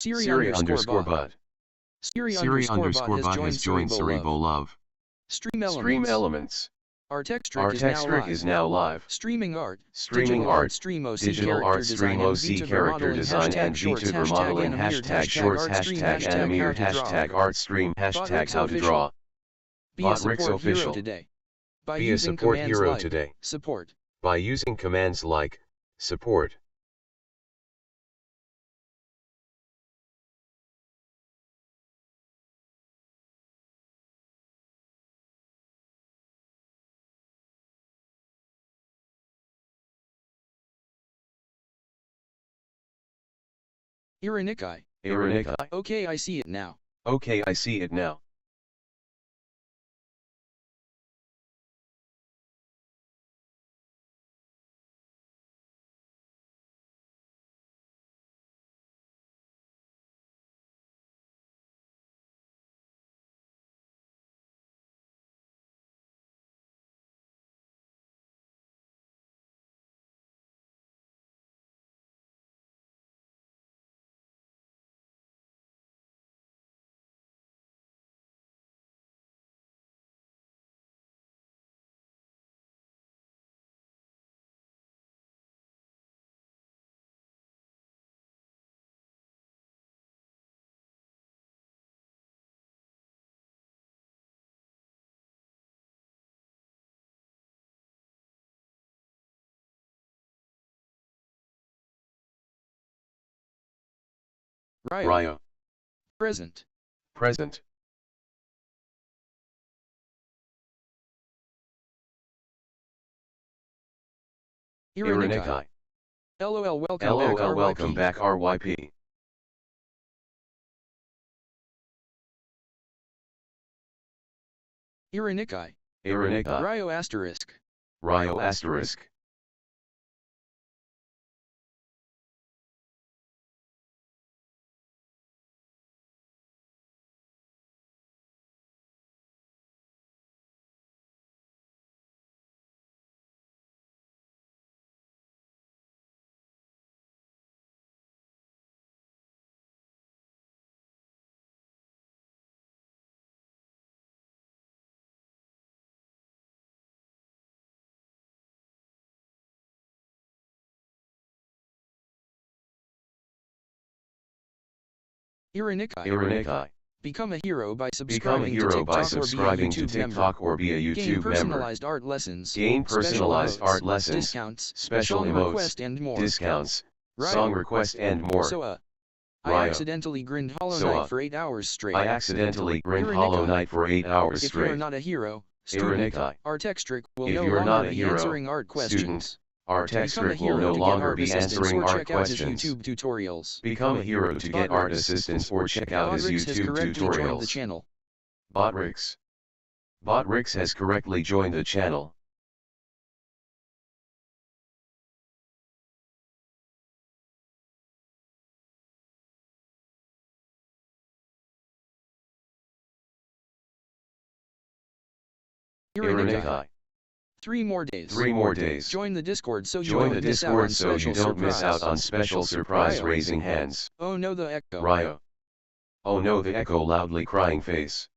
Siri underscore bot. Siri underscore bot has joined Cerebro Love. Stream Elements. Artextric is now live. Streaming art. Streaming art. Digital art stream OC character design and VTuber modeling. Hashtag shorts. Hashtag animeer. Hashtag art stream. Hashtag how to draw. Botrix official. Be a support hero today. Support. By using commands like support. Ironikai. Okay, I see it now. Okay, I see it now. Ryo. Present. Ironikai. LOL welcome back RYP. Ironikai. Ryo asterisk. Ironikai. Become a hero by subscribing to TikTok or be a YouTube member. Gain personalized art lessons. Gain personalized art lessons. Discounts. Special song emotes. Request and more. Discounts. Ryo. Song request and more. So I Ryo. accidentally grinned Hollow Knight for 8 hours straight. I accidentally grinned Hollow Knight for 8 hours If straight. you're not a hero, student, Ironikai. Artextric will If no you're longer not a be hero, answering art questions. student, Artextric Become a will hero no to get longer art be assistance answering or art check out his questions. YouTube tutorials. Become a hero to get art assistance or check out his Botrix has YouTube correctly joined the tutorials. channel. Botrix has correctly joined the channel. Ironikai. 3 more days. 3 more days. Join the Discord so you Join don't the miss out on Discord so you special don't miss out surprise. on special surprise Ryo. raising hands. Oh no, the echo. Ryo. Oh no, the echo loudly crying face.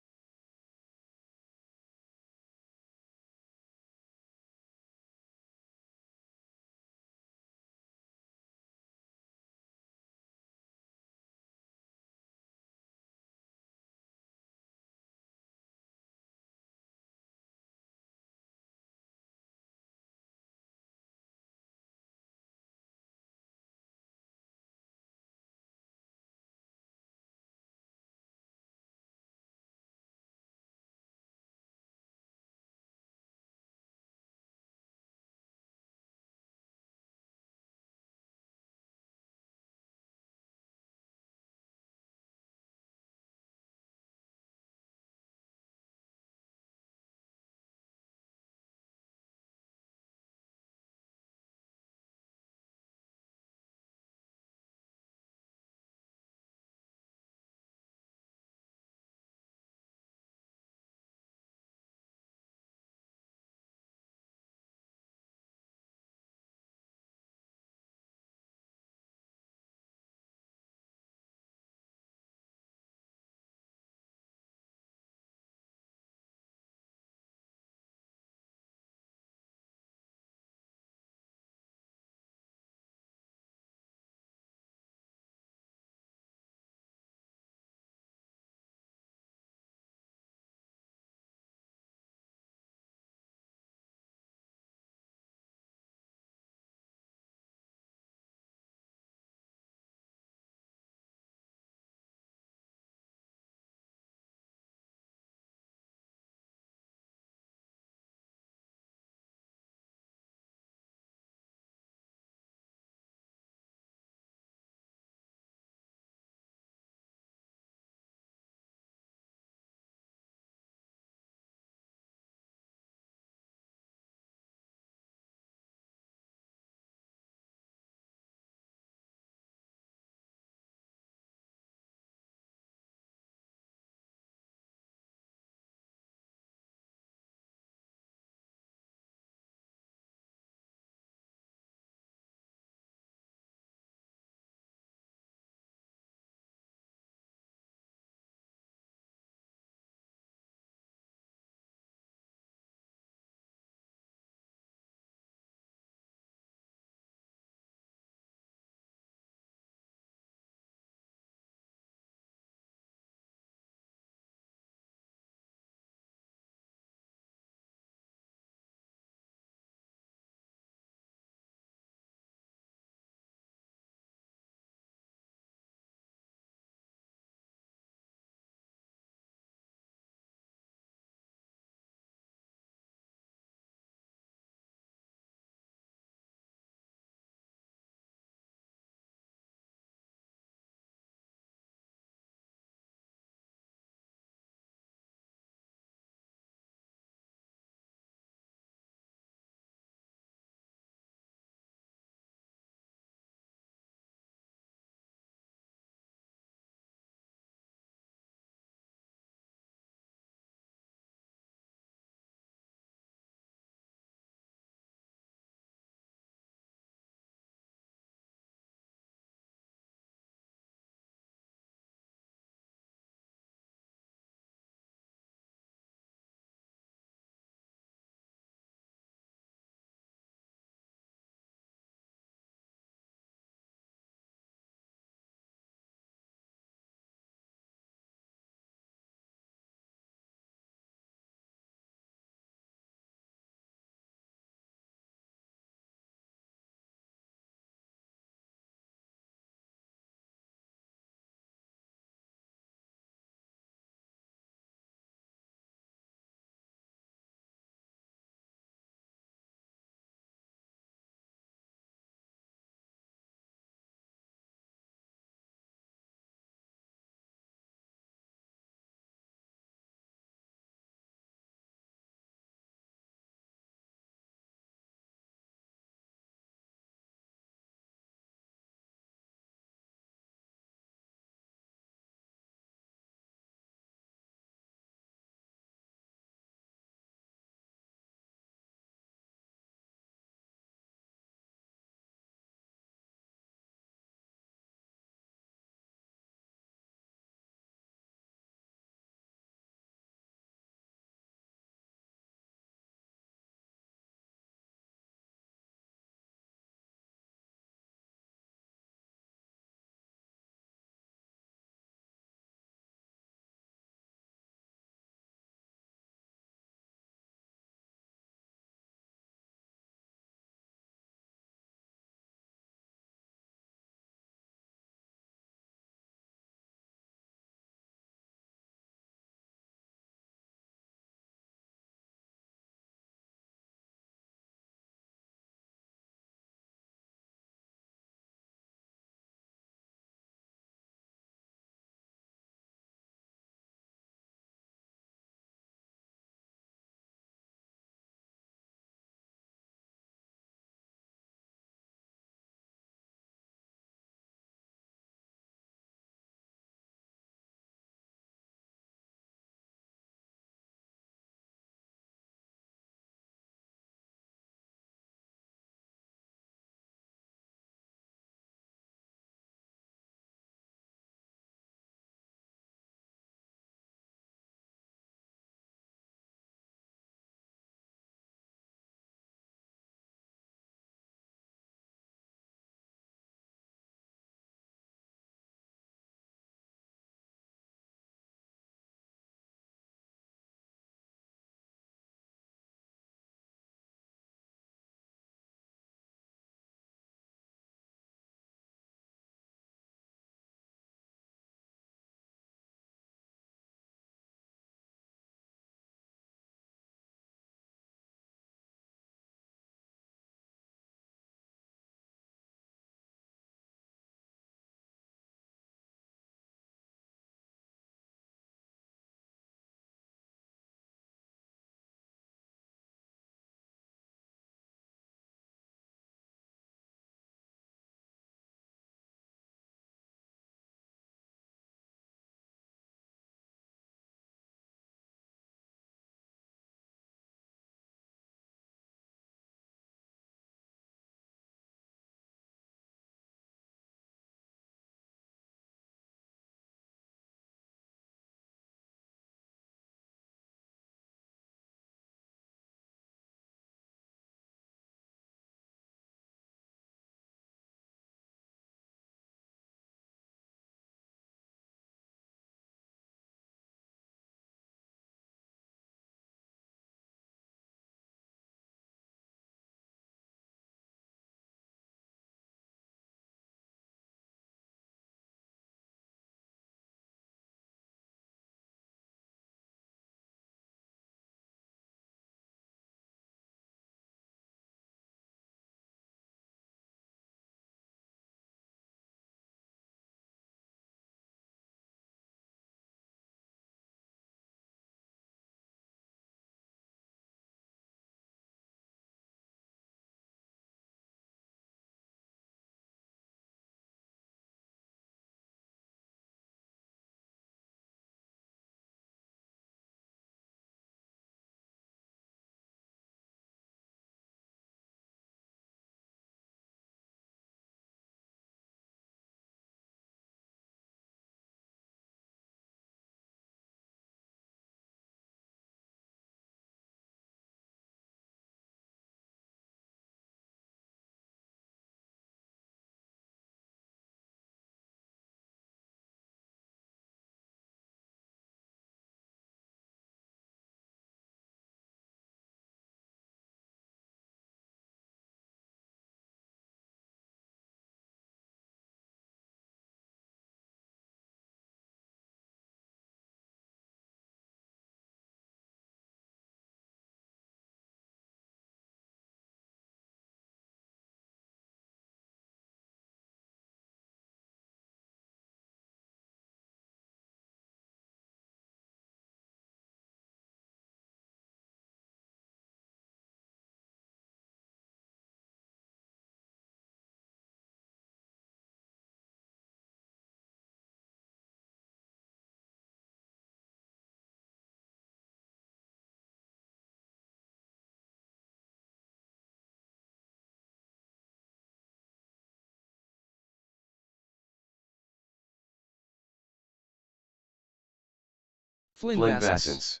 Flynn Vassence.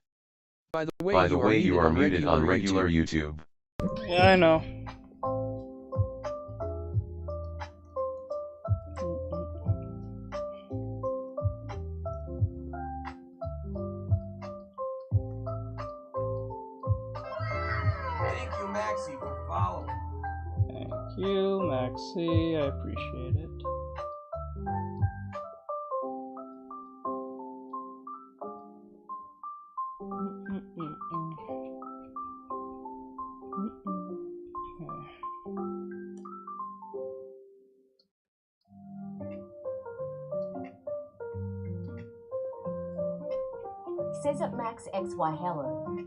By the way, you are muted on regular YouTube. Yeah, I know. Thank you, Maxie, for following. Thank you, Maxie. I appreciate it. Says up Max XY Hello.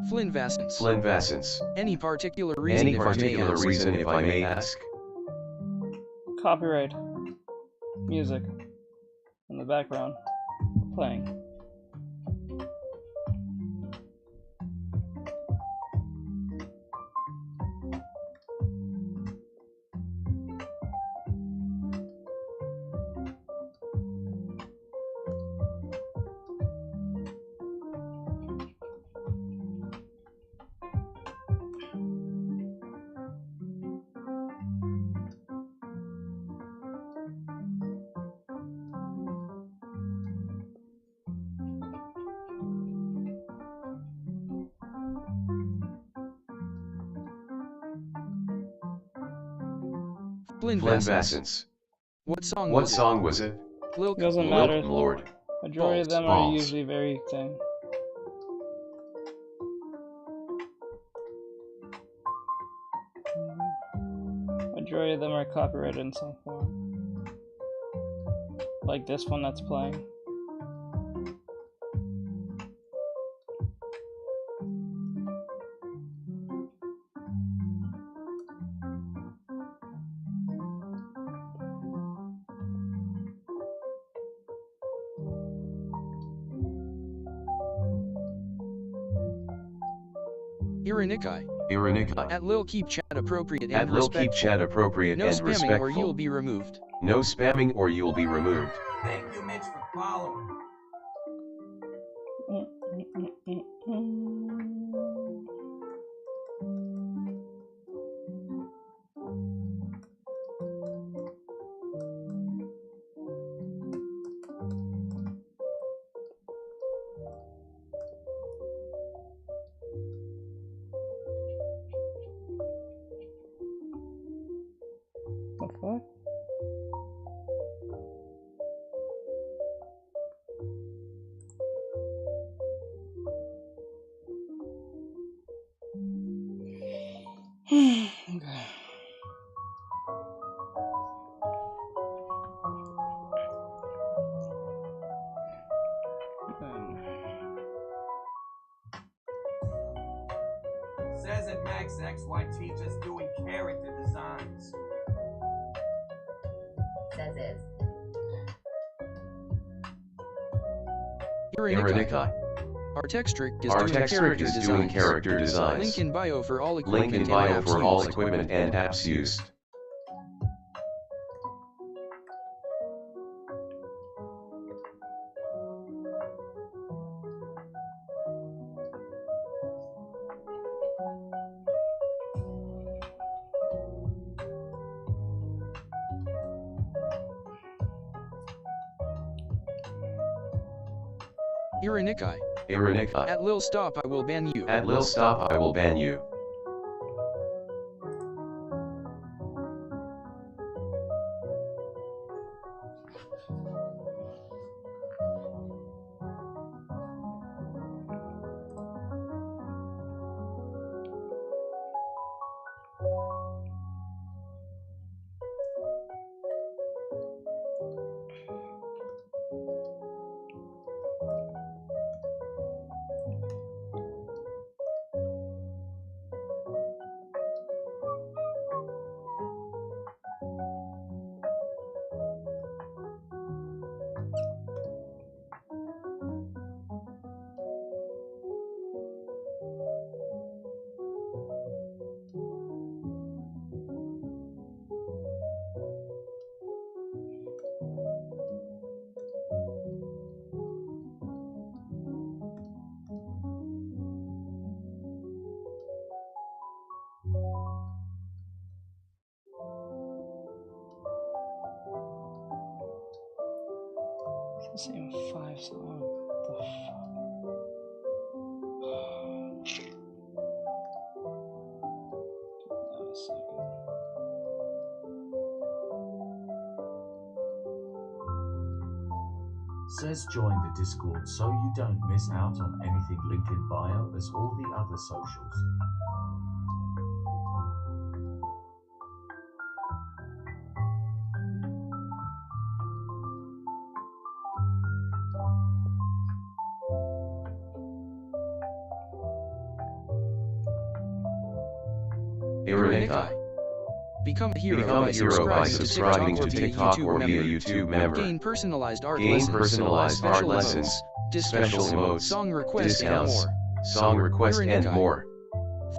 Flynn Vassence. Flynn Vassence. Any particular reason? If I may ask? Copyright. Music. In the background. Playing. Flynn Vassence. What song was it? Doesn't matter. Lord. Majority of them are usually very thin. Majority of them are copyrighted in some form. Like this one that's playing. Ironikai. At Lil keep chat appropriate and respectful. No spamming or you'll be removed. No spamming or you'll be removed. Thank you, Mitch, for following. The fuck? Okay. Says that Max XYT just doing character designs. Says is. Ironikai. Artextric is doing character designs. Link in bio for all equipment and apps used. Ironikai. At Lil Stop I will ban you. The same 5 songs. What the fuck? Wait a second. Says join the Discord so you don't miss out on anything. Link in bio as all the other socials. Ironikai. Become a hero by subscribing to TikTok or via YouTube member. Gain personalized art lessons, special emotes, song requests, discounts, and more. Song request and Ironikai. more.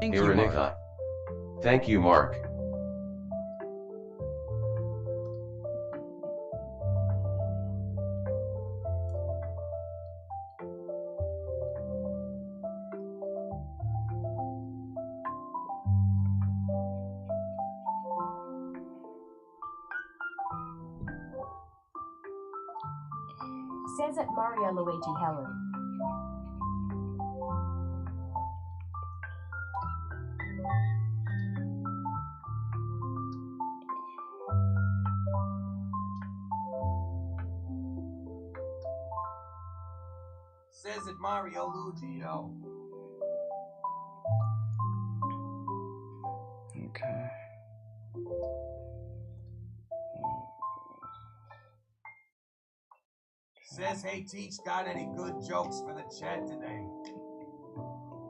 Thank you, Mark. Ironikai. Thank you, Mark. Says at Mario Luigi Heller. Says it Mario Luigi, yo. Okay. Says, hey, Teach, got any good jokes for the chat today?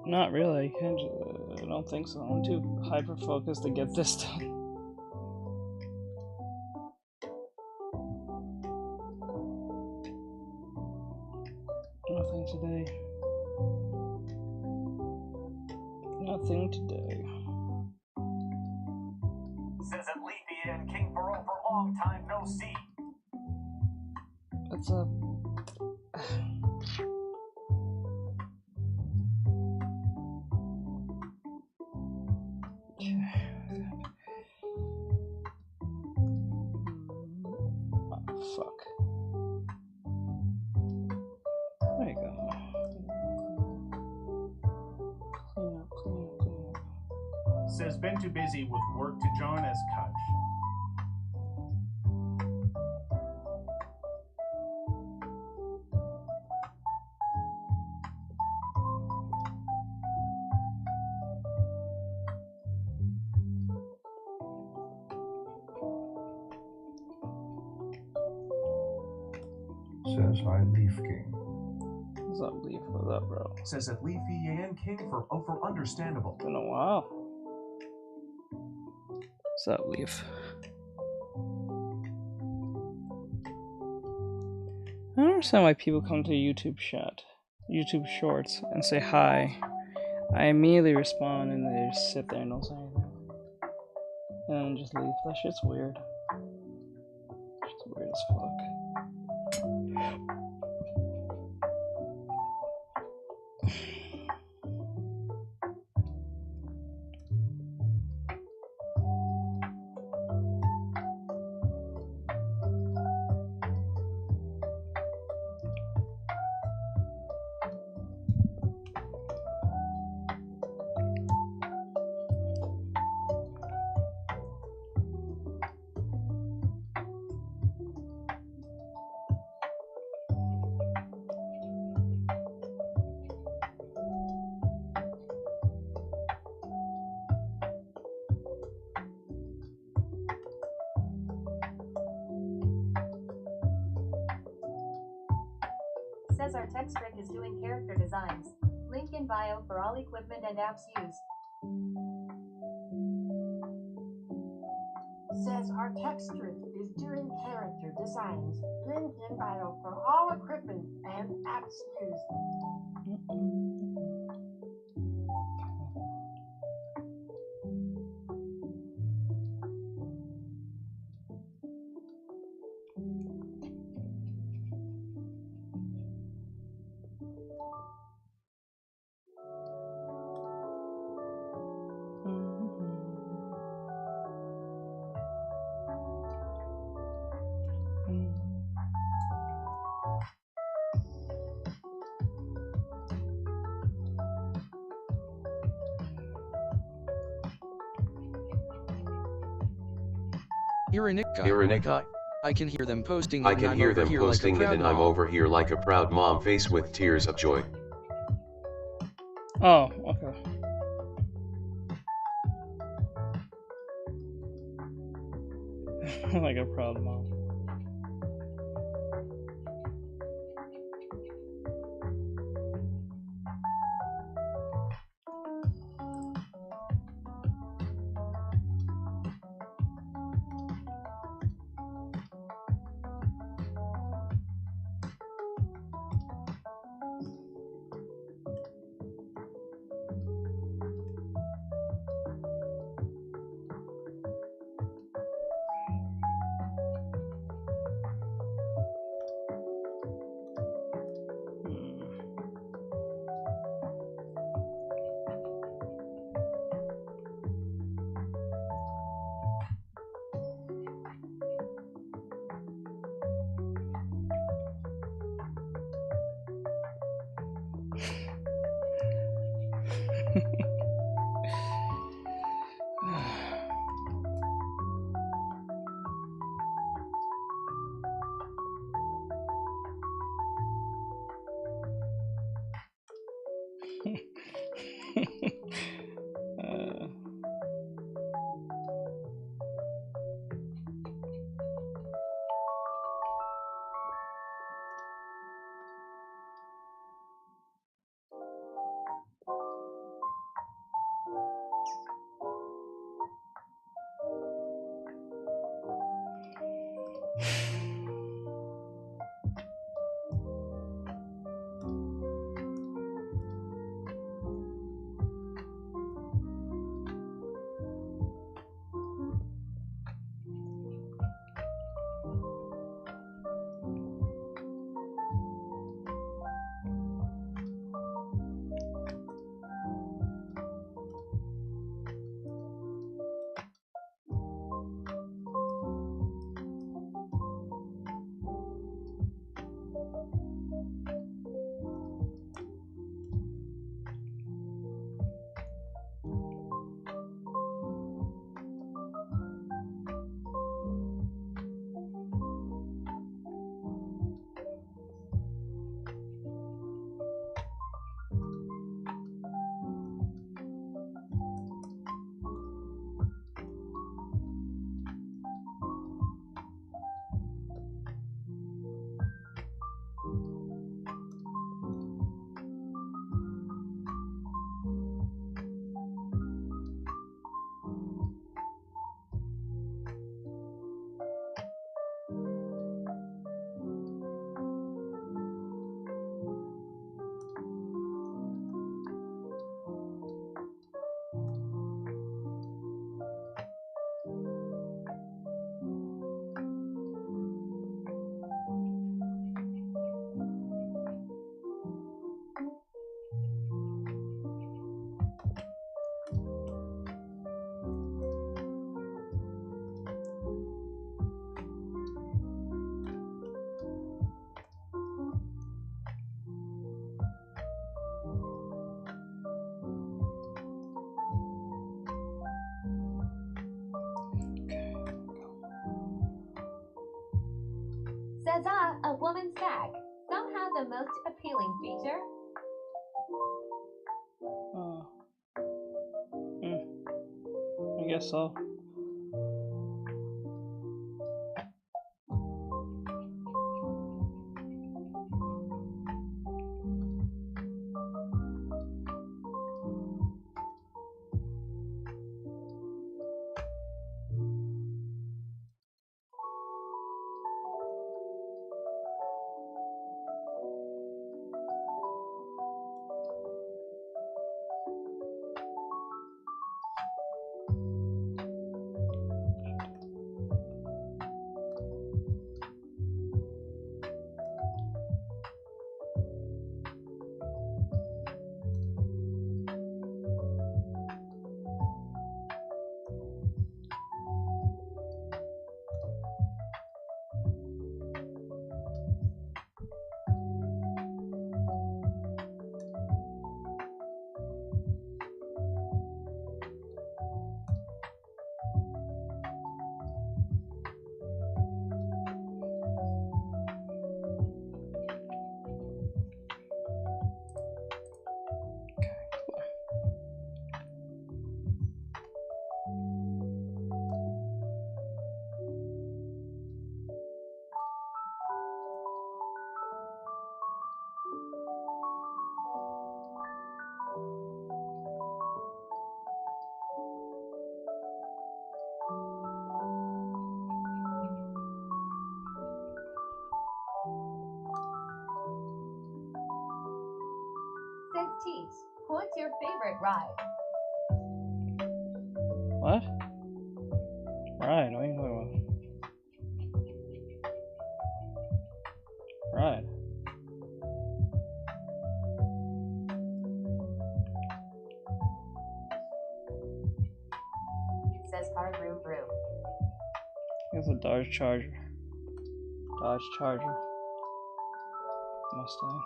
Not really. I don't think so. I'm too hyper focused to get this done. Nothing today. Nothing today. Says at Leafy and King Burrow for long time no see. What's up? Oh, fuck. There you go. Clean up, clean up, clean up. Says been too busy with work to join as coach. Says hi Leaf King. What's up, Leaf? What's up, bro? Says at Leafy and King for understandable. Been a while. What's up, Leaf? I don't understand why people come to YouTube Shorts, and say hi. I immediately respond and they just sit there and don't say anything. And then just leave. That shit's weird. It's weird as fuck. Says Artextric is doing character designs. Link in bio for all equipment and apps used. Says Artextric is doing character designs. Link in bio for all equipment and apps used. Ironikai. I can hear them posting. I can hear them posting it, and I'm over here like a proud mom face with tears of joy. Oh, okay. Like a proud mom. Says a woman's back. Somehow the most appealing feature. Oh. I guess so. Besides teeth, what's your favorite ride? What? Ride? What are you talking about? Ride. Says car vroom vroom. It's a Dodge Charger. Dodge Charger. Mustang.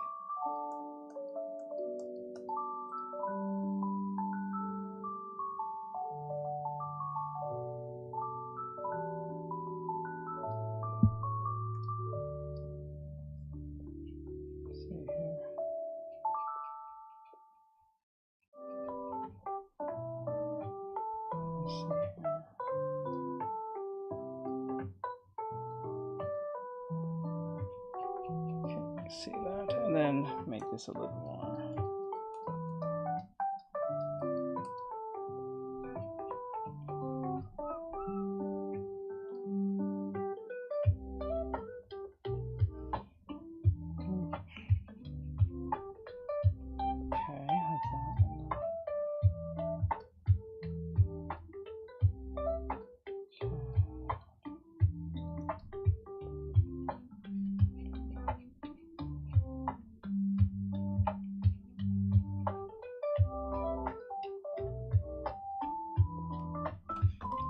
Let's see here. Let's see here. Okay, see that, and then make this a little more. Okay, like that.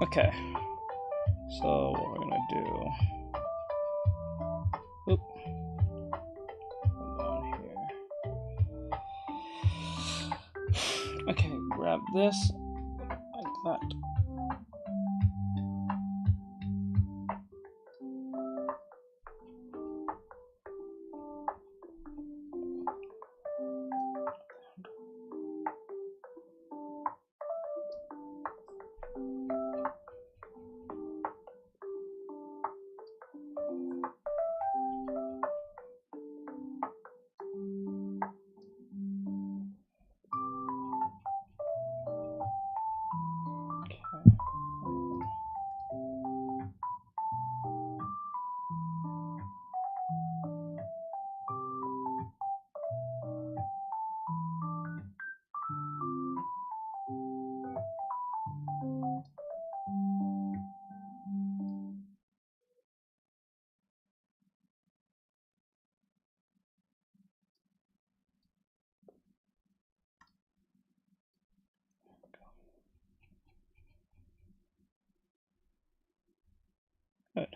Okay, so what we're gonna do, oop, hold on here. Okay, grab this like that. Good.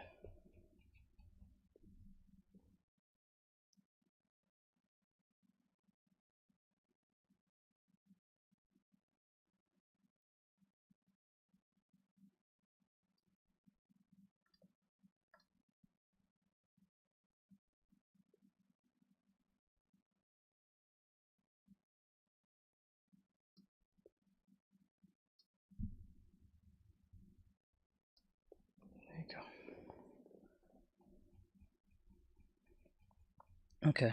There you go. Okay.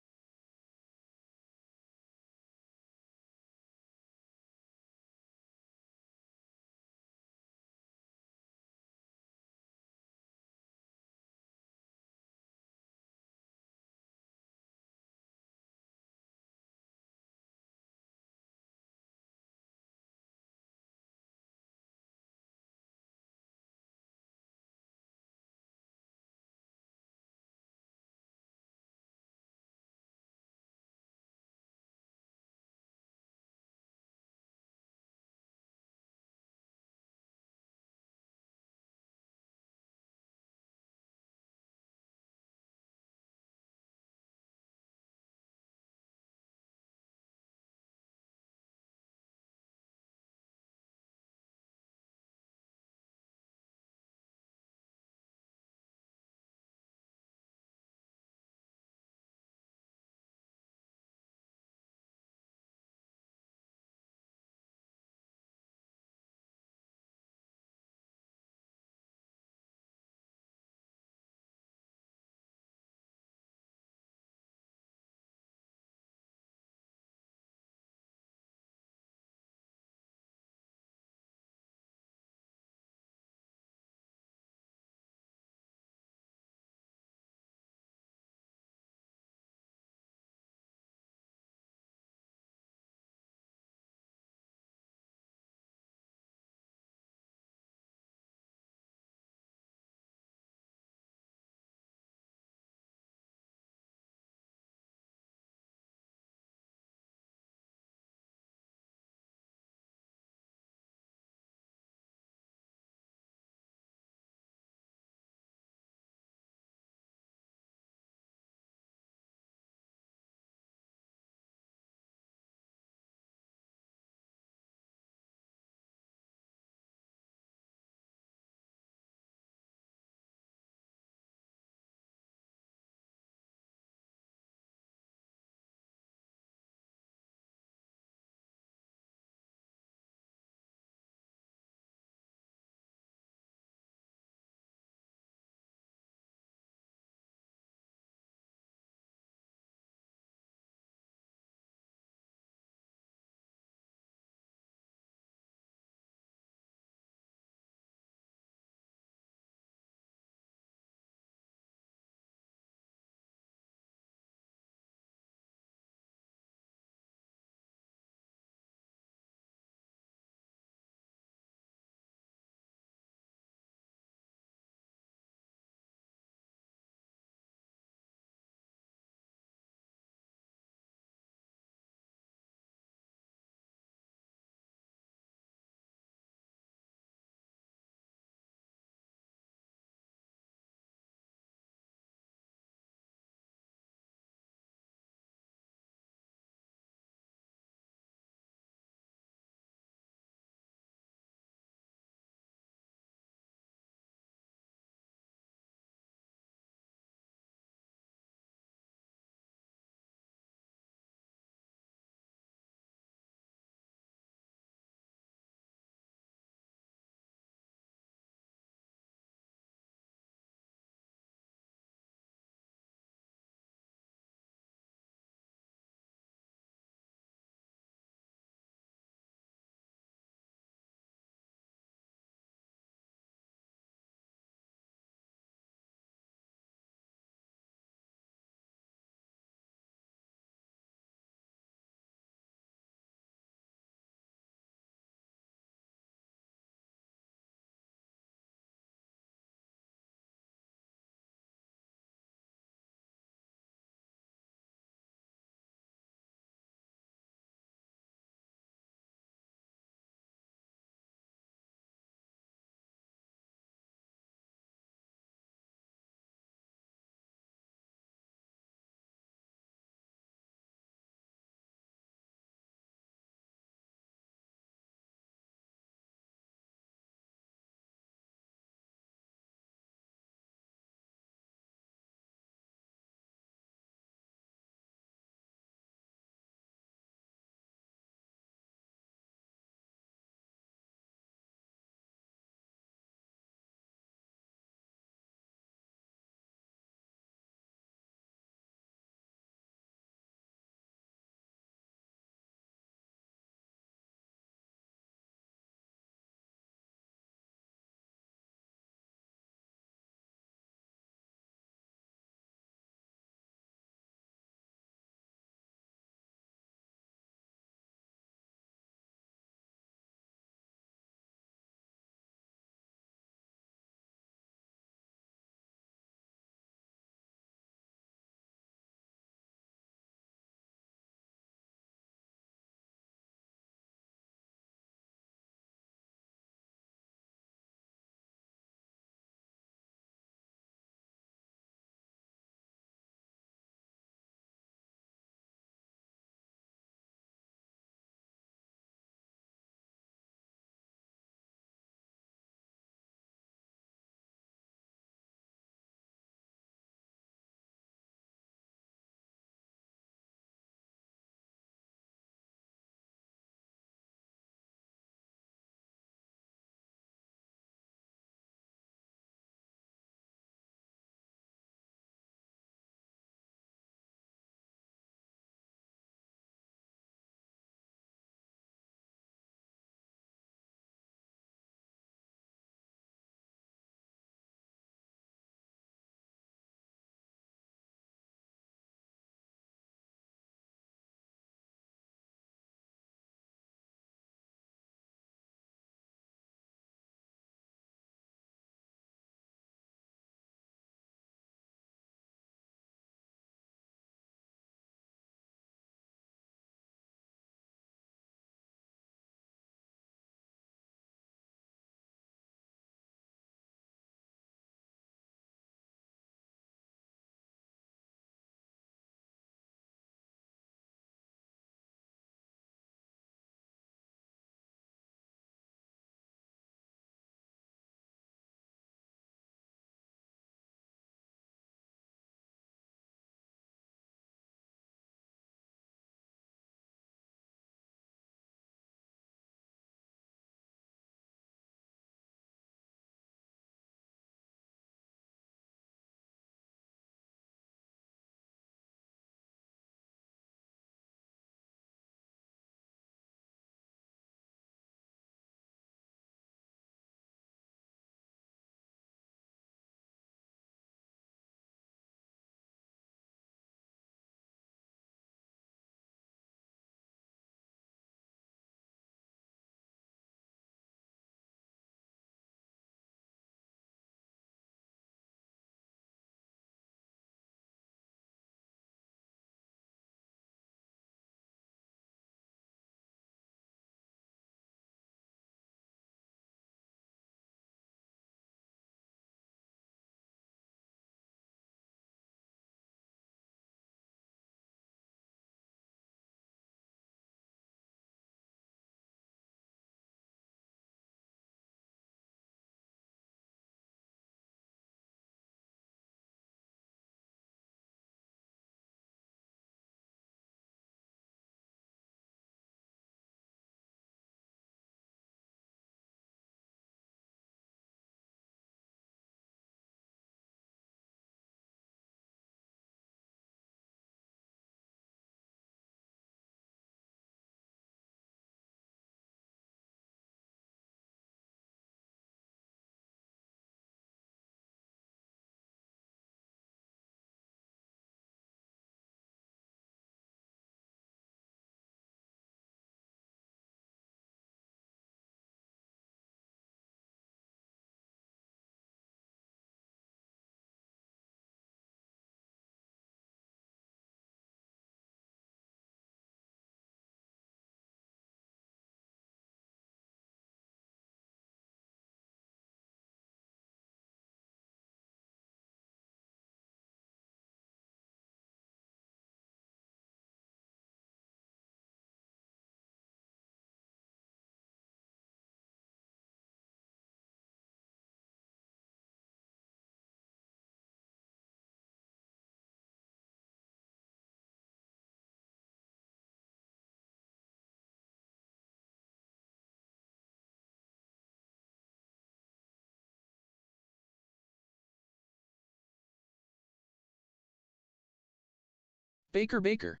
Baker. Baker.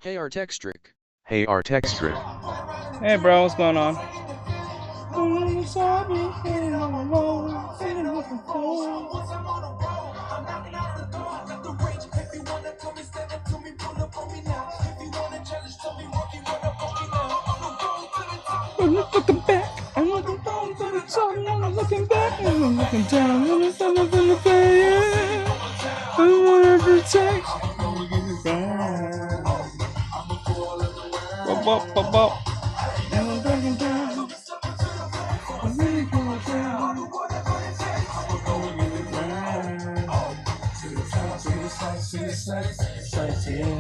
Hey Artextric. Hey Artextric. Hey bro, what's going on? I'm looking back, I'm looking down, I'm looking back, I'm looking down, I'm looking back, I wanna protect. Bop. And I'm looking down. I'm really going down. To the sides, yeah.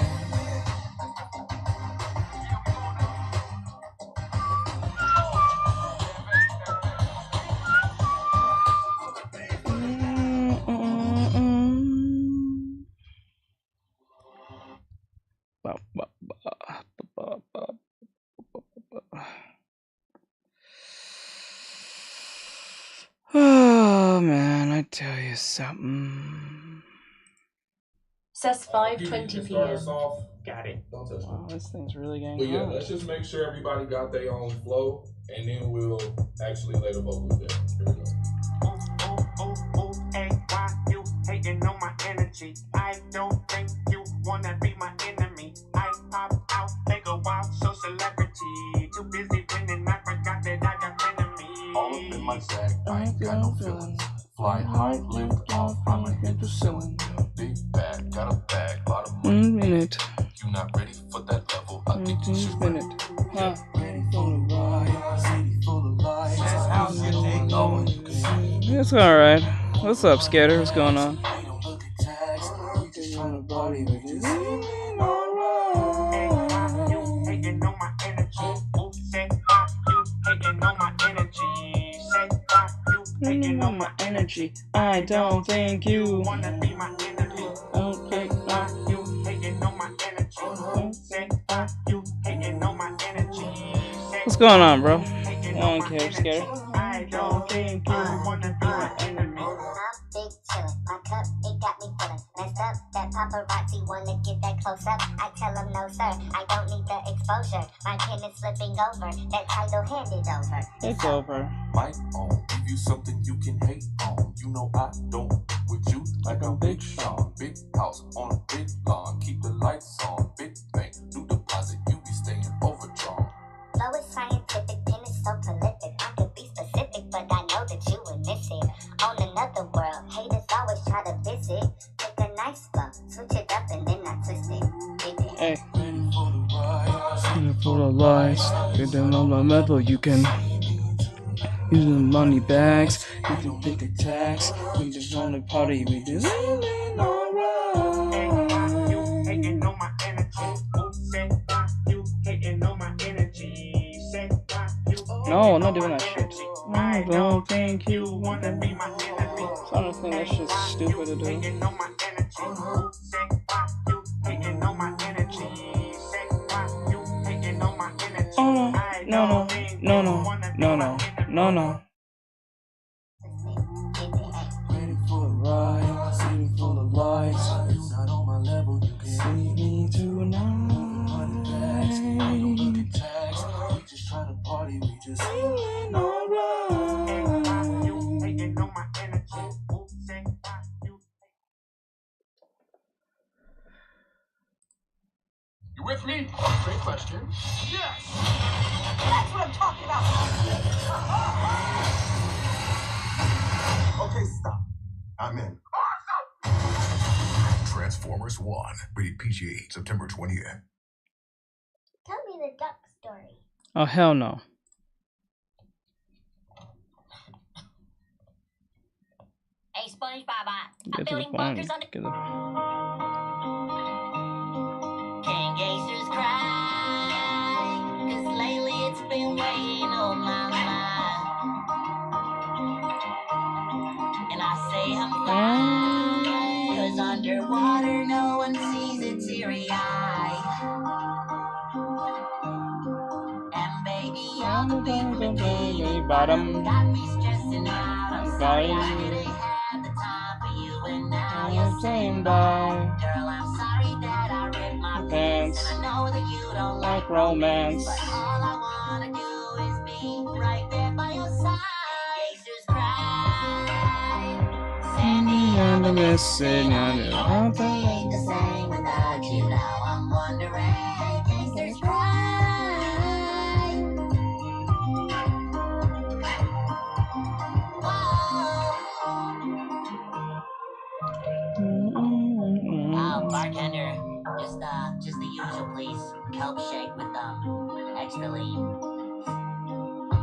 Oh man, I tell you something. Says 5:20 p.m. Got it. Don't touch me. Wow, this thing's really getting But yeah, hot. let's just make sure everybody got their own flow, and then we'll actually lay the vocals down. Here we go. Hey, why you hating on my energy? I don't think you wanna be my enemy. I pop out, make a wild so celebrity. Too busy winning, I forgot that I got enemies. All up in my sack, I ain't got no feelings. Fly high, lift off, I'm a hit to ceiling. Big bag, got a bag, lot of money. Minute. You not ready for that level? I think you should Minute. Huh. ready for the ride. City full of lies. It's alright. What's up, Skater? What's going on? On my energy, I don't think you wanna be my enemy. Okay, you hating on my energy. You hating on my energy. what's going on, bro? I don't care, Skater. I don't think you wanna be my enemy. Big chillin', my cup, it got me feelin' messed up. That paparazzi wanna get that close up. I tell them no, sir, I don't need the exposure. My pen is slipping over, that title handed over. It's over. Mic on, give you something you can hate on. You know I don't with you like I'm Big Sean. Big house on a big lawn, keep the lights on. Big bank, new deposit, you be staying overdrawn. Flow is scientific, pen is so prolific. I could be specific, but I know that you would miss it. On another world, haters always try to visit. Pick a nice flow, switch it up and then I twist it. Hey. Full of lies, get them on my metal, you can use the money bags, you can pick a tax, we just only party, we just living alright. You hating on my energy. Who said why you hating on my energy? Say why you No, I'm not doing that shit. I don't think you wanna be my enemy. So I don't think that shit's stupid to do. Hating on my energy. Who said why you hating on my energy? Say why you hating on my energy. Oh no. Ready for a ride, city full of lies. You not on my level, you can see me tonight. I don't look at tags, we just trying to party, we just feeling alright. You hating on my energy. Who said why you You with me? Great question. Yes! That's what I'm talking about. Okay, stop. I'm in. Transformers 1, rated PG, September 20th. Tell me the duck story. Oh hell no. Hey, SpongeBob, I'm Get to the building point. bunkers on the... Get the... Can gangsters cry? 'Cause lately it's been weighing on my mind. And I say I'm fine, 'cause underwater no one sees it teary eye. And baby, all the people bikini bottom got me stressing out. I'm sorry I didn't have the time for you and now you're saying bye. Girl, I'm sorry that I really you don't like romance. but all I wanna do is be right there by your side. Gangsters cry. Sandy, I'm missing on you. ain't the same without you. Now I'm wondering. Gangsters cry. Bartender, just the usual, please. Coke shake with extra lean.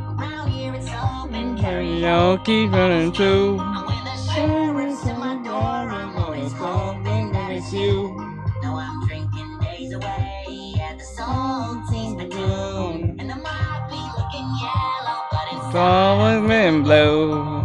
Around here it's open carry. Y'all keep running too. I'm with the sheriffs in my door. I'm always hoping that it's you. Though I'm drinking days away at the Salty's Platoon. And the mob be looking yellow, but it's all with me in blue.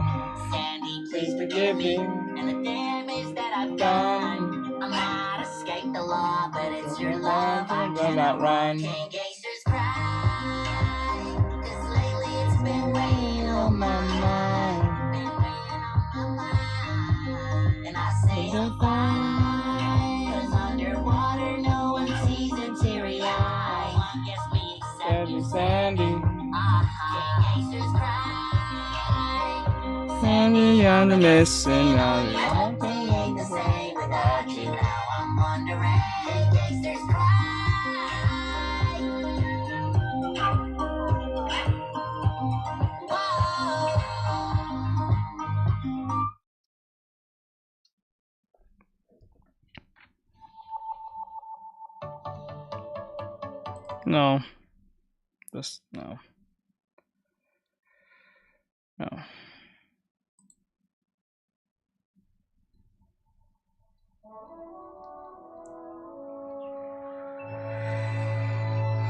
Sandy, please forgive me. And the damage that I've done. I might escape the law, but it's your love I cannot run. Can gangsters cry? 'Cause lately it's been weighing on my mind. Been weighing on my mind. And I say I'm fine. 'Cause underwater no one sees a teary eye. No one gets me except you, Sandy. Can gangsters cry? Sandy, I'm missing on you. Ain't the same without you. Now I'm wondering. Gangsters cry. No. This, no. No.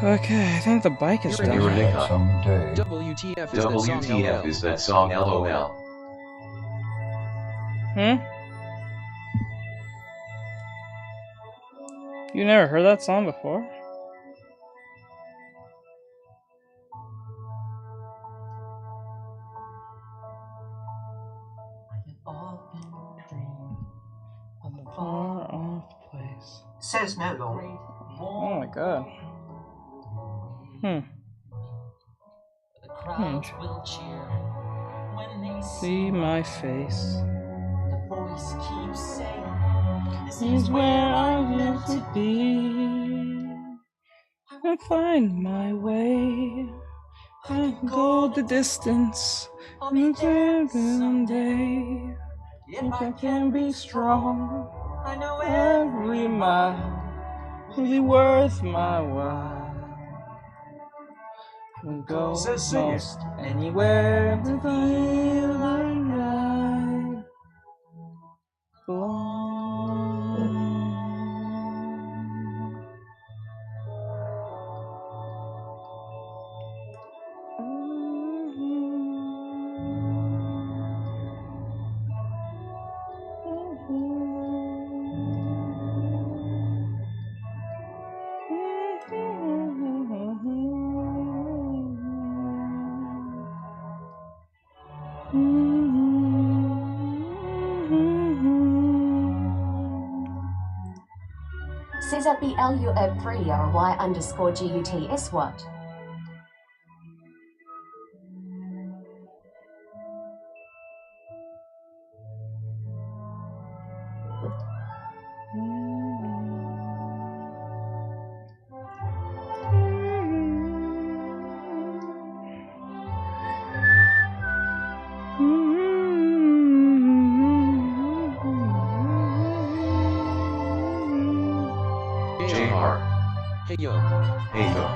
Okay, I think the bike is done. WTF is that song LOL. You never heard that song before? Far off place. Says no law. Oh my god. The crowds will cheer when they See my face. The voice keeps saying, This is where I used to be. I find my way. I go the distance. I'm someday. If I can be strong, I know every mile will be worth my while. We'll go most anywhere to feel the night belong. Says at the LUF3RY_GUT is what? Hey yo. Hey yo.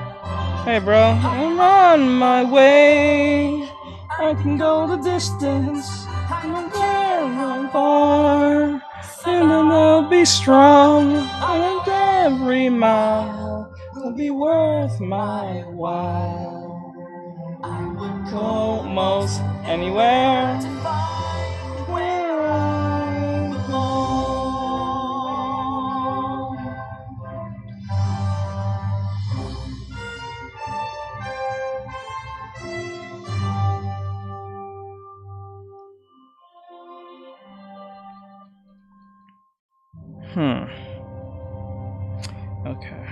Hey bro, I'm on my way. I can go the distance. I'm very far. And I'll be strong. And every mile will be worth my while. I would go most anywhere to find where I belong. Okay.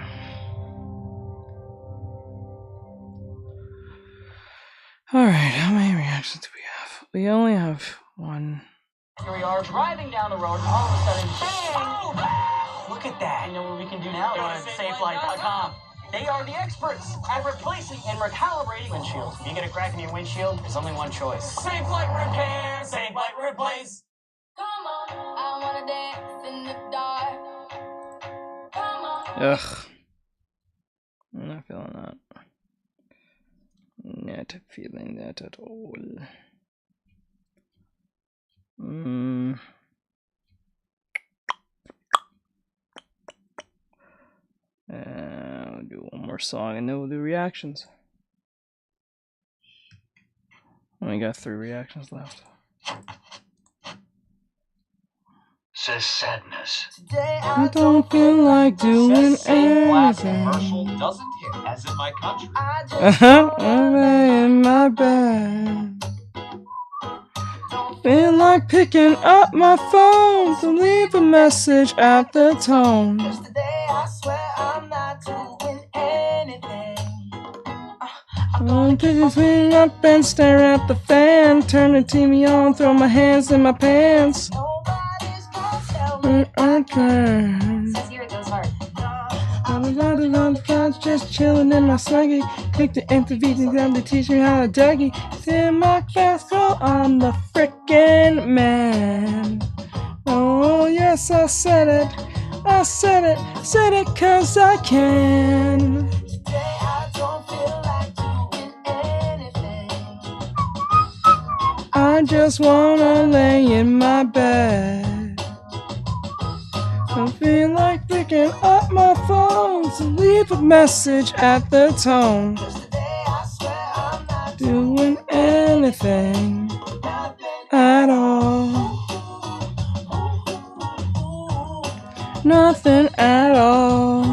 Alright, how many reactions do we have? We only have one. Here we are driving down the road, and all of a sudden, bang! Look at that. You know what we can do now? Go to safelight.com. They are the experts at replacing and recalibrating windshields. If you get a crack in your windshield, there's only one choice. Safe Light Repair, Safe Light Replace. Come on, I wanna dance in the dark. Come on. Ugh. I'm not feeling that. Not feeling that at all. I'll do one more song and then we'll do reactions. Only got 3 reactions left. Says sadness. Today I don't feel like doing anything. Commercial doesn't hit as in my country. I'm in my bed. Feel like picking up my phone to leave a message at the tone. Today I swear I'm not doing anything. I'm picking up and stare at the fan. Turn the TV on, throw my hands in my pants. Nobody's gonna tell me Says here it goes hard. I'm just chilling in my snuggie. Click the interview down to teach me how to Dougie. In my class, girl, I'm the frickin' man. Oh, yes, I said it. I said it. Said it 'cause I can. Today I don't feel like doing anything. I just wanna lay in my bed. I feel like picking up my phone to leave a message at the tone. Today I swear I'm not Doing anything at all. Nothing at all.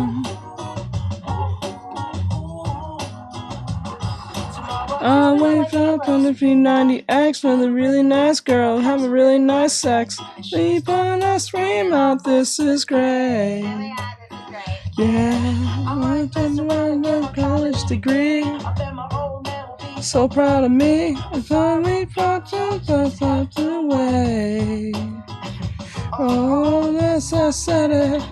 I wake up on the P90X with a really nice girl, have a really nice sex. Sleep on a stream out, this is great. Yeah, I just want a college degree. So proud of me, I finally brought you away. Oh, yes, I said it.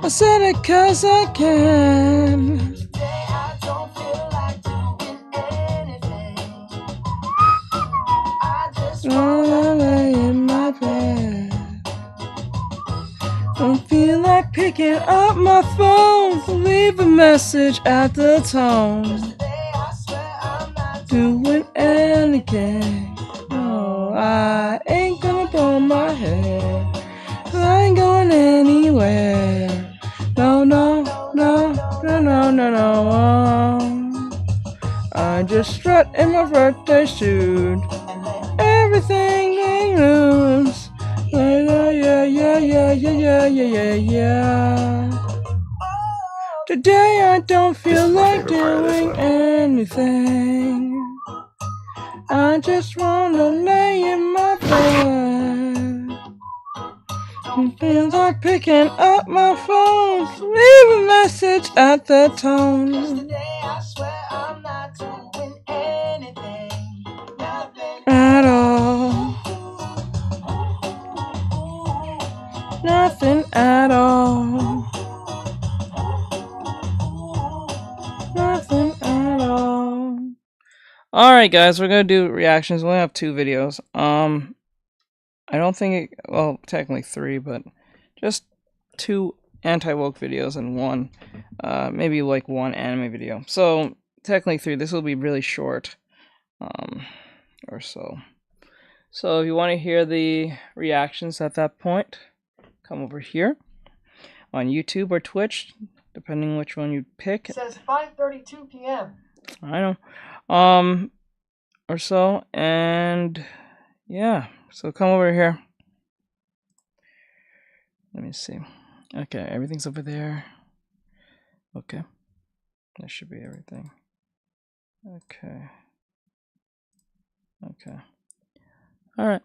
I said it 'cause I can. Today I don't feel like doing anything. I just Wanna lay in my bed. Don't feel like picking up my phone to leave a message at the tone. Doing anything. No, I ain't gonna blow my hair. 'Cause I ain't going anywhere. No, no, no, no, no, no, no. I just strut in my birthday suit. Everything ain't loose. Yeah, yeah, yeah, yeah, yeah, yeah, yeah, yeah. Today I don't feel like doing anything. I just wanna lay in my bed. It feels like picking up my phone to leave a message at the tone. Today I swear I'm not doing anything. Nothing At all. Nothing at all. Nothing at all. Alright guys, we're gonna do reactions. We only have 2 videos. I don't think it, well, technically 3, but just 2 anti-woke videos and 1, maybe like 1 anime video. So technically 3. This will be really short, or so. So if you want to hear the reactions at that point, come over here on YouTube or Twitch, depending which one you pick. It says 5:32 p.m. I know. Or so, and yeah, so come over here. Let me see. Okay, everything's over there. Okay, that should be everything. Okay. Okay. All right.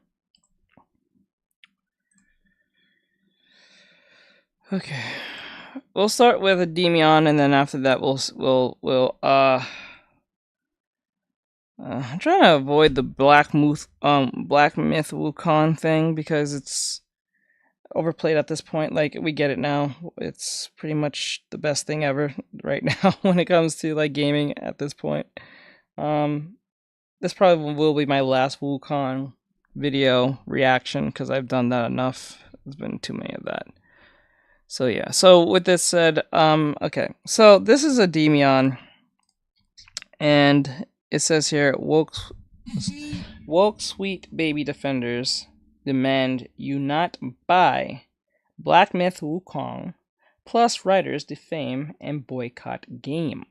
Okay. We'll start with a Demion, and then after that we'll I'm trying to avoid the Black Myth Wukong thing because it's overplayed at this point. Like, we get it now. It's pretty much the best thing ever right now when it comes to like gaming at this point. This probably will be my last Wukong video reaction because I've done that enough. There's been too many of that. So yeah. So with this said, okay. So this is a Demion, and it says here, woke sweet baby defenders demand you not buy Black Myth Wukong, plus writers defame and boycott game.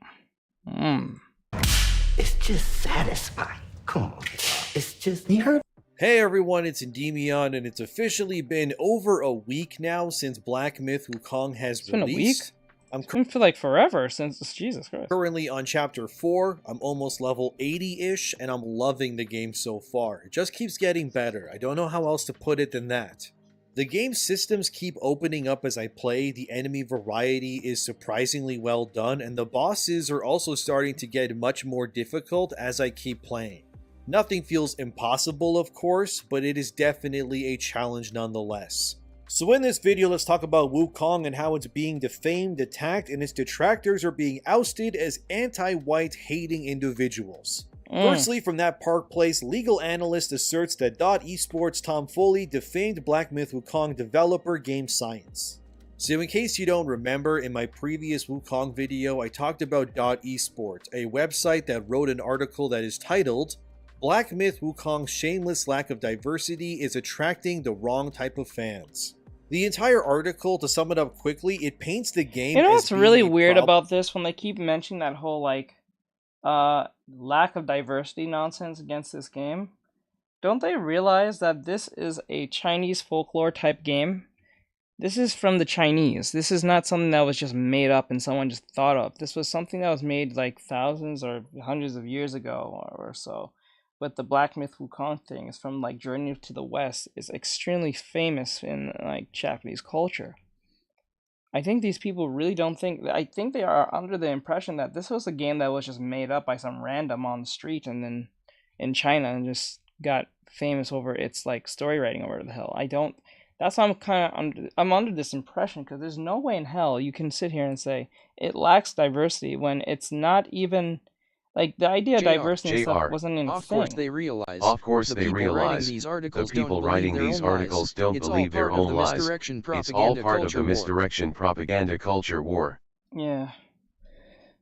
It's just satisfying. Come on, it's just, you heard? Hey everyone, it's Endymion, and it's officially been over a week now since Black Myth Wukong has released. Been a week? It's been for like forever since, Jesus Christ. Currently on chapter 4, I'm almost level 80-ish, and I'm loving the game so far. It just keeps getting better. I don't know how else to put it than that. The game's systems keep opening up as I play, the enemy variety is surprisingly well done, and the bosses are also starting to get much more difficult as I keep playing. Nothing feels impossible, of course, but it is definitely a challenge nonetheless. So in this video, let's talk about Wukong and how it's being defamed, attacked, and its detractors are being ousted as anti-white hating individuals. Firstly, from that Park Place, legal analyst asserts that .esports Tom Foley defamed Black Myth Wukong developer Game Science. So in case you don't remember, in my previous Wukong video, I talked about .esports, a website that wrote an article that is titled, Black Myth Wukong's shameless lack of diversity is attracting the wrong type of fans. The entire article, to sum it up quickly, it paints the game. You know as what's really weird about this? When they keep mentioning that whole like lack of diversity nonsense against this game, don't they realize that this is a Chinese folklore type game? This is from the Chinese. This is not something that was just made up and someone just thought of. This was something that was made like thousands or hundreds of years ago or so. But the Black Myth Wukong thing is from like Journey to the West. It's extremely famous in like Japanese culture. I think these people really don't think. I think they are under the impression that this was a game that was just made up by some random on the street and then in China and just got famous over its like story writing over the hell. I don't. That's why I'm under this impression, because there's no way in hell you can sit here and say it lacks diversity when it's not even. Like, the idea of diversity and stuff wasn't even a thing. Of course they realize. The people writing these articles don't believe their own lies. It's all part of the misdirection propaganda culture war. Yeah.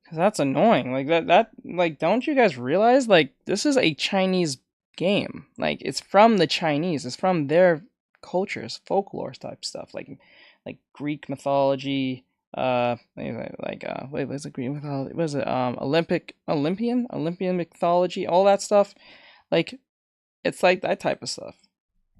Because that's annoying. Like, like, don't you guys realize, like, this is a Chinese game. Like, it's from the Chinese. It's from their cultures, folklore type stuff. Like Greek mythology, wait, what's it, Greek mythology? What is it? Olympian mythology, all that stuff. Like, it's like that type of stuff.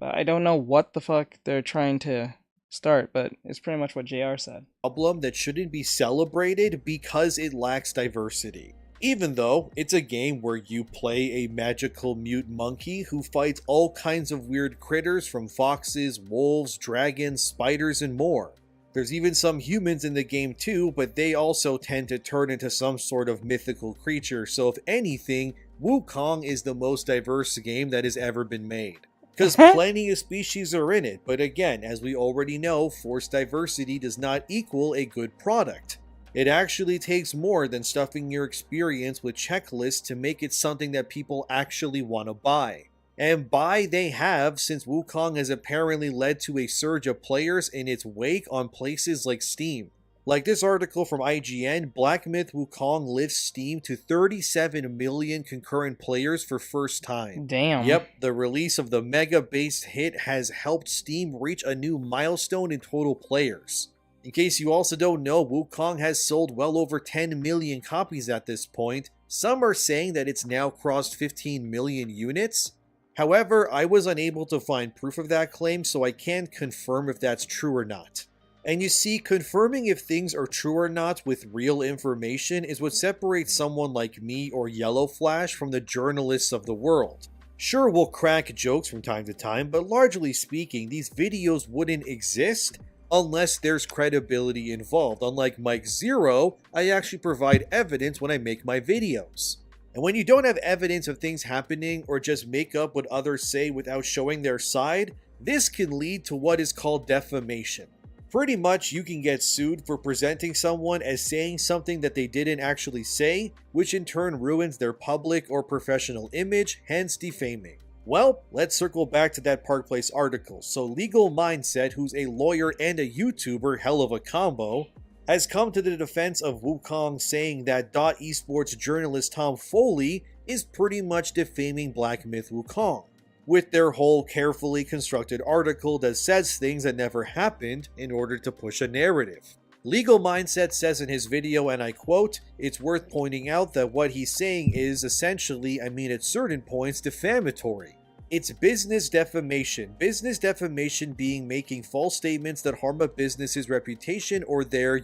But I don't know what the fuck they're trying to start, but it's pretty much what JR said. Problem that shouldn't be celebrated because it lacks diversity. Even though it's a game where you play a magical mute monkey who fights all kinds of weird critters from foxes, wolves, dragons, spiders, and more. There's even some humans in the game too, but they also tend to turn into some sort of mythical creature, so if anything, Wukong is the most diverse game that has ever been made. Because plenty of species are in it, but again, as we already know, forced diversity does not equal a good product. It actually takes more than stuffing your experience with checklists to make it something that people actually want to buy. And buy they have, since Wukong has apparently led to a surge of players in its wake on places like Steam. Like this article from IGN, Black Myth Wukong lifts Steam to 37 million concurrent players for first time. Damn. Yep, the release of the mega-based hit has helped Steam reach a new milestone in total players. In case you also don't know, Wukong has sold well over 10 million copies at this point. Some are saying that it's now crossed 15 million units. However, I was unable to find proof of that claim, so I can't confirm if that's true or not. And you see, confirming if things are true or not with real information is what separates someone like me or Yellow Flash from the journalists of the world. Sure, we'll crack jokes from time to time, but largely speaking, these videos wouldn't exist unless there's credibility involved. Unlike Mike Zero, I actually provide evidence when I make my videos. And when you don't have evidence of things happening or just make up what others say without showing their side, this can lead to what is called defamation. Pretty much, you can get sued for presenting someone as saying something that they didn't actually say, which in turn ruins their public or professional image, hence defaming. Well, let's circle back to that Park Place article. So Legal Mindset, who's a lawyer and a YouTuber, hell of a combo, has come to the defense of Wukong, saying that .esports journalist Tom Foley is pretty much defaming Black Myth Wukong, with their whole carefully constructed article that says things that never happened in order to push a narrative. Legal Mindset says in his video, and I quote, "It's worth pointing out that what he's saying is essentially, at certain points, defamatory. It's business defamation. Business defamation being making false statements that harm a business's reputation or their,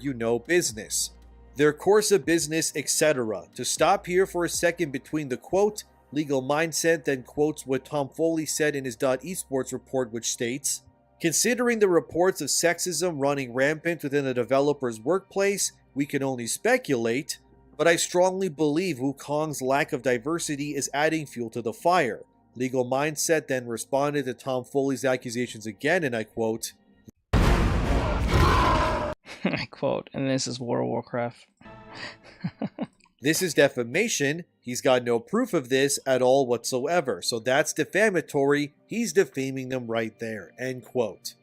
business, their course of business, etc. To stop here for a second between the quote, Legal Mindset then quotes what Tom Foley said in his .esports report, which states, "Considering the reports of sexism running rampant within the developer's workplace, we can only speculate, but I strongly believe Wukong's lack of diversity is adding fuel to the fire." Legal Mindset then responded to Tom Foley's accusations again, and I quote, I quote, and this is World of Warcraft. "This is defamation. He's got no proof of this at all whatsoever. So that's defamatory. He's defaming them right there." End quote.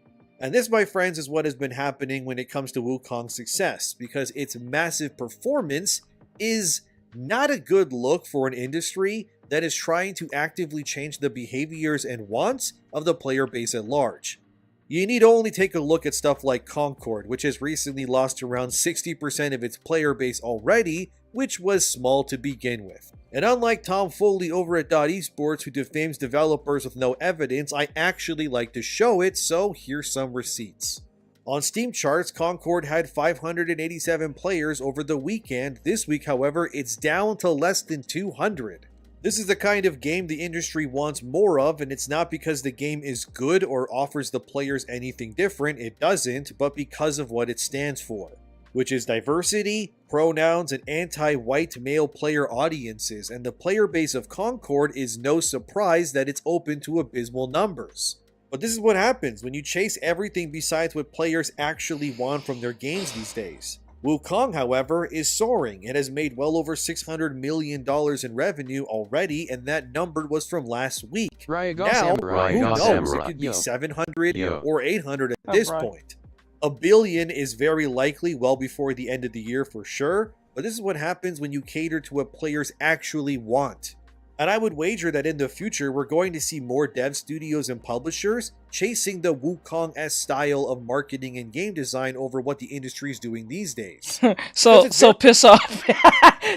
And this, my friends, is what has been happening when it comes to Wukong's success, because its massive performance is not a good look for an industry that is trying to actively change the behaviors and wants of the player base at large. You need only take a look at stuff like Concord, which has recently lost around 60% of its player base already, which was small to begin with. And unlike Tom Foley over at .esports, who defames developers with no evidence, I actually like to show it, so here's some receipts. On Steam charts, Concord had 587 players over the weekend. This week, however, it's down to less than 200. This is the kind of game the industry wants more of, and it's not because the game is good or offers the players anything different, it doesn't, but because of what it stands for, which is diversity, pronouns, and anti-white male player audiences, and the player base of Concord is no surprise that it's open to abysmal numbers. But this is what happens when you chase everything besides what players actually want from their games these days. Wukong, however, is soaring. It has made well over $600 million in revenue already, and that number was from last week. Now, who knows, it could be 700 or 800 at this point. $1 billion is very likely well before the end of the year for sure, but this is what happens when you cater to what players actually want. And I would wager that in the future, we're going to see more dev studios and publishers chasing the Wukong-esque style of marketing and game design over what the industry is doing these days. so piss off.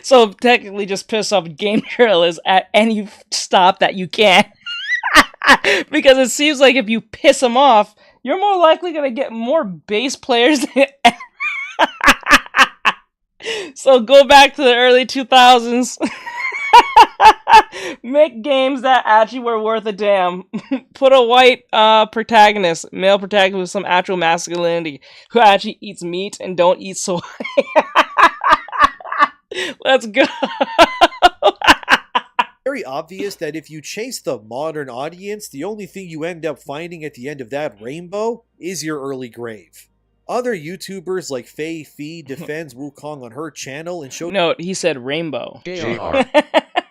So technically just piss off game journalists at any stop that you can. Because it seems like if you piss them off, you're more likely going to get more base players than So go back to the early 2000s. Make games that actually were worth a damn. Put a white protagonist, male protagonist with some actual masculinity, who actually eats meat and don't eat soy. Let's go. Very obvious that if you chase the modern audience, the only thing you end up finding at the end of that rainbow is your early grave. Other YouTubers like Faye Fee defends Wukong on her channel and showed— Note, he said rainbow. JR.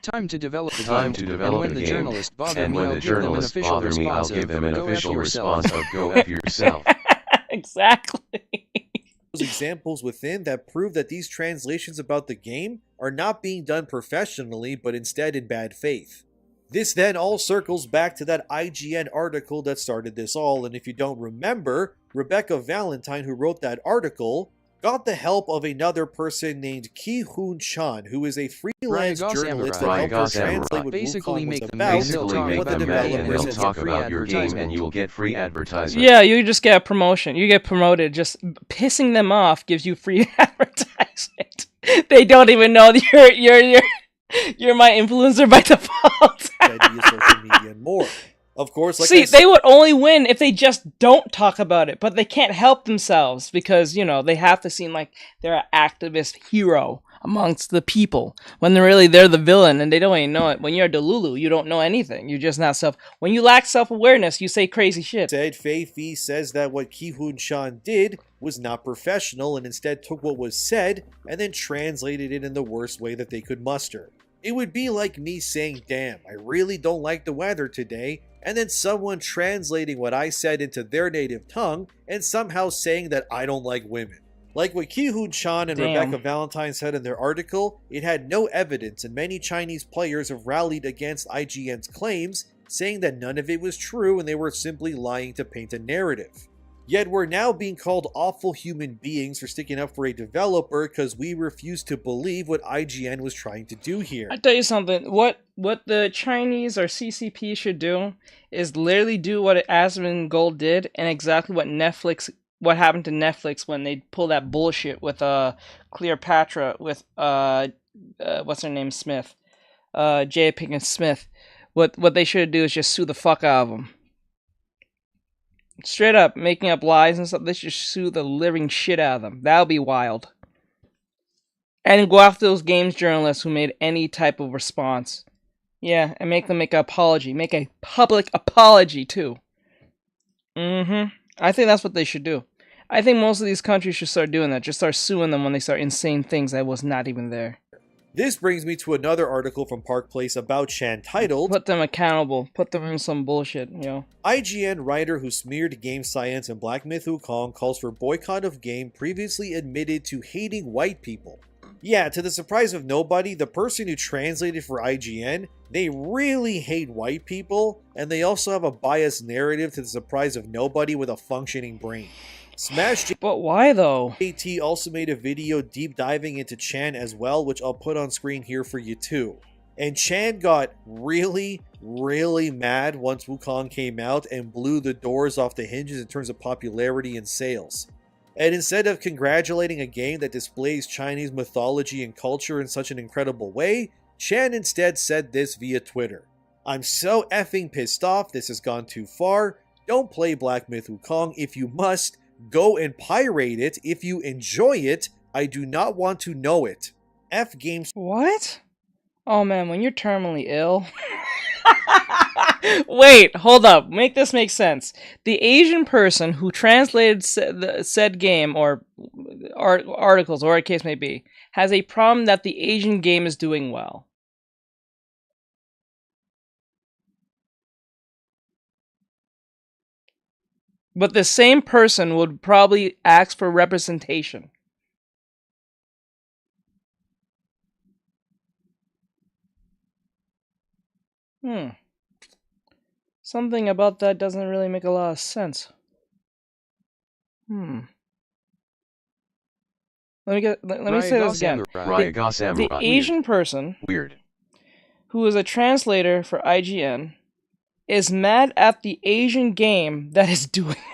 Time to develop the game. And when the journalists bother me, I'll give them an official response of go F yourself. Exactly. Those examples within that prove that these translations about the game are not being done professionally, but instead in bad faith. This then all circles back to that IGN article that started this all, and if you don't remember, Rebecca Valentine, who wrote that article, got the help of another person named Ki-Hoon Chan, who is a freelance journalist that helped her translate what Wukong was about, what the developers and talk about your game and you'll get free advertising. Yeah, you just get a promotion. You get promoted. Just pissing them off gives you free advertisement. They don't even know that you're my influencer by default. Social media and more. Of course, like see, they would only win if they just don't talk about it, but they can't help themselves because, you know, they have to seem like they're an activist hero amongst the people when they're the villain and they don't even know it. When you're a Delulu, you don't know anything. You're just not when you lack self-awareness, you say crazy shit. Said Fei Fi says that what Ki Hun Shan did was not professional and instead took what was said and then translated it in the worst way that they could muster. It would be like me saying, damn, I really don't like the weather today, and then someone translating what I said into their native tongue and somehow saying that I don't like women. Like what Ki Hun Chan and Rebecca Valentine said in their article, it had no evidence and many Chinese players have rallied against IGN's claims, saying that none of it was true and they were simply lying to paint a narrative. Yet we're now being called awful human beings for sticking up for a developer because we refuse to believe what IGN was trying to do here. I tell you something, what the Chinese or CCP should do is literally do what Asmongold Gold did and exactly what happened to Netflix when they pulled that bullshit with Cleopatra with what's her name, Smith, Jada Pinkett Smith. What they should do is just sue the fuck out of them. Straight up, making up lies and stuff. They should sue the living shit out of them. That would be wild. And go after those games journalists who made any type of response. Yeah, and make them make an apology. Make a public apology, too. I think that's what they should do. I think most of these countries should start doing that. Just start suing them when they start insane things that was not even there. This brings me to another article from Park Place about Chan titled, Put them accountable. Put them in some bullshit, you know. IGN writer who smeared game science and Black Myth Wukong calls for boycott of game previously admitted to hating white people. Yeah, to the surprise of nobody, the person who translated for IGN, they really hate white people, and they also have a biased narrative to the surprise of nobody with a functioning brain. But why though? JT also made a video deep diving into Chan as well, which I'll put on screen here for you too. And Chan got really mad once Wukong came out and blew the doors off the hinges in terms of popularity and sales. And instead of congratulating a game that displays Chinese mythology and culture in such an incredible way, Chan instead said this via Twitter. I'm so effing pissed off, this has gone too far. Don't play Black Myth Wukong if you must. Go and pirate it if you enjoy it. I do not want to know it. F games. What? Oh man, when you're terminally ill. Wait, hold up. Make this make sense. The Asian person who translated said game or articles, or a case may be, has a problem that the Asian game is doing well. But the same person would probably ask for representation. Something about that doesn't really make a lot of sense. Let me say this again. The Asian person who is a translator for IGN is mad at the Asian game that is doing well.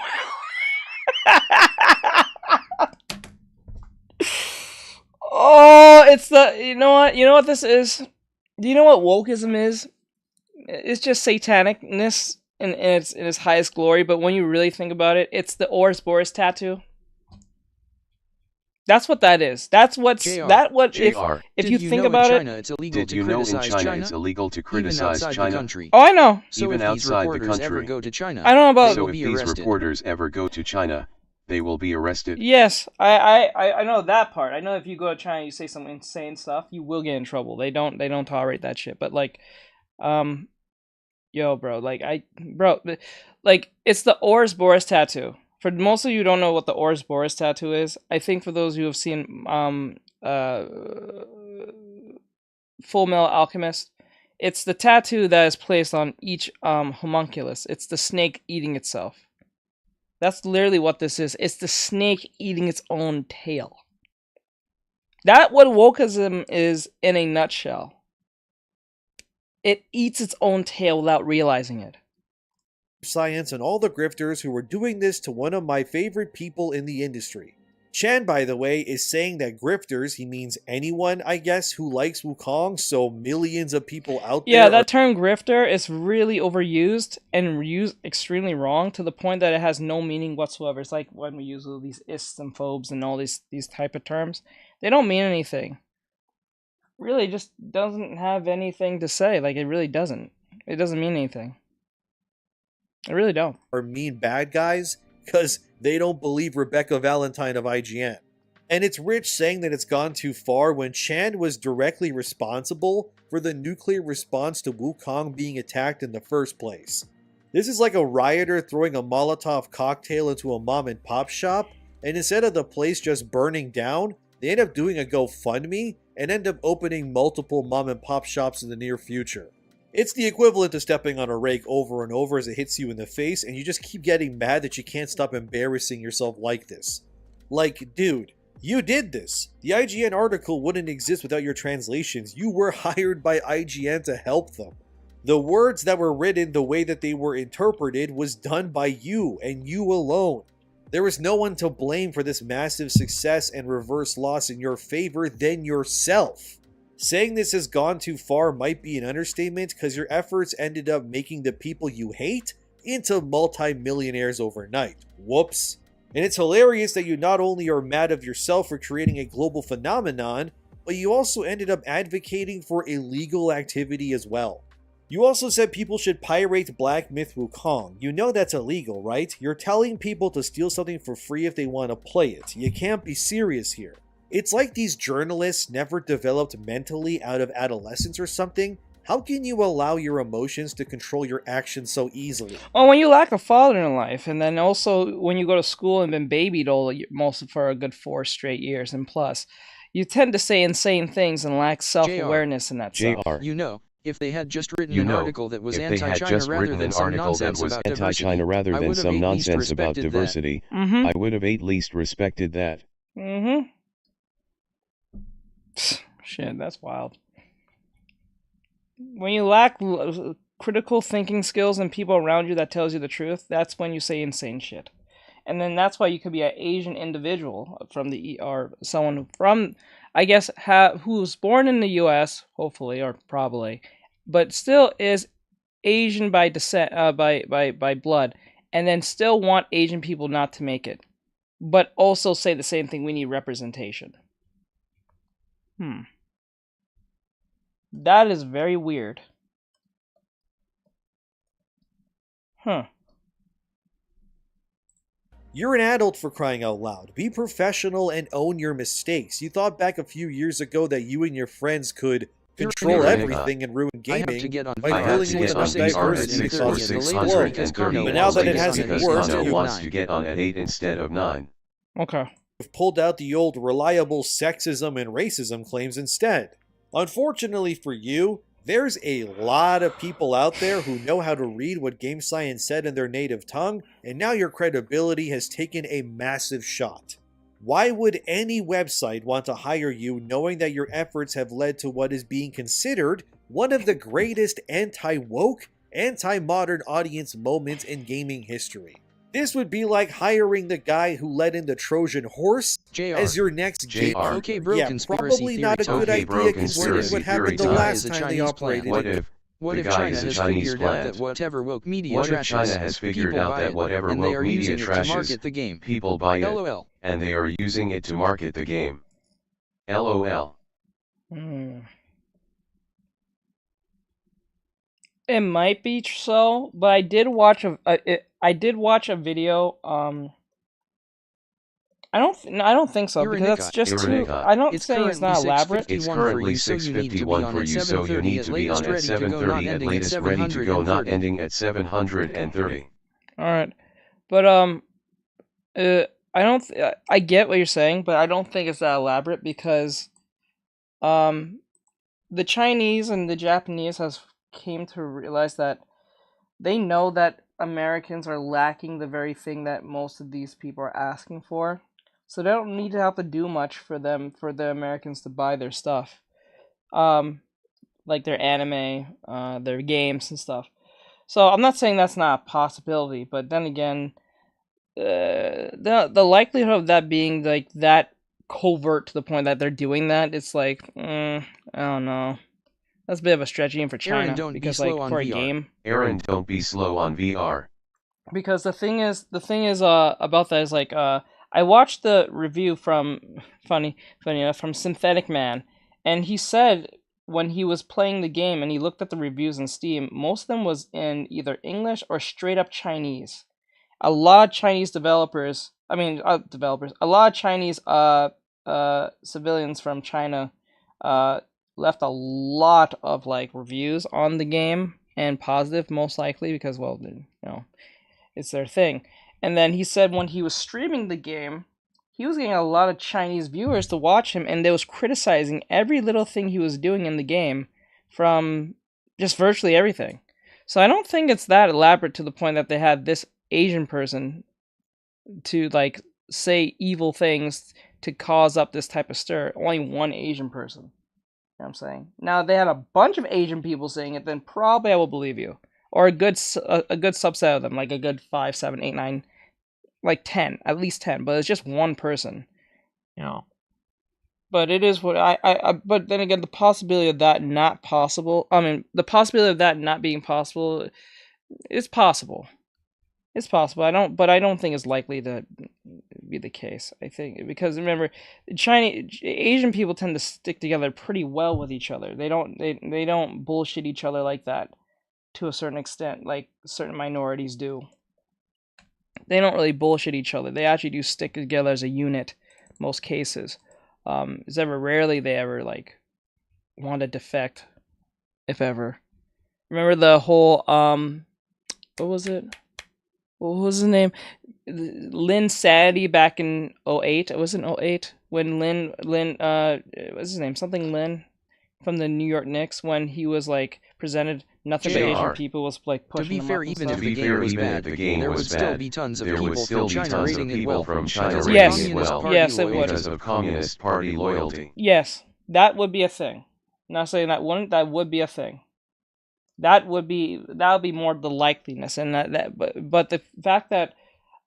Oh, it's the, you know what this is? Do you know what wokeism is? It's just satanicness in its highest glory, but when you really think about it, it's the Ouroboros tattoo. That's what that is. That's what's if you think about it. It's illegal Did you know in China it's illegal to criticize China? Oh, I know. So even outside the country. Ever go to China, I don't know about. So if these reporters ever go to China, they will be arrested. Yes, I know that part. I know if you go to China, you say some insane stuff, you will get in trouble. They don't tolerate that shit. But like, yo, bro, like it's the Ouroboros tattoo. For most of you who don't know what the Ouroboros tattoo is, I think for those who have seen Full Metal Alchemist, it's the tattoo that is placed on each homunculus. It's the snake eating itself. That's literally what this is. It's the snake eating its own tail. That's what wokeism is in a nutshell. It eats its own tail without realizing it. Science and all the grifters who were doing this to one of my favorite people in the industry. Chan, by the way, is saying that grifters, he means anyone, I guess, who likes Wukong, so millions of people out there. Yeah, that term grifter is really overused and used extremely wrong to the point that it has no meaning whatsoever. It's like when we use all these ists and phobes and all these type of terms. They don't mean anything. Really just doesn't have anything to say. Like, it really doesn't. It doesn't mean anything. I really don't. Are mean bad guys because they don't believe Rebecca Valentine of IGN. And it's Rich saying that it's gone too far when Chan was directly responsible for the nuclear response to Wukong being attacked in the first place. This is like a rioter throwing a Molotov cocktail into a mom and pop shop, and instead of the place just burning down, they end up doing a GoFundMe and end up opening multiple mom and pop shops in the near future. It's the equivalent to stepping on a rake over and over as it hits you in the face, and you just keep getting mad that you can't stop embarrassing yourself like this. Like, dude, you did this. The IGN article wouldn't exist without your translations. You were hired by IGN to help them. The words that were written, the way that they were interpreted, was done by you and you alone. There was no one to blame for this massive success and reverse loss in your favor than yourself. Saying this has gone too far might be an understatement because your efforts ended up making the people you hate into multi-millionaires overnight. Whoops. And it's hilarious that you not only are mad of yourself for creating a global phenomenon, but you also ended up advocating for illegal activity as well. You also said people should pirate Black Myth Wukong. You know that's illegal, right? You're telling people to steal something for free if they want to play it. You can't be serious here. It's like these journalists never developed mentally out of adolescence or something. How can you allow your emotions to control your actions so easily? Well, when you lack a father in life, and then also when you go to school and been babied most for a good 4 straight years and plus, you tend to say insane things and lack self-awareness in that stuff. You know, if they had just written an article that was anti-China rather than some nonsense about diversity, Mm-hmm. I would have at least respected that. Mm-hmm. Shit, that's wild. When you lack critical thinking skills and people around you that tells you the truth, that's when you say insane shit. And then that's why you could be an Asian individual from the or someone from, I guess, who's born in the U.S. hopefully or probably, but still is Asian by descent, by blood, and then still want Asian people not to make it, but also say the same thing. We need representation. That is very weird. You're an adult, for crying out loud. Be professional and own your mistakes. You thought back a few years ago that you and your friends could control everything and ruin gaming by filling in with enough diversity to cause it to explode. But now that it hasn't worked, wants to get on at 8 instead of 9. Okay. You've pulled out the old reliable sexism and racism claims instead. Unfortunately for you, there's a lot of people out there who know how to read what Game Science said in their native tongue, and now your credibility has taken a massive shot. Why would any website want to hire you knowing that your efforts have led to what is being considered one of the greatest anti-woke, anti-modern audience moments in gaming history? This would be like hiring the guy who led in the Trojan horse as your next game. Okay, bro, yeah, probably not a good idea considering what happened the last time they operated. What if China has figured out that whatever woke media trashes, people buy it, and they are using it to market the game? People buy it, LOL. and they are using it to market the game. LOL. It might be so, but I did watch a video. I don't think so because that's just too. I don't think it's not elaborate. It's currently 6:51 for you, so you need to be on at 7:30 at latest, ready to go, not ending at 730. All right, but I don't. I get what you're saying, but I don't think it's that elaborate because, the Chinese and the Japanese has came to realize that they know that Americans are lacking the very thing that most of these people are asking for. So they don't need to have to do much for the Americans to buy their stuff. Like their anime, their games and stuff. So I'm not saying that's not a possibility, but then again, the likelihood of that being like that covert to the point that they're doing that, it's like, I don't know. That's a bit of a stretch even for China. Aaron, don't because be slow like on for VR. a game. Aaron, don't be slow on VR. Because the thing is about that is like I watched the review from funny enough from Synthetic Man, and he said when he was playing the game and he looked at the reviews on Steam, most of them was in either English or straight up Chinese. A lot of Chinese developers, a lot of Chinese civilians from China left a lot of like reviews on the game, and positive most likely because, well, you know, it's their thing. And then he said when he was streaming the game, he was getting a lot of Chinese viewers to watch him, and they was criticizing every little thing he was doing in the game, from just virtually everything. So I don't think it's that elaborate to the point that they had this Asian person to like say evil things to cause up this type of stir. Only one Asian person. You know what I'm saying? Now, if they had a bunch of Asian people saying it, then probably I will believe you. Or a good subset of them, like a good 5, 7, 8, 9, like 10, at least 10. But it's just one person, you know. But it is what but then again, the possibility of that not possible. I mean, the possibility of that not being possible is possible. It's possible. I don't think it's likely to be the case. I think because remember, Asian people tend to stick together pretty well with each other. They don't bullshit each other like that to a certain extent, like certain minorities do. They don't really bullshit each other. They actually do stick together as a unit, most cases. It's ever rarely they ever like want to defect, if ever. Remember the whole what was it? What was his name? Lynn Sanity back in 08. It was in 08 when Lynn what's his name? Something Lynn from the New York Knicks, when he was like presented nothing but Asian people was like pushing to be fair, even if the game was bad, there would still be tons of people from China rating it well. Yes, it would. Because of Communist Party loyalty. Yes, that would be a thing. I'm not saying that wouldn't. That would be a thing. That would be more the likeliness, and but the fact that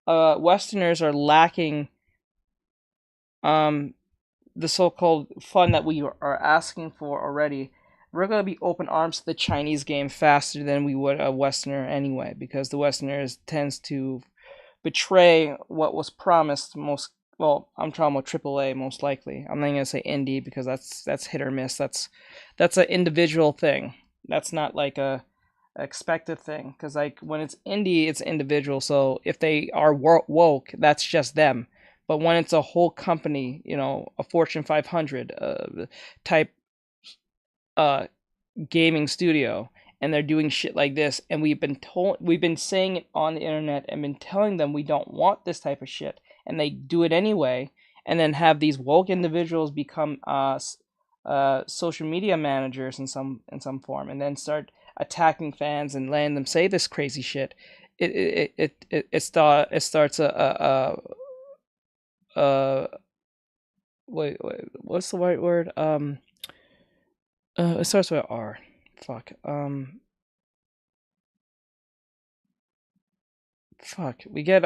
Westerners are lacking the so-called fun that we are asking for already, we're going to be open arms to the Chinese game faster than we would a Westerner anyway, because the Westerners tends to betray what was promised most. Well, I'm talking about AAA most likely. I'm not going to say indie because that's hit or miss. That's an individual thing. That's not like a expected thing, because like when it's indie, it's individual. So if they are woke, that's just them. But when it's a whole company, you know, a Fortune 500 type gaming studio, and they're doing shit like this, and we've been saying it on the internet and been telling them we don't want this type of shit, and they do it anyway, and then have these woke individuals become social media managers in some form, and then start attacking fans and letting them say this crazy shit. It starts wait, what's the right word? It starts with R. Fuck. Fuck. We get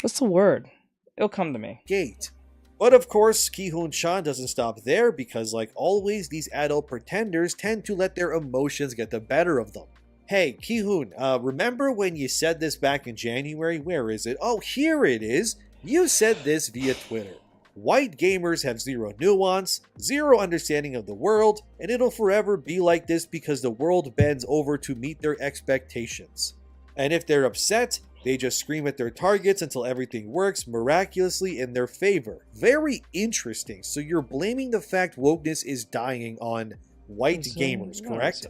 what's the word? It'll come to me. Gate. But of course, Ki-Hoon-chan doesn't stop there, because like always, these adult pretenders tend to let their emotions get the better of them. Hey, Ki-Hoon, remember when you said this back in January? Where is it? Oh, here it is! You said this via Twitter. White gamers have zero nuance, zero understanding of the world, and it'll forever be like this because the world bends over to meet their expectations. And if they're upset, they just scream at their targets until everything works miraculously in their favor. Very interesting. So you're blaming the fact wokeness is dying on white gamers, correct?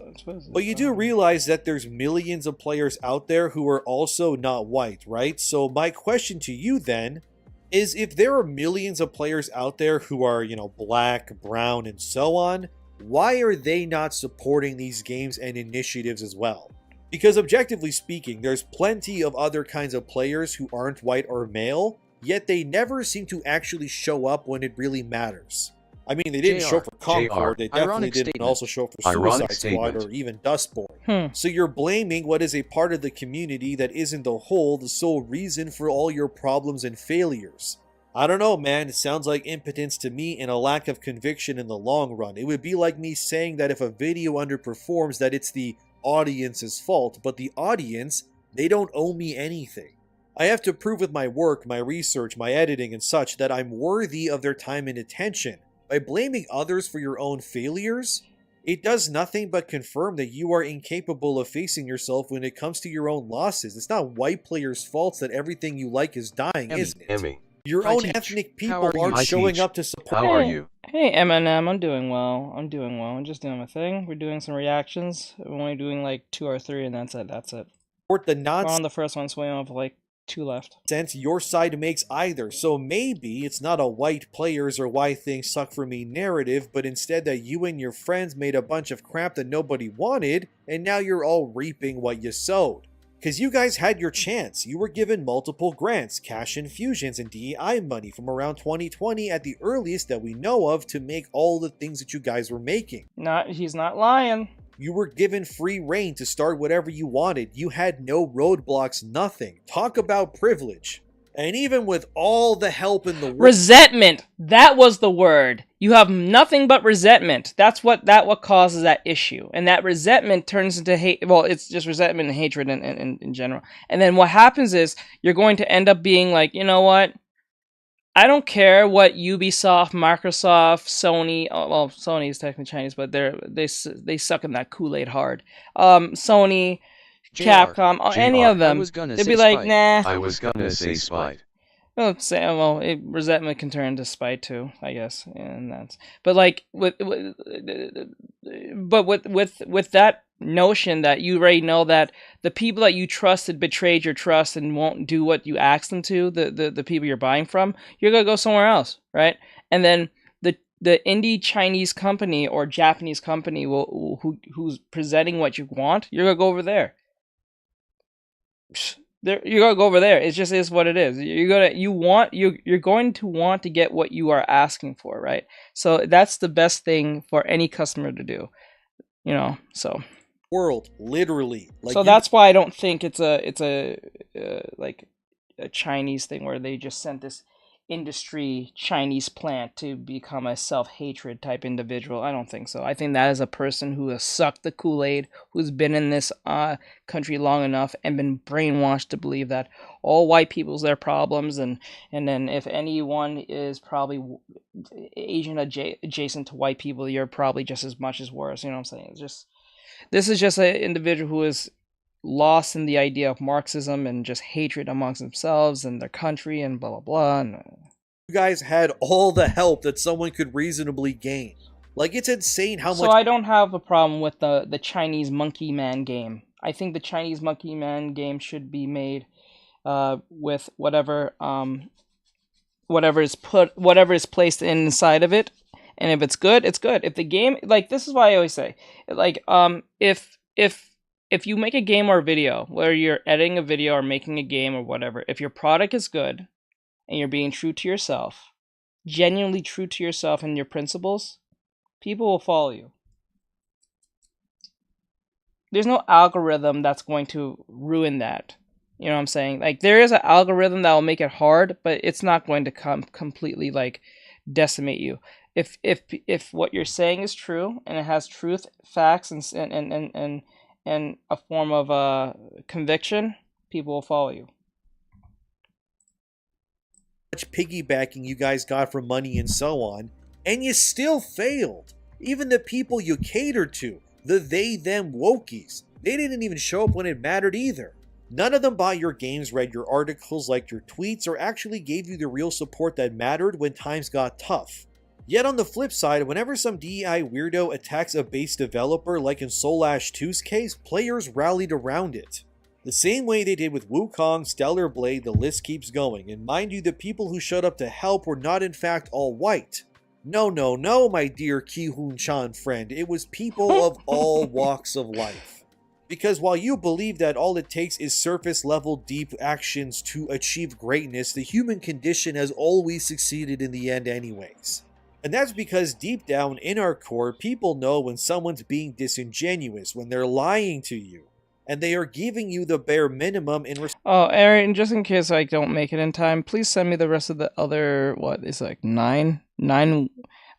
But you do realize that there's millions of players out there who are also not white, right? So my question to you then is, if there are millions of players out there who are, you know, black, brown, and so on, why are they not supporting these games and initiatives as well? Because objectively speaking, there's plenty of other kinds of players who aren't white or male, yet they never seem to actually show up when it really matters. I mean, they didn't show for Concord, they definitely Ironic didn't statement. also show for Ironic Suicide Squad statement. or even Dustborn. So you're blaming what is a part of the community that isn't the whole, the sole reason for all your problems and failures. I don't know, man, it sounds like impotence to me and a lack of conviction in the long run. It would be like me saying that if a video underperforms that it's the audience's fault, but the audience, they don't owe me anything. I have to prove with my work, my research, my editing and such that I'm worthy of their time and attention. By blaming others for your own failures, it does nothing but confirm that you are incapable of facing yourself when it comes to your own losses. It's not white players' faults that everything you like is dying, is it? Your own ethnic people aren't showing up to support. How are you? Hey Eminem, I'm doing well. I'm doing well. I'm just doing my thing. We're doing some reactions. We're only doing like 2 or 3 and that's it. Support the We're nonsense on the first one, so we have like 2 left. your side makes either. So maybe it's not a white players or why things suck for me narrative, but instead that you and your friends made a bunch of crap that nobody wanted, and now you're all reaping what you sowed. Because you guys had your chance. You were given multiple grants, cash infusions, and DEI money from around 2020 at the earliest that we know of to make all the things that you guys were making. He's not lying. You were given free reign to start whatever you wanted. You had no roadblocks, nothing. Talk about privilege. And even with all the help in the world... Resentment! That was the word. You have nothing but resentment. That's what causes that issue. And that resentment turns into hate. Well, it's just resentment and hatred in general. And then what happens is you're going to end up being like, you know what? I don't care what Ubisoft, Microsoft, Sony, well, Sony is technically Chinese, but they suck in that Kool-Aid hard. Sony, Capcom, any of them, they'd be like, nah. I was gonna say spite. Resentment can turn into spite too, I guess, and that's. But like with that notion that you already know that the people that you trusted betrayed your trust and won't do what you asked them to, the people you're buying from, you're gonna go somewhere else, right? And then the indie Chinese company or Japanese company who's presenting what you want, you're gonna go over there. You're gonna go over there. It just is what it is. You're going to want to get what you are asking for, right? So that's the best thing for any customer to do, you know. So world literally. Like so that's why I don't think it's a like a Chinese thing where they just sent this industry Chinese plant to become a self-hatred type individual. I don't think so. I think that is a person who has sucked the Kool-Aid, who's been in this country long enough and been brainwashed to believe that all white people's their problems, and then if anyone is probably Asian adjacent to white people, you're probably just as much as worse. You know what I'm saying? It's just, this is just an individual who is lost in the idea of Marxism and just hatred amongst themselves and their country and blah blah blah. And you guys had all the help that someone could reasonably gain. Like, it's insane how much. So I don't have a problem with the Chinese Monkey Man game. I think the Chinese Monkey Man game should be made with whatever is placed inside of it, and if it's good, it's good. If the game, like, this is why I always say, like, if you make a game or a video, whether you're editing a video or making a game or whatever, if your product is good and you're being true to yourself, genuinely true to yourself and your principles, people will follow you. There's no algorithm that's going to ruin that. You know what I'm saying? Like, there is an algorithm that will make it hard, but it's not going to completely like decimate you. If what you're saying is true and it has truth, facts, and a form of conviction, people will follow you. Much piggybacking you guys got for money and so on, and you still failed. Even the people you catered to, the they, them wokies, they didn't even show up when it mattered either. None of them bought your games, read your articles, liked your tweets, or actually gave you the real support that mattered when times got tough. Yet on the flip side, whenever some DEI weirdo attacks a base developer, like in Soul Ash 2's case, players rallied around it. The same way they did with Wukong, Stellar Blade, the list keeps going, and mind you, the people who showed up to help were not in fact all white. No, my dear Ki-Hoon-chan friend, it was people of all walks of life. Because while you believe that all it takes is surface level deep actions to achieve greatness, the human condition has always succeeded in the end anyways. And that's because deep down in our core, people know when someone's being disingenuous, when they're lying to you, and they are giving you the bare minimum in response. Oh, Aaron, just in case I don't make it in time, please send me the rest of the other, what is it, like nine,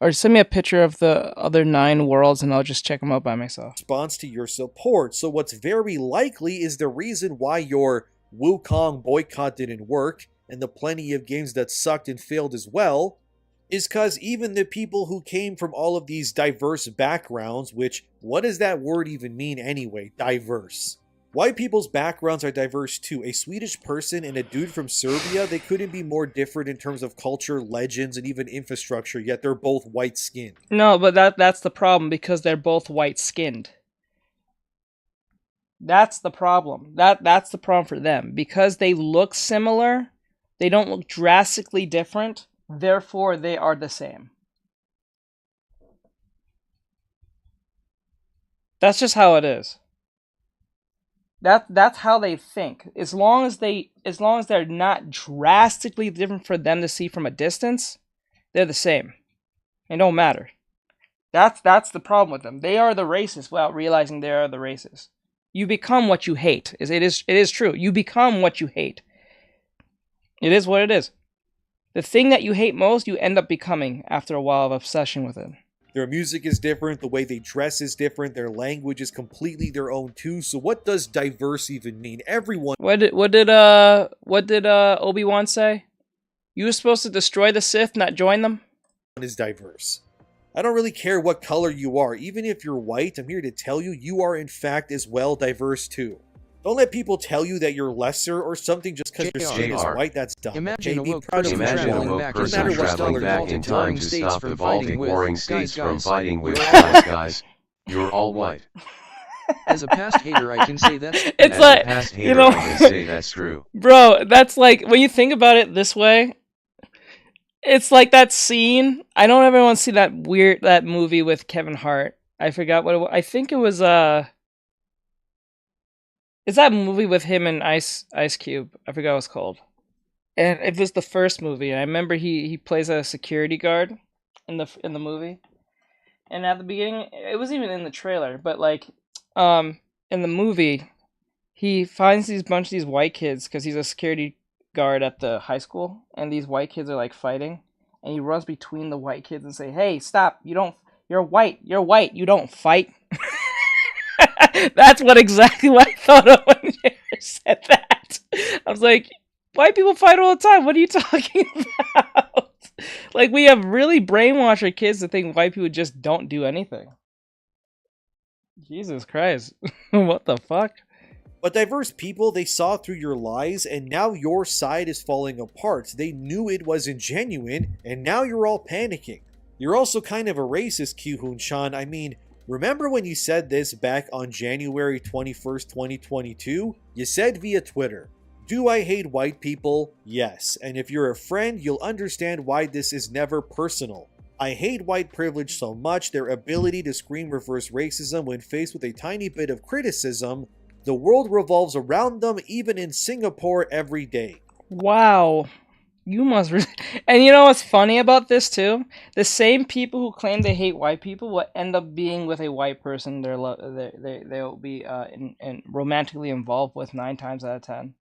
or send me a picture of the other 9 worlds and I'll just check them out by myself. Response to your support. So what's very likely is the reason why your Wukong boycott didn't work, and the plenty of games that sucked and failed as well, is because even the people who came from all of these diverse backgrounds, which, what does that word even mean anyway, diverse? White people's backgrounds are diverse too. A Swedish person and a dude from Serbia, they couldn't be more different in terms of culture, legends, and even infrastructure, yet they're both white-skinned. No, but that's the problem, because they're both white-skinned. That's the problem. That's the problem for them. Because they look similar, they don't look drastically different, therefore they are the same. That's just how it is. That's how they think. As long as they're not drastically different for them to see from a distance, they're the same. It don't matter. That's the problem with them. They are the racist without realizing they are the racist. You become what you hate. It is true. You become what you hate. It is what it is. The thing that you hate most, you end up becoming after a while of obsession with it. Their music is different, the way they dress is different, their language is completely their own too. So what does diverse even mean? Everyone. What did Obi-Wan say? You were supposed to destroy the Sith, not join them? Is diverse. I don't really care what color you are. Even if you're white, I'm here to tell you, you are in fact as well diverse too. Don't let people tell you that you're lesser or something just because your skin is white. That's dumb. Imagine a woke person traveling back in time to stop evolving warring states from fighting with guys. You're all white. As a past hater, I can say that's it's as like, a past hater, I can say that's true. Bro, that's like, when you think about it this way, it's like that scene. I don't ever want to see that movie with Kevin Hart. I forgot what it was. I think it was it's that movie with him and Ice Cube. I forgot what it's called. And it was the first movie. And I remember he plays a security guard in the movie. And at the beginning, it was even in the trailer, but like in the movie, he finds these bunch of these white kids because he's a security guard at the high school, and these white kids are like fighting, and he runs between the white kids and say, "Hey, stop! You're white, you don't fight." That's exactly what I thought of when you said that. I was like, white people fight all the time. What are you talking about? Like, we have really brainwashed our kids to think white people just don't do anything. Jesus Christ. What the fuck? But diverse people, they saw through your lies, and now your side is falling apart. They knew it wasn't genuine, and now you're all panicking. You're also kind of a racist, Kyuhun-chan. I mean, remember when you said this back on January 21st, 2022? You said via Twitter, "Do I hate white people? Yes. And if you're a friend, you'll understand why this is never personal. I hate white privilege so much, their ability to scream reverse racism when faced with a tiny bit of criticism. The world revolves around them, even in Singapore, every day." Wow. You must... And you know what's funny about this, too? The same people who claim they hate white people will end up being with a white person they'll be romantically involved with 9 times out of 10.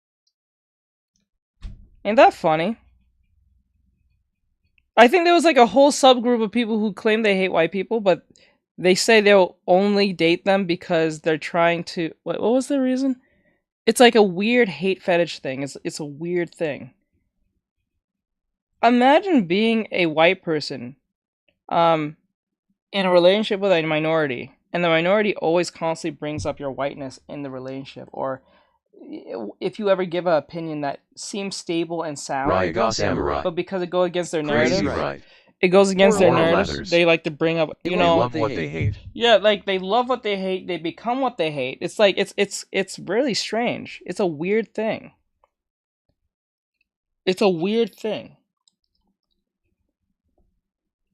Ain't that funny? I think there was like a whole subgroup of people who claim they hate white people, but they say they'll only date them because they're trying to... What was the reason? It's like a weird hate fetish thing. It's a weird thing. Imagine being a white person in a relationship with a minority, and the minority always constantly brings up your whiteness in the relationship, or if you ever give an opinion that seems stable and sound, but because it goes against their narrative, it goes against their narrative, they like to bring up, you know, love what they hate. Yeah, like they love what they hate, they become what they hate. It's like, it's really strange. It's a weird thing. It's a weird thing.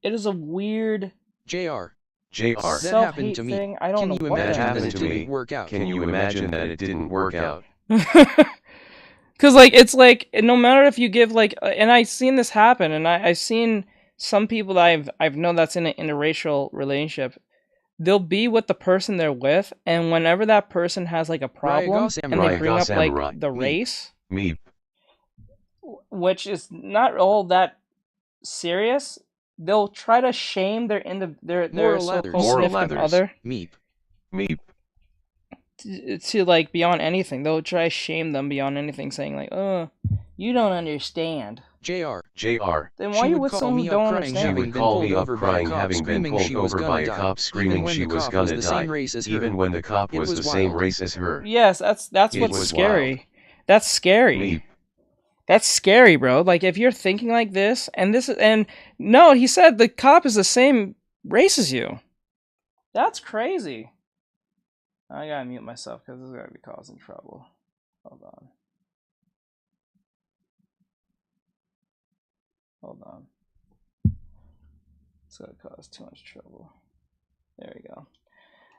It is a weird JR. That happened to me. Thing. I don't know what happened to me. Can you imagine that it didn't work out? Because like, it's like, no matter if you give like, and I've seen this happen, and I've seen some people that I've known that's in an interracial relationship, they'll be with the person they're with, and whenever that person has like a problem and they bring up like the race, which is not all that serious, they'll try to shame their so-called significant other. To like beyond anything. They'll try to shame them beyond anything, saying like, "Oh, you don't understand." JR. Then why are you with someone who don't understand? She would call me up crying having been pulled over by a cop screaming she was gonna die, even when the cop was the same race as her. Yes, that's what's scary. That's scary. That's scary, bro. Like, if you're thinking like this, and no, he said the cop is the same race as you. That's crazy. I gotta mute myself because this is gonna be causing trouble. Hold on. It's gonna cause too much trouble. There we go.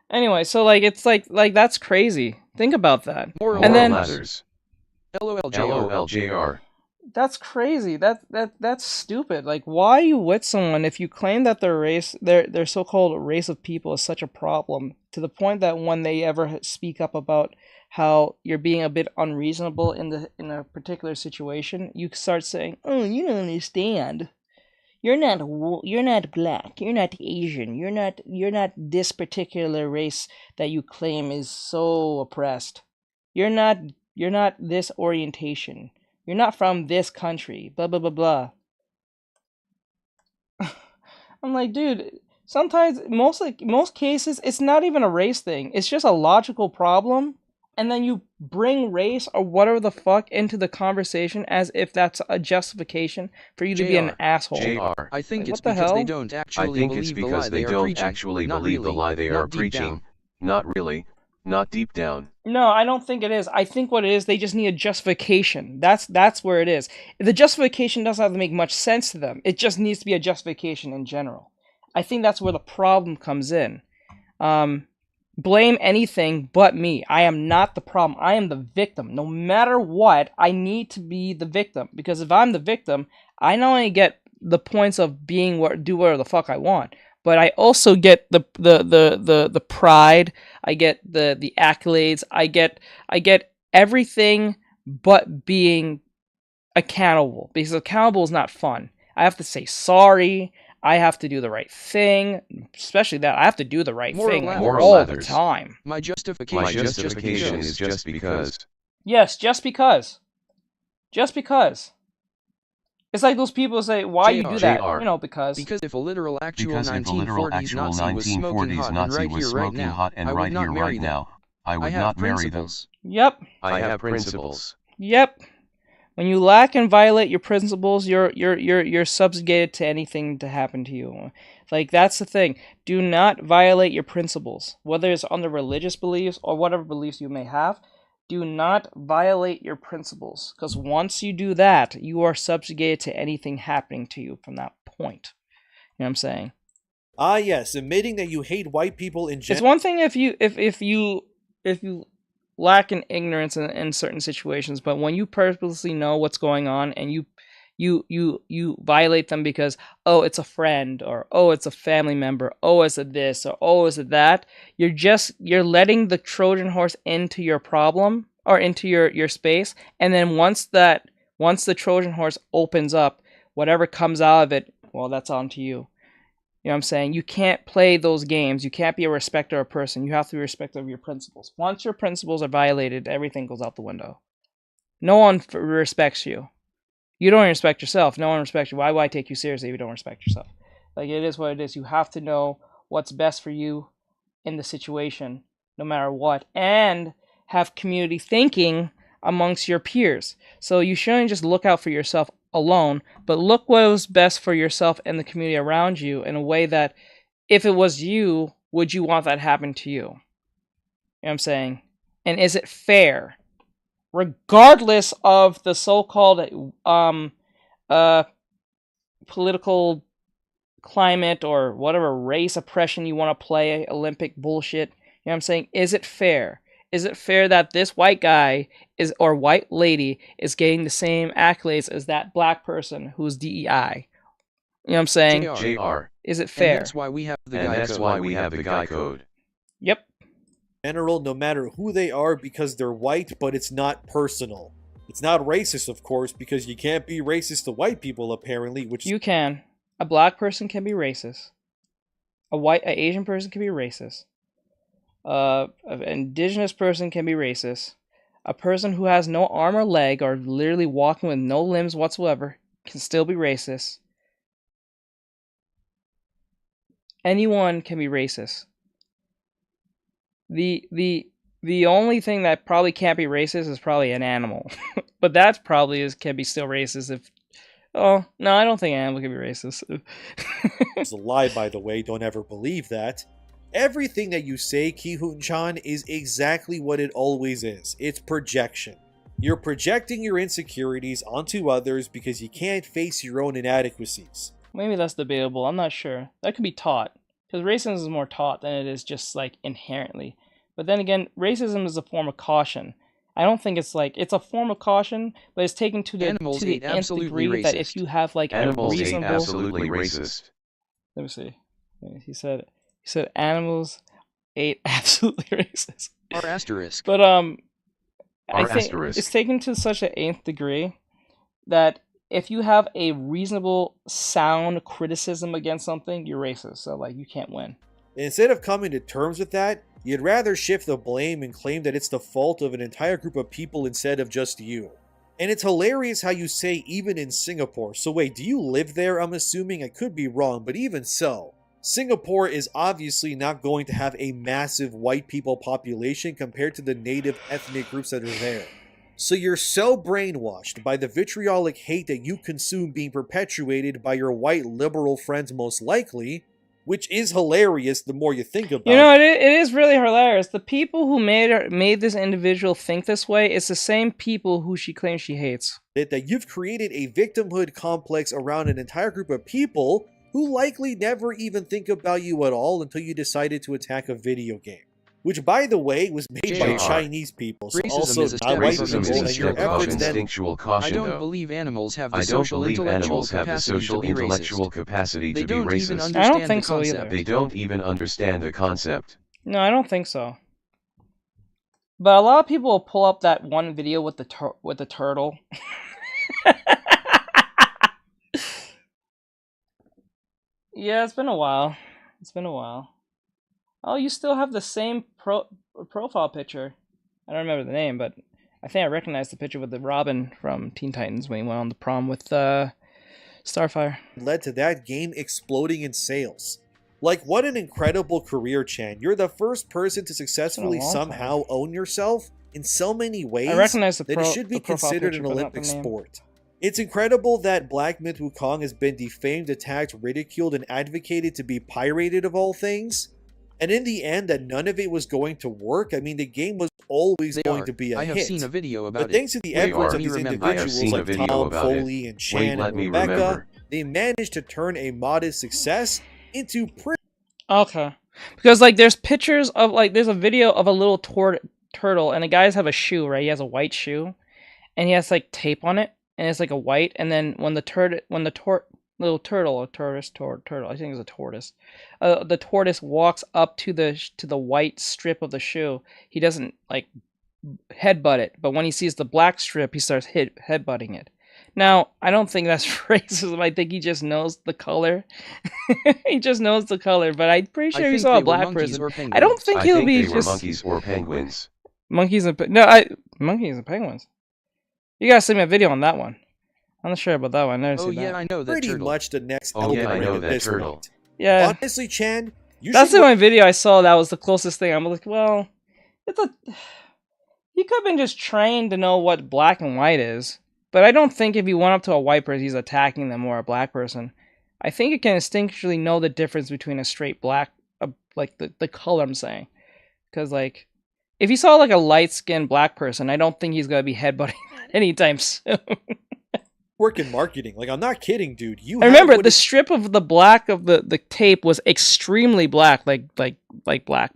Anyway, so like it's like that's crazy. Think about that. And then LOLJR. That's crazy. That's stupid. Like, why are you with someone if you claim that their race, their so-called race of people is such a problem to the point that when they ever speak up about how you're being a bit unreasonable in a particular situation, you start saying, "Oh, you don't understand. You're not black. You're not Asian. You're not this particular race that you claim is so oppressed. You're not this orientation. You're not from this country, blah, blah, blah, blah." I'm like, dude, sometimes, most cases, it's not even a race thing. It's just a logical problem. And then you bring race or whatever the fuck into the conversation as if that's a justification for you to be an asshole. I think like, it's because they don't actually believe the lie they are preaching. Not really. Not deep down. No, I don't think it is. I think what it is, they just need a justification. That's where it is. The justification doesn't have to make much sense to them. It just needs to be a justification in general. I think that's where the problem comes in. Blame anything but me. I am not the problem. I am the victim. No matter what, I need to be the victim. Because if I'm the victim, I not only get the points of do whatever the fuck I want, but I also get the pride. I get the accolades. I get everything but being accountable. Because accountable is not fun. I have to say sorry. I have to do the right thing. Especially that I have to do the right thing all the time. My justification is just because. Yes, just because. Just because. It's like those people say, why you do that? You know, because. Because if a literal actual 1940s Nazi was smoking hot and right here right now, I would not marry them. Yep. I have principles. Yep. When you lack and violate your principles, you're subjugated to anything to happen to you. Like, that's the thing. Do not violate your principles, whether it's on the religious beliefs or whatever beliefs you may have. Do not violate your principles, because once you do that, you are subjugated to anything happening to you from that point. You know what I'm saying? Ah, yes, admitting that you hate white people in general. It's one thing if you lack in ignorance in certain situations, but when you purposely know what's going on and you violate them because, oh, it's a friend, or oh, it's a family member, oh, it's a this, or oh, it's a that, you're letting the Trojan horse into your problem or into your space, and then once the Trojan horse opens up, whatever comes out of it, well, that's on to you. You know what I'm saying? You can't play those games. You can't be a respecter of a person. You have to be respectful of your principles. Once your principles are violated, everything goes out the window. No one respects you. You don't respect yourself. No one respects you. Why would I take you seriously if you don't respect yourself? Like, it is what it is. You have to know what's best for you in the situation, no matter what, and have community thinking amongst your peers. So you shouldn't just look out for yourself alone, but look what was best for yourself and the community around you in a way that, if it was you, would you want that happen to you? You know what I'm saying? And is it fair? Regardless of the so-called political climate or whatever race oppression you want to play, Olympic bullshit, you know what I'm saying? Is it fair? Is it fair that this white guy or white lady is getting the same accolades as that black person who's DEI? You know what I'm saying? JR. Is it fair? And that's why we have the And guy that's code. why we have the guy code. Yep. General, no matter who they are, because they're white, but it's not personal. It's not racist, of course, because you can't be racist to white people, apparently, which... You can. A black person can be racist. An Asian person can be racist. An indigenous person can be racist. A person who has no arm or leg or literally walking with no limbs whatsoever can still be racist. Anyone can be racist. The only thing that probably can't be racist is probably an animal. But that probably can be still racist if... Oh, no, I don't think an animal can be racist. It's a lie, by the way. Don't ever believe that. Everything that you say, Ki-Hoon-chan, is exactly what it always is. It's projection. You're projecting your insecurities onto others because you can't face your own inadequacies. Maybe that's debatable. I'm not sure. That could be taught. Because racism is more taught than it is just, like, inherently. But then again, racism is a form of caution. I don't think it's like, it's a form of caution, but it's taken to the nth degree that if you have, like, Animals a reasonable... ain't absolutely racist. Let me see. He said animals ate absolutely racist. Or asterisk. But I think it's taken to such an nth degree that if you have a reasonable, sound criticism against something, you're racist. So like you can't win. Instead of coming to terms with that, you'd rather shift the blame and claim that it's the fault of an entire group of people instead of just you. And it's hilarious how you say even in Singapore. So wait, do you live there? I'm assuming. I could be wrong, but even so. Singapore is obviously not going to have a massive white people population compared to the native ethnic groups that are there. So you're so brainwashed by the vitriolic hate that you consume being perpetuated by your white liberal friends most likely, which is hilarious the more you think about it. You know, it is really hilarious. The people who made this individual think this way, it's the same people who she claims she hates. That you've created a victimhood complex around an entire group of people who likely never even think about you at all until you decided to attack a video game. Which, by the way, was made by Chinese people, so also not white people, and your efforts then... I don't believe animals have the social intellectual capacity to be racist. I don't think so either. They don't even understand the concept. No, I don't think so. But a lot of people will pull up that one video with the turtle. Yeah, it's been a while. It's been a while. Oh, you still have the same profile picture. I don't remember the name, but I think I recognize the picture with the Robin from Teen Titans when he went on the prom with Starfire. Led to that game exploding in sales. Like, what an incredible career, Chan. You're the first person to successfully somehow own yourself in so many ways I recognize that it should be considered an Olympic sport. It's incredible that Black Myth Wukong has been defamed, attacked, ridiculed, and advocated to be pirated of all things. And in the end, that none of it was going to work. I mean, the game was always going to be a hit. I have seen a video about but thanks to the efforts of these individuals like Tom, Foley, and Chan and Rebecca, they managed to turn a modest success into pretty... Okay. Because, like, there's pictures of, like, there's a video of a little turtle, and the guys have a shoe, right? He has a white shoe, and he has, like, tape on it. And it's like a white, and then when the little turtle, I think it's a tortoise. The tortoise walks up to the white strip of the shoe. He doesn't like headbutt it, but when he sees the black strip, he starts headbutting it. Now, I don't think that's racism. I think he just knows the color. He just knows the color, but I'm pretty sure he saw a black person. I don't think he'll be just monkeys or penguins. Monkeys and monkeys and penguins. You gotta send me a video on that one. I'm not sure about that one. I never seen that. I know that pretty turtle. much the next I know that turtle. point. Yeah. Honestly, Chan, that's the only video I saw that was the closest thing. I'm like, well, he could have been just trained to know what black and white is. But I don't think if he went up to a white person, he's attacking them, or a black person. I think it can instinctually know the difference between a straight black, like the color I'm saying. Because, like, if he saw, like, a light-skinned black person, I don't think he's going to be headbutting anytime soon. Work in marketing. Like, I'm not kidding, dude. I remember the strip of the black of the tape was extremely black, like black.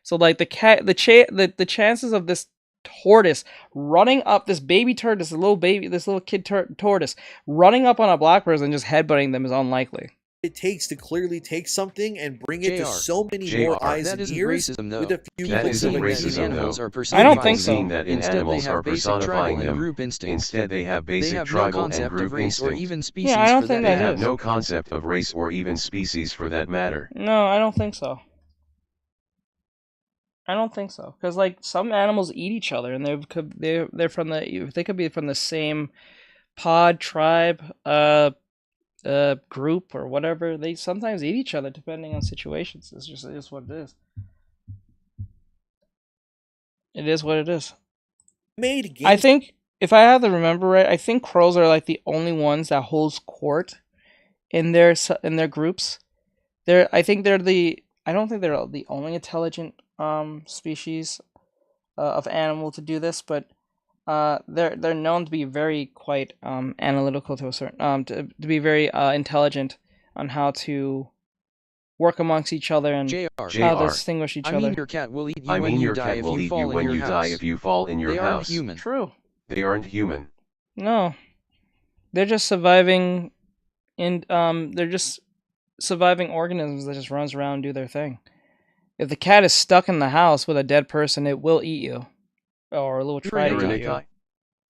So, like, the chances of this tortoise running up, this baby tortoise, this little kid tortoise running up on a black person and just headbutting them is unlikely. It takes to clearly take something and bring it to so many more eyes and ears with a few that isn't racism, though. I don't think so. That in animals are personifying them. Instead, they have basic tribal and group instinct. Yeah, I don't think they that have is. no concept of race or even species for that matter. No, I don't think so. I don't think so, because like some animals eat each other, and they're from they could be from the same pod, tribe, group or whatever. They sometimes eat each other depending on situations. It is what it is. It is what it is. I think if I have to remember right, I think crows are like the only ones that holds court in their groups. I don't think they're the only intelligent species of animal to do this, but they're known to be very quite analytical to a certain to be very intelligent on how to work amongst each other and how to distinguish each other. I mean, your cat will eat you I when mean, you your die cat if will you eat fall you in when your you house. die if you fall in your They house. aren't human. True. They aren't human. No, they're just surviving. They're just surviving organisms that just runs around and do their thing. If the cat is stuck in the house with a dead person, it will eat you, or it will try to eat you.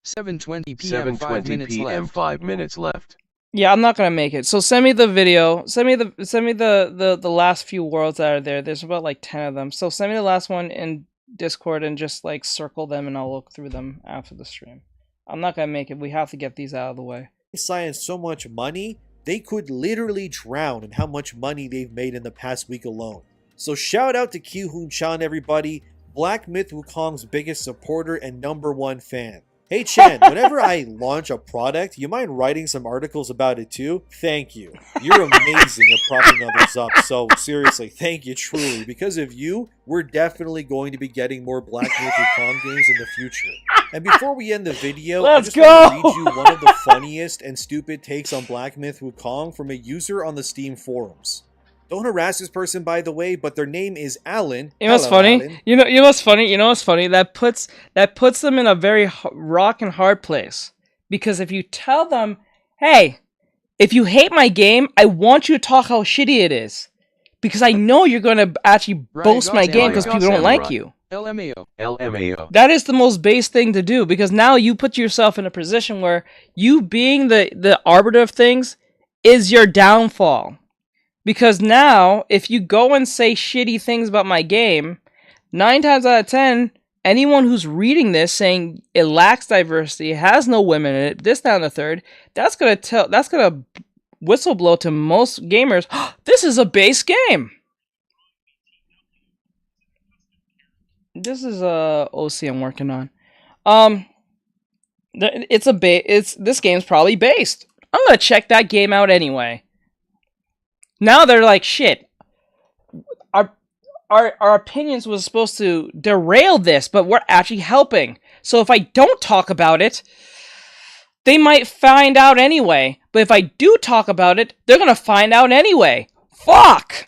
7:20 p.m. 7:20 p.m. 5 minutes left. Yeah, I'm not gonna make it. So send me the video. Send me the last few worlds that are there. There's about like 10 of them. So send me the last one in Discord and just like circle them, and I'll look through them after the stream. I'm not gonna make it. We have to get these out of the way. Science so much money, they could literally drown in how much money they've made in the past week alone. So shout out to Kyuhoon-chan, everybody, Black Myth Wukong's biggest supporter and #1 fan. Hey Chen, whenever I launch a product, you mind writing some articles about it too? Thank you. You're amazing at propping others up. So seriously, thank you truly. Because of you, we're definitely going to be getting more Black Myth Wukong games in the future. And before we end the video, I just want to read you one of the funniest and stupid takes on Black Myth Wukong from a user on the Steam forums. Don't harass this person, by the way, but their name is Alan. You know what's funny? Alan. You know what's funny? You know what's funny? That puts them in a very rock and hard place. Because if you tell them, hey, if you hate my game, I want you to talk how shitty it is. Because I know you're going to actually boast my game because people don't like you. LMAO. That is the most base thing to do, because now you put yourself in a position where you being the arbiter of things is your downfall. Because now, if you go and say shitty things about my game, 9 times out of 10, anyone who's reading this saying it lacks diversity, has no women in it, this, that, and the third, that's gonna whistle blow to most gamers. This is a base game. This is OC I'm working on. This game's probably based. I'm gonna check that game out anyway. Now they're like, shit, our opinions was supposed to derail this, but we're actually helping. So if I don't talk about it, they might find out anyway. But if I do talk about it, they're going to find out anyway. Fuck!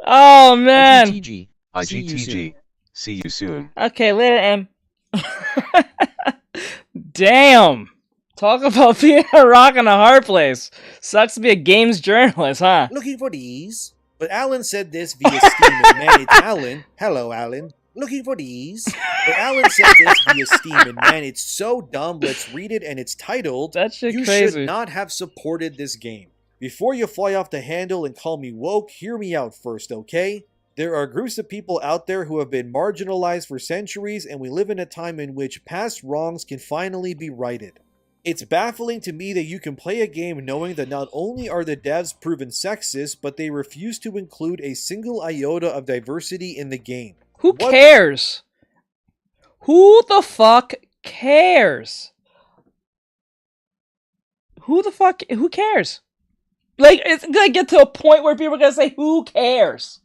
Oh, man. IGTG. See you soon. Okay, later, M. Damn. Talk about being a rock and a hard place. Sucks to be a games journalist, huh? Looking for these? But Alan said this via Steam, and man, it's Alan. Hello, Alan. Looking for these? But Alan said this via Steam, and man, it's so dumb. Let's read it, and it's titled, that shit You crazy. Should Not Have Supported This Game. Before you fly off the handle and call me woke, hear me out first, okay? There are groups of people out there who have been marginalized for centuries, and we live in a time in which past wrongs can finally be righted. It's baffling to me that you can play a game knowing that not only are the devs proven sexist, but they refuse to include a single iota of diversity in the game. Who cares? Who the fuck cares? Who cares? Like, it's gonna get to a point where people are gonna say, who cares?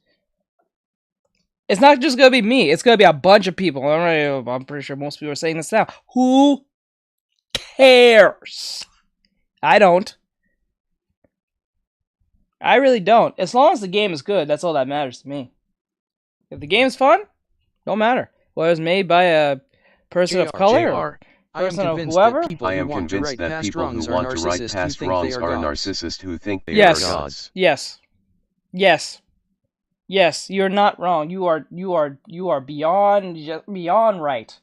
It's not just gonna be me, it's gonna be a bunch of people. I'm pretty sure most people are saying this now. Who cares? I don't. I really don't. As long as the game is good, that's all that matters to me. If the game's fun, Don't matter. Well, it was made by a person of color. JR, I am Person of convinced whoever. that people who want to write past wrongs are narcissists who think they are gods. Yes, you're not wrong. You are beyond right.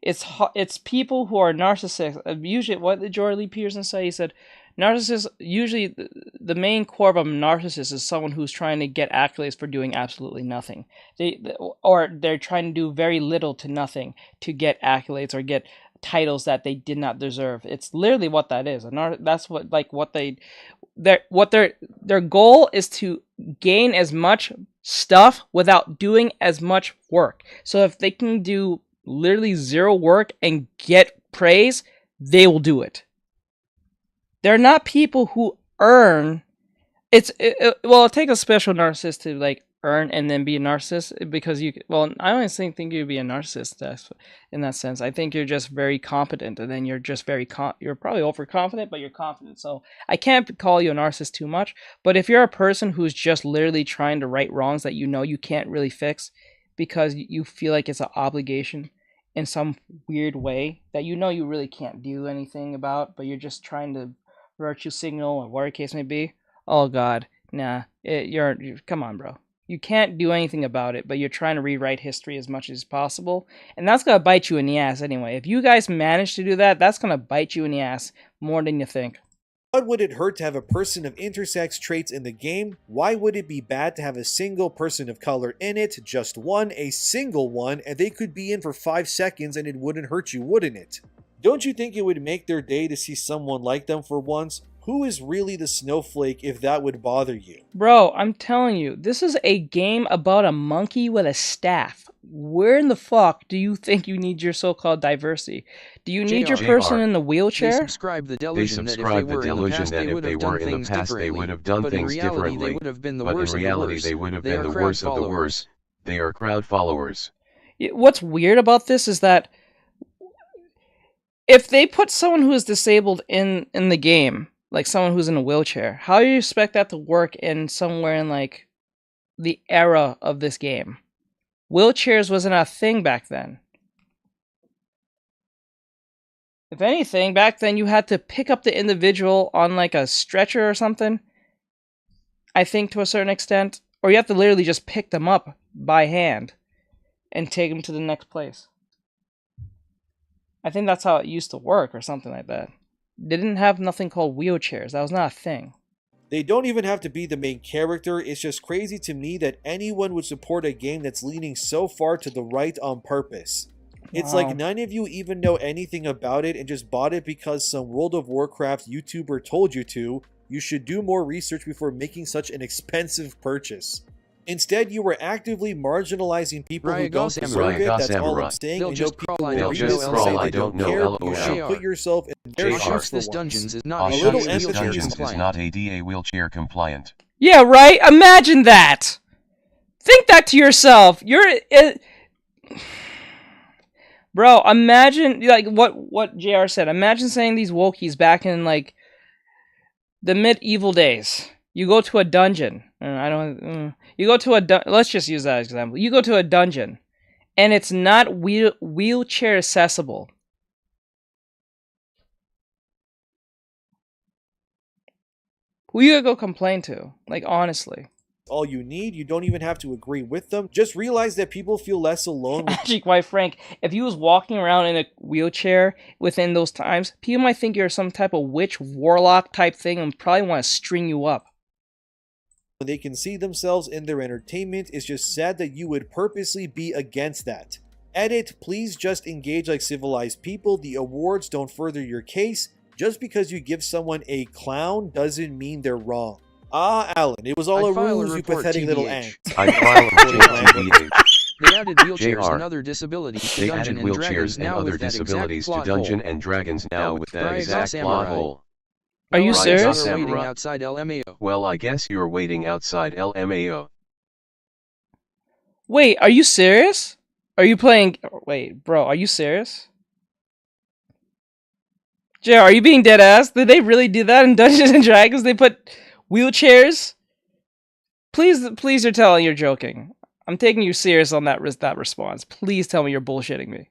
It's people who are narcissists. Usually, what did Jordan Lee Peterson say? He said, narcissists, usually the main core of a narcissist is someone who's trying to get accolades for doing absolutely nothing. They're trying to do very little to nothing to get accolades or get titles that they did not deserve. It's literally what that is. That's what their goal is to gain as much stuff without doing as much work. So if they can do literally zero work and get praise, they will do it. They're not people who earn. Well, it takes a special narcissist to like earn and then be a narcissist, because I don't think you'd be a narcissist in that sense. I think you're just very competent, and then you're just you're probably overconfident, but you're confident. So I can't call you a narcissist too much. But if you're a person who's just literally trying to right wrongs that you can't really fix because you feel like it's an obligation in some weird way that you really can't do anything about, but you're just trying to virtue signal or whatever case may be. Oh God, nah, come on, bro. You can't do anything about it, but you're trying to rewrite history as much as possible, and that's gonna bite you in the ass anyway. If you guys manage to do that, that's gonna bite you in the ass more than you think. What would it hurt to have a person of intersex traits in the game? Why would it be bad to have a single person of color in it? Just one, a single one, and they could be in for 5 seconds and it wouldn't hurt you, wouldn't it? Don't you think it would make their day to see someone like them for once? Who is really the snowflake if that would bother you? Bro, I'm telling you, this is a game about a monkey with a staff. Where in the fuck do you think you need your so-called diversity? Do you need your person in the wheelchair? They subscribe the delusion that if they were in the past, they would have done things differently. But in reality, they would have been the worst of the worst. They are crowd followers. What's weird about this is that if they put someone who is disabled in the game, like someone who's in a wheelchair, how do you expect that to work in somewhere in like the era of this game? Wheelchairs wasn't a thing back then. If anything, back then you had to pick up the individual on like a stretcher or something, I think, to a certain extent. Or you have to literally just pick them up by hand and take them to the next place. I think that's how it used to work or something like that. They didn't have nothing called wheelchairs. That was not a thing. They don't even have to be the main character. It's just crazy to me that anyone would support a game that's leaning so far to the right on purpose. It's like none of you even know anything about it and just bought it because some World of Warcraft YouTuber told you to. You should do more research before making such an expensive purchase. Instead, you were actively marginalizing people who don't deserve it. That's all I'm saying. They'll just crawl, I don't know. You should put yourself in their shoes. This Dungeons is not ADA wheelchair compliant. Yeah, right? Imagine that! Think that to yourself. Bro, imagine, like, what JR said. Imagine saying these wokies back in, like, the medieval days. You go to a dungeon. You go to a let's just use that as an example. You go to a dungeon, and it's not wheelchair accessible. Who you gonna go complain to? Like, honestly. All you need. You don't even have to agree with them. Just realize that people feel less alone. Actually, quite frank, if you was walking around in a wheelchair within those times, people might think you're some type of witch, warlock type thing and probably want to string you up. When they can see themselves in their entertainment, it's just sad that you would purposely be against that. Edit, please just engage like civilized people. The awards don't further your case. Just because you give someone a clown doesn't mean they're wrong. Ah, Alan, it was all a ruse, you pathetic little ant. I file a report TBH. They added wheelchairs and other disabilities to Dungeon and Dragons now with that exact plot hole. Are you serious? Waiting outside LMAO. Well, I guess you're waiting outside LMAO. Wait, are you serious? Are you playing... Wait, bro, are you serious? JR, are you being dead ass? Did they really do that in Dungeons and Dragons? They put wheelchairs? Please, you're telling you're joking. I'm taking you serious on that response. Please tell me you're bullshitting me.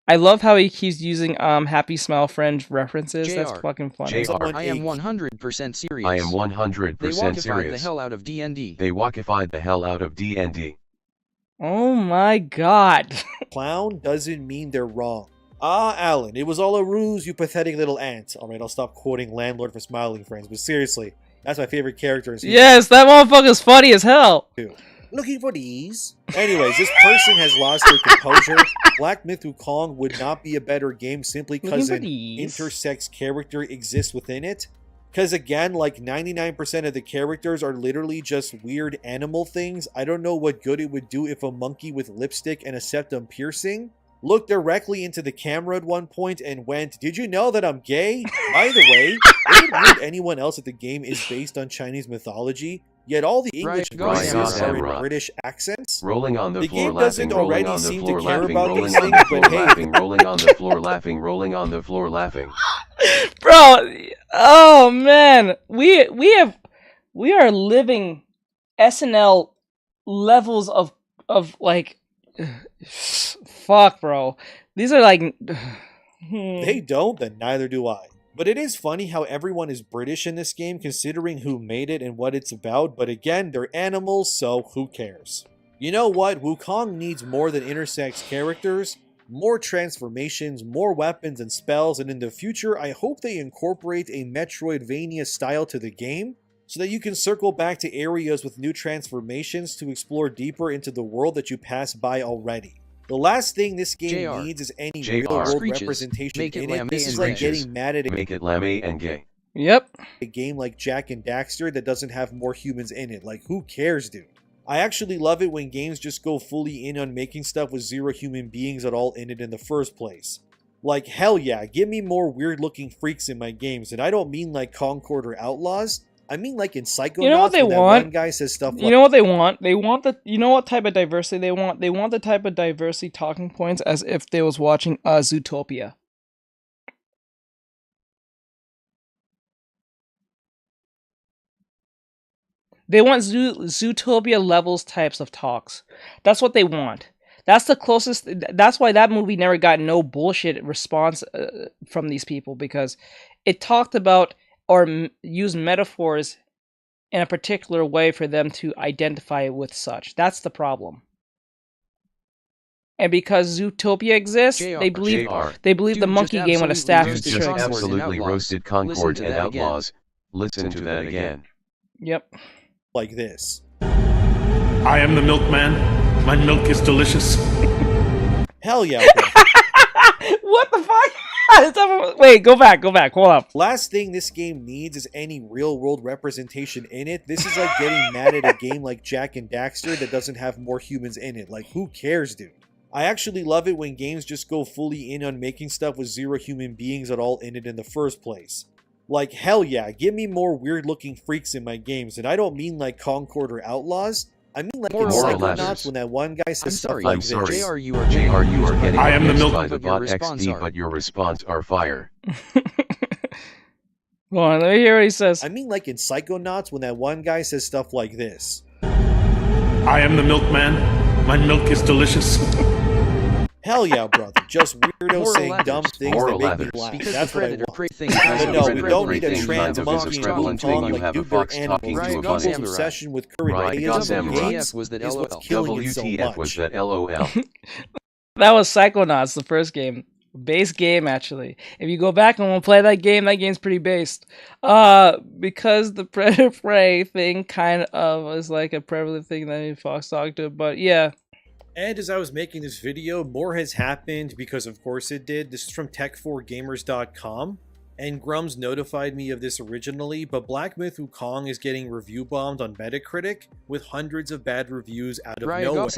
I love how he keeps using Happy Smile Friend references. JR, That's fucking funny. I am 100% serious. I am 100% They walkified serious. the hell out of D&D. They walkified the hell out of D&D. Oh my god. Clown doesn't mean they're wrong. Ah, Alan, it was all a ruse, you pathetic little ant. Alright, I'll stop quoting Landlord for Smiling Friends, but seriously, that's my favorite character in season Yes, that motherfucker's funny as hell. 2. Looking for these? Anyways, this person has lost their composure. Black Myth Wukong would not be a better game simply because an intersex character exists within it. Because again, like 99% of the characters are literally just weird animal things. I don't know what good it would do if a monkey with lipstick and a septum piercing looked directly into the camera at one point and went, "Did you know that I'm gay?" By the way, is it weird anyone else that the game is based on Chinese mythology? Yet all the English voices are in British accents? Rolling on the The floor, game laughing, doesn't rolling already on the seem floor, to care laughing, about rolling these on things, the floor, but hey. laughing, rolling on the floor, laughing, rolling on the floor, laughing. Bro, oh man, we are living SNL levels of like, fuck, bro. These are like, They don't, then neither do I. But it is funny how everyone is British in this game considering who made it and what it's about, but again, they're animals, so who cares? You know what? Wukong needs more than intersex characters, more transformations, more weapons and spells, and in the future, I hope they incorporate a Metroidvania style to the game, so that you can circle back to areas with new transformations to explore deeper into the world that you passed by already. The last thing this game needs is any real-world representation in it. This is like getting mad at Make it lame and gay. Yep. A game like Jak and Daxter that doesn't have more humans in it. Like, who cares, dude? I actually love it when games just go fully in on making stuff with zero human beings at all in it in the first place. Like, hell yeah, give me more weird-looking freaks in my games, and I don't mean like Concord or Outlaws. I mean like in Psychonauts, you know what they when that want? one guy says stuff like... You know what they want? They want the, you know what type of diversity they want? They want the type of diversity talking points as if they was watching Zootopia. They want Zootopia levels types of talks. That's what they want. That's the closest. That's why that movie never got no bullshit response from these people, because it talked about or used metaphors in a particular way for them to identify with such. That's the problem. And because Zootopia exists, they believe the monkey game on a staff is just absolutely roasted Concord and Outlaws. Listen to that again. Yep. Like this. I am the milkman. My milk is delicious. Hell yeah. What the fuck? Wait, go back, hold up. Last thing this game needs is any real-world representation in it. This is like getting mad at a game like Jak and Daxter that doesn't have more humans in it. Like, who cares, dude? I actually love it when games just go fully in on making stuff with zero human beings at all in it in the first place. Like, hell yeah, give me more weird-looking freaks in my games, and I don't mean like Concord or Outlaws. I mean like in Psychonauts when that one guy says stuff like this. JR, you are getting I am the milk by the bot XD, but your response are fire. Hold on, let me hear what he says. I mean like in Psychonauts when that one guy says stuff like this. I am the milkman. My milk is delicious. Hell yeah, brother. Just weirdos saying dumb things that make me laugh. That's what I want. But no, we don't need a trans monkey in Wukong like VTUBER animals. People's obsession with current games is what's killing it so much. That was Psychonauts, the first game. Base game, actually. If you go back and we'll play that game's pretty based. Because the predator-prey thing kind of is like a prevalent thing that Fox talked to, but yeah. And as I was making this video, more has happened because of course it did. This is from tech4gamers.com, and Grums notified me of this originally, but Black Myth Wukong is getting review bombed on Metacritic with hundreds of bad reviews out of nowhere.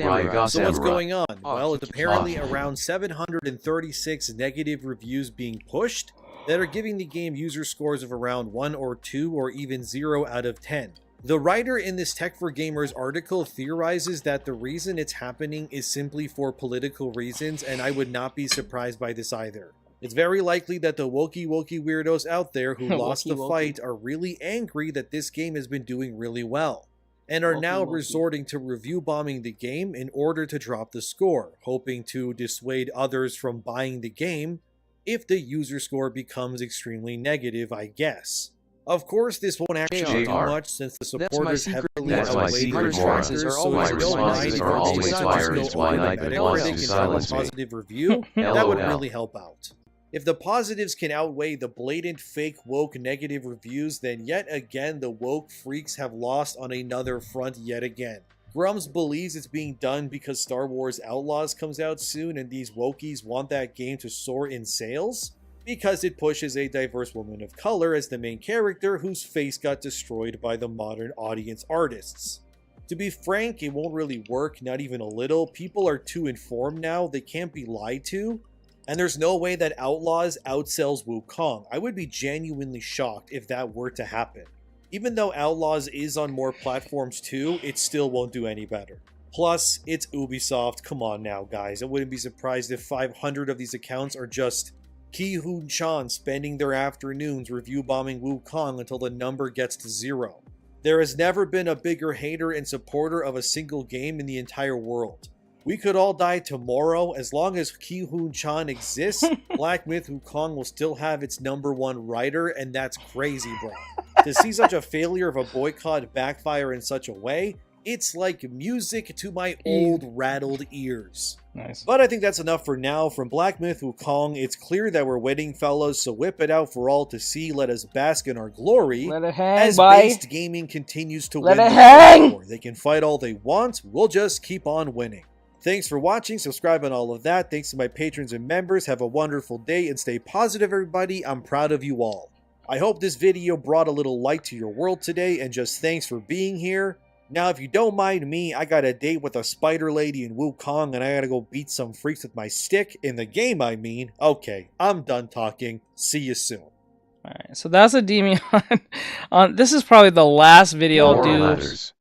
So what's going on? Well, it's apparently around 736 negative reviews being pushed that are giving the game user scores of around 1 or 2 or even 0 out of 10. The writer in this Tech4Gamers article theorizes that the reason it's happening is simply for political reasons, and I would not be surprised by this either. It's very likely that the wokey weirdos out there who lost the fight are really angry that this game has been doing really well. and are now resorting to review bombing the game in order to drop the score, hoping to dissuade others from buying the game if the user score becomes extremely negative, I guess. Of course, this won't actually do much since the supporters heavily outweigh the detractors, so if you don't mind, if you decide to just go open and a positive review, that would really help out. If the positives can outweigh the blatant fake woke negative reviews, then yet again the woke freaks have lost on another front yet again. Grums believes it's being done because Star Wars Outlaws comes out soon and these wokies want that game to soar in sales? Because it pushes a diverse woman of color as the main character whose face got destroyed by the modern audience artists. To be frank, it won't really work, not even a little. People are too informed now, they can't be lied to. And there's no way that Outlaws outsells Wukong. I would be genuinely shocked if that were to happen. Even though Outlaws is on more platforms too, it still won't do any better. Plus, it's Ubisoft, come on now guys, I wouldn't be surprised if 500 of these accounts are just Ki-Hoon Chan spending their afternoons review bombing Wukong until the number gets to 0. There has never been a bigger hater and supporter of a single game in the entire world. We could all die tomorrow, as long as Ki-Hoon Chan exists, Black Myth Wukong will still have its #1 writer, and that's crazy, bro. To see such a failure of a boycott backfire in such a way, it's like music to my old rattled ears. Nice. But I think that's enough for now. From Black Myth Wukong, it's clear that we're winning, fellas, so whip it out for all to see. Let us bask in our glory. Let it hang, as boy. based gaming continues to Let win. it hang! They can fight all they want. We'll just keep on winning. Thanks for watching, subscribe and all of that. Thanks to my patrons and members. Have a wonderful day and stay positive, everybody. I'm proud of you all. I hope this video brought a little light to your world today, and just thanks for being here. Now, if you don't mind me, I got a date with a spider lady in Wukong, and I gotta go beat some freaks with my stick. In the game, I mean. Okay, I'm done talking. See you soon. Alright, so that's a Demion. This is probably the last video I'll do. Letters.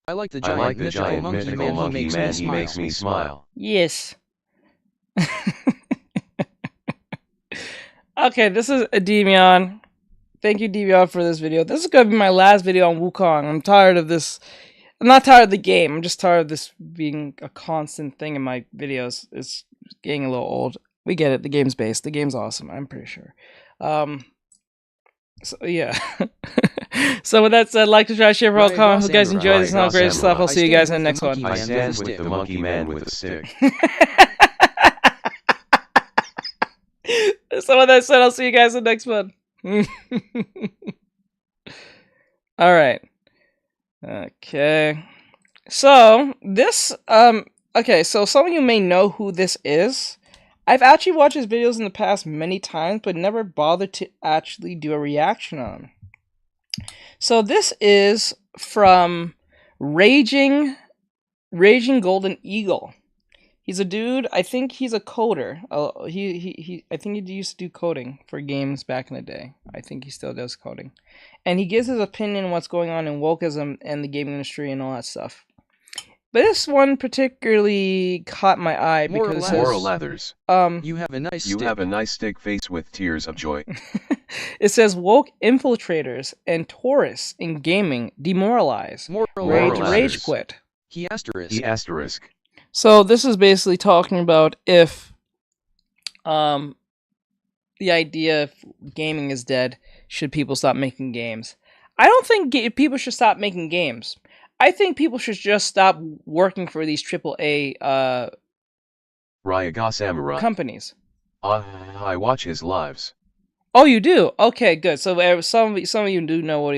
I like the giant mythical monkey man, he makes me smile. Yes. Okay, this is a Demion. Thank you, Demion, for this video. This is going to be my last video on Wukong. I'm tired of this. I'm not tired of the game. I'm just tired of this being a constant thing in my videos. It's getting a little old. We get it. The game's based. The game's awesome. I'm pretty sure. So, yeah. So with that said, like, subscribe, share, all comment. Hope you guys enjoy this and all great stuff. I'll see you guys in the next one. I stand with the monkey man with a stick. So with that said, I'll see you guys in the next one. Alright. Okay. So, this, okay, so some of you may know who this is. I've actually watched his videos in the past many times, but never bothered to actually do a reaction on him. So this is from Raging Golden Eagle. He's a dude. I think he's a coder. I think he used to do coding for games back in the day. I think he still does coding, and he gives his opinion on what's going on in wokeism and the gaming industry and all that stuff. But this one particularly caught my eye because Moral Leathers. You have a nice You stick. have a nice stick face with tears of joy. It says woke infiltrators and tourists in gaming demoralize. Rage quit. He asterisk. So this is basically talking about if the idea if gaming is dead, should people stop making games? I don't think people should stop making games. I think people should just stop working for these AAA Ryaga Samurai companies. I watch his lives. Oh, you do? Okay, good. So some of you do know what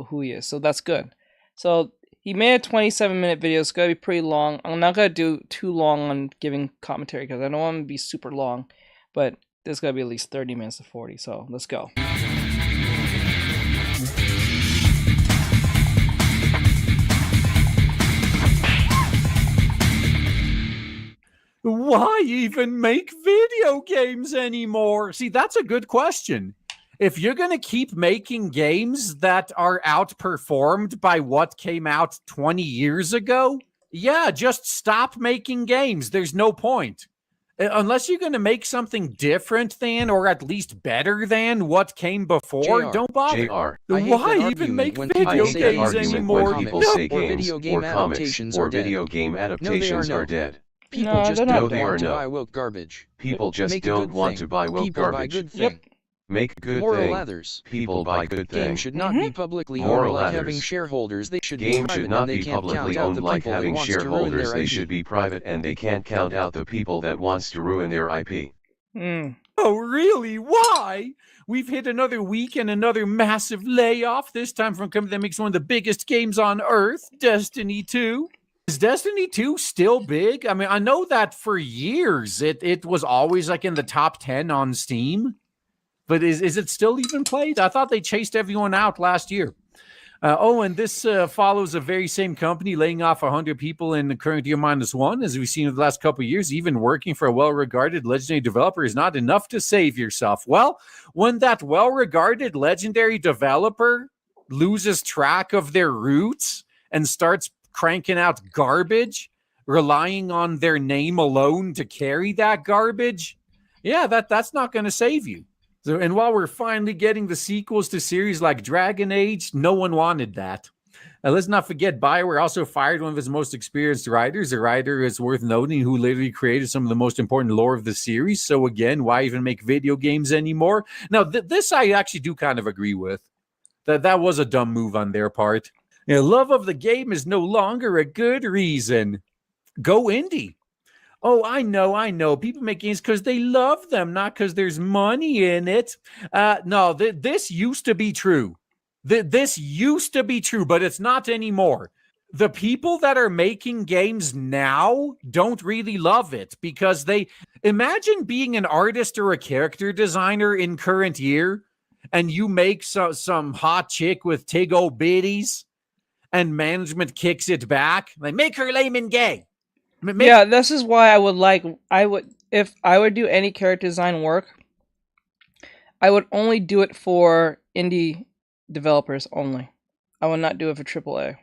who he is, so that's good. So he made a 27-minute video. It's gonna be pretty long. I'm not gonna do too long on giving commentary because I don't want to be super long, but there's gonna be at least 30 minutes to 40. So let's go. Why even make video games anymore? See, that's a good question. If you're going to keep making games that are outperformed by what came out 20 years ago, yeah, just stop making games. There's no point. Unless you're going to make something different than, or at least better than, what came before, don't bother. Why even make video games anymore? When people say games, or comics, or video game adaptations are dead. People just don't want to no. buy woke garbage. People just Make a don't good want thing. to buy woke People buy garbage. good thing. Make good Moral thing. lathers. People buy good thing. Games should not be publicly Moral owned like having ladders. shareholders. They should be Games private should not and they be can't publicly count out owned the like people that having wants to ruin shareholders. their They IP. should be private and they can't count out the people that wants to ruin their IP. Oh, really? Why? We've hit another week and another massive layoff, this time from a company that makes one of the biggest games on Earth, Destiny 2. Is Destiny 2 still big? I mean, I know that for years it was always like in the top 10 on Steam, but is it still even played? I thought they chased everyone out last year. And this follows the very same company laying off 100 people in the current year -1, as we've seen in the last couple of years. Even working for a well-regarded legendary developer is not enough to save yourself. Well, when that well-regarded legendary developer loses track of their roots and starts cranking out garbage, relying on their name alone to carry that garbage, yeah, that's not going to save you. So, and while we're finally getting the sequels to series like Dragon Age, no one wanted that. Let's not forget, BioWare also fired one of its most experienced writers. A writer is worth noting who literally created some of the most important lore of the series. So again, why even make video games anymore? Now, this I actually do kind of agree with. That was a dumb move on their part. You know, love of the game is no longer a good reason. Go indie. Oh, I know. People make games because they love them, not because there's money in it. No, this used to be true. This used to be true, but it's not anymore. The people that are making games now don't really love it because they imagine being an artist or a character designer in current year, and you make some hot chick with tig old bitties, and management kicks it back. Like, make her lame and gay. Yeah, this is why if I would do any character design work, I would only do it for indie developers only. I would not do it for AAA.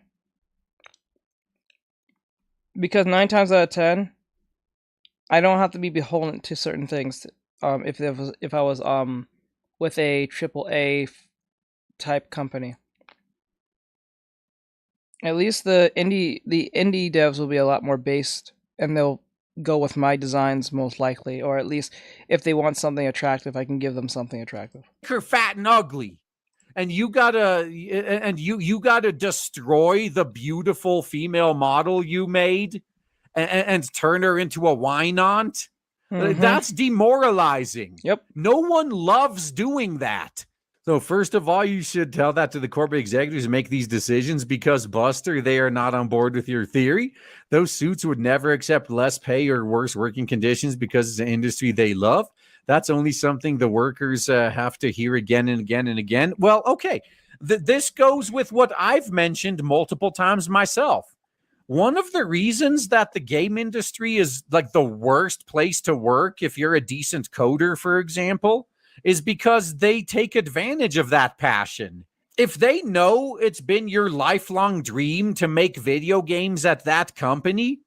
Because 9 times out of 10, I don't have to be beholden to certain things. If I was with a AAA type company. At least the indie devs will be a lot more based, and they'll go with my designs most likely, or at least if they want something attractive, I can give them something attractive. Her fat and ugly, and you gotta destroy the beautiful female model you made, and turn her into a wynant. That's demoralizing. Yep. No one loves doing that. So first of all, you should tell that to the corporate executives who make these decisions, because, Buster, they are not on board with your theory. Those suits would never accept less pay or worse working conditions because it's an industry they love. That's only something the workers have to hear again and again and again. Well, okay, this goes with what I've mentioned multiple times myself. One of the reasons that the game industry is like the worst place to work, if you're a decent coder, for example, is because they take advantage of that passion. If they know it's been your lifelong dream to make video games at that company,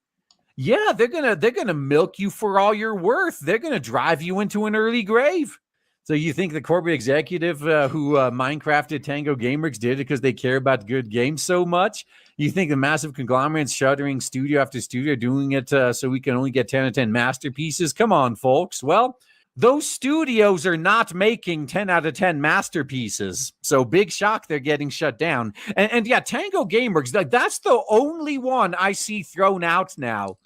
yeah, they're gonna milk you for all you're worth. They're gonna drive you into an early grave. So you think the corporate executive who Minecrafted Tango Gameworks did it because they care about good games so much? You think the massive conglomerates shuttering studio after studio doing it so we can only get 10 out of 10 masterpieces? Come on, folks. Well, those studios are not making 10 out of 10 masterpieces. So big shock they're getting shut down. And yeah, Tango Gameworks, that's the only one I see thrown out now.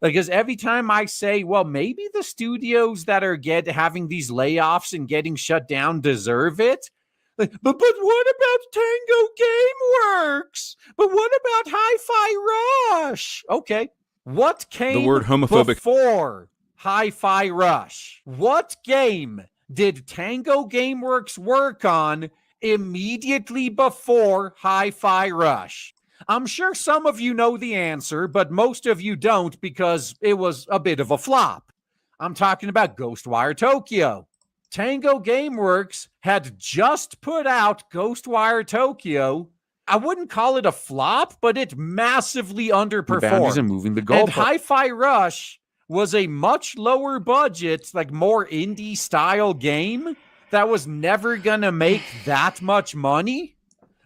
Because every time I say, well, maybe the studios that are having these layoffs and getting shut down deserve it. But what about Tango Gameworks? But what about Hi-Fi Rush? Okay. What came the word homophobic before Hi-Fi Rush? What game did Tango Gameworks work on immediately before Hi-Fi Rush? I'm sure some of you know the answer, but most of you don't because it was a bit of a flop. I'm talking about Ghostwire Tokyo. Tango Gameworks had just put out Ghostwire Tokyo. I wouldn't call it a flop, but it massively underperformed. The boundaries and moving the goalpost. And Hi-Fi Rush was a much lower budget, like more indie style game that was never gonna make that much money?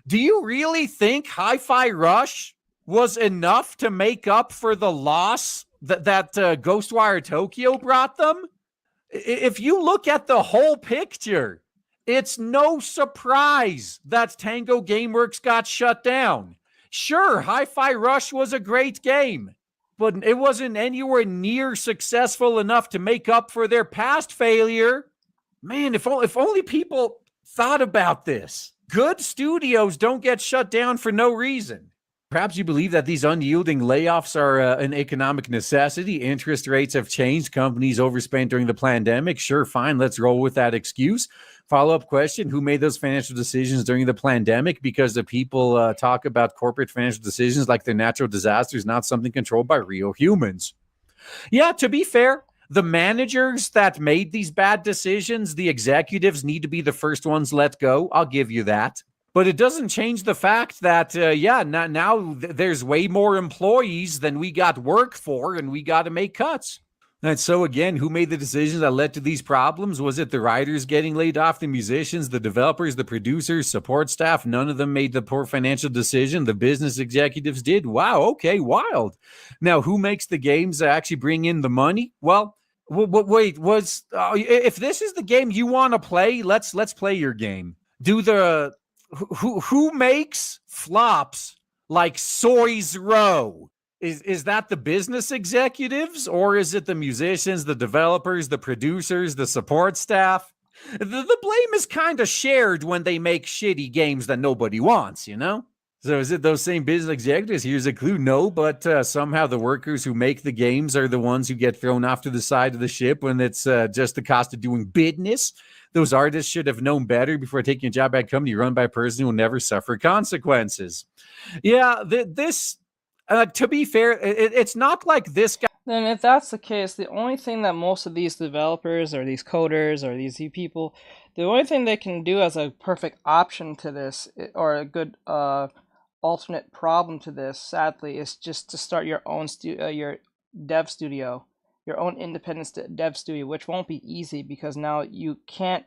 Do you really think Hi-Fi Rush was enough to make up for the loss that Ghostwire Tokyo brought them? If you look at the whole picture, it's no surprise that Tango Gameworks got shut down. Sure, Hi-Fi Rush was a great game, but it wasn't anywhere near successful enough to make up for their past failure. Man, if only people thought about this. Good studios don't get shut down for no reason. Perhaps you believe that these unyielding layoffs are an economic necessity. Interest rates have changed. Companies overspent during the pandemic. Sure, fine. Let's roll with that excuse. Follow-up question, who made those financial decisions during the pandemic? Because the people talk about corporate financial decisions like they're natural disasters, not something controlled by real humans. Yeah, to be fair, the managers that made these bad decisions, the executives need to be the first ones let go. I'll give you that. But it doesn't change the fact that, now there's way more employees than we got work for, and we got to make cuts. And so, again, who made the decisions that led to these problems? Was it the writers getting laid off, the musicians, the developers, the producers, support staff? None of them made the poor financial decision. The business executives did. Wow, okay, wild. Now, who makes the games that actually bring in the money? Well, wait, if this is the game you want to play, let's play your game. Who makes flops like Soy's Row? Is that the business executives, or is it the musicians, the developers, the producers, the support staff? The blame is kind of shared when they make shitty games that nobody wants, you know? So is it those same business executives? Here's a clue. No, but somehow the workers who make the games are the ones who get thrown off to the side of the ship when it's just the cost of doing business. Those artists should have known better before taking a job at a company run by a person who will never suffer consequences. Yeah, to be fair, it's not like this guy. Then if that's the case, the only thing that most of these developers or these coders or these people, the only thing they can do as a perfect option to this, or a good alternate problem to this, sadly, is just to start your own your dev studio, your own independent dev studio, which won't be easy because now you can't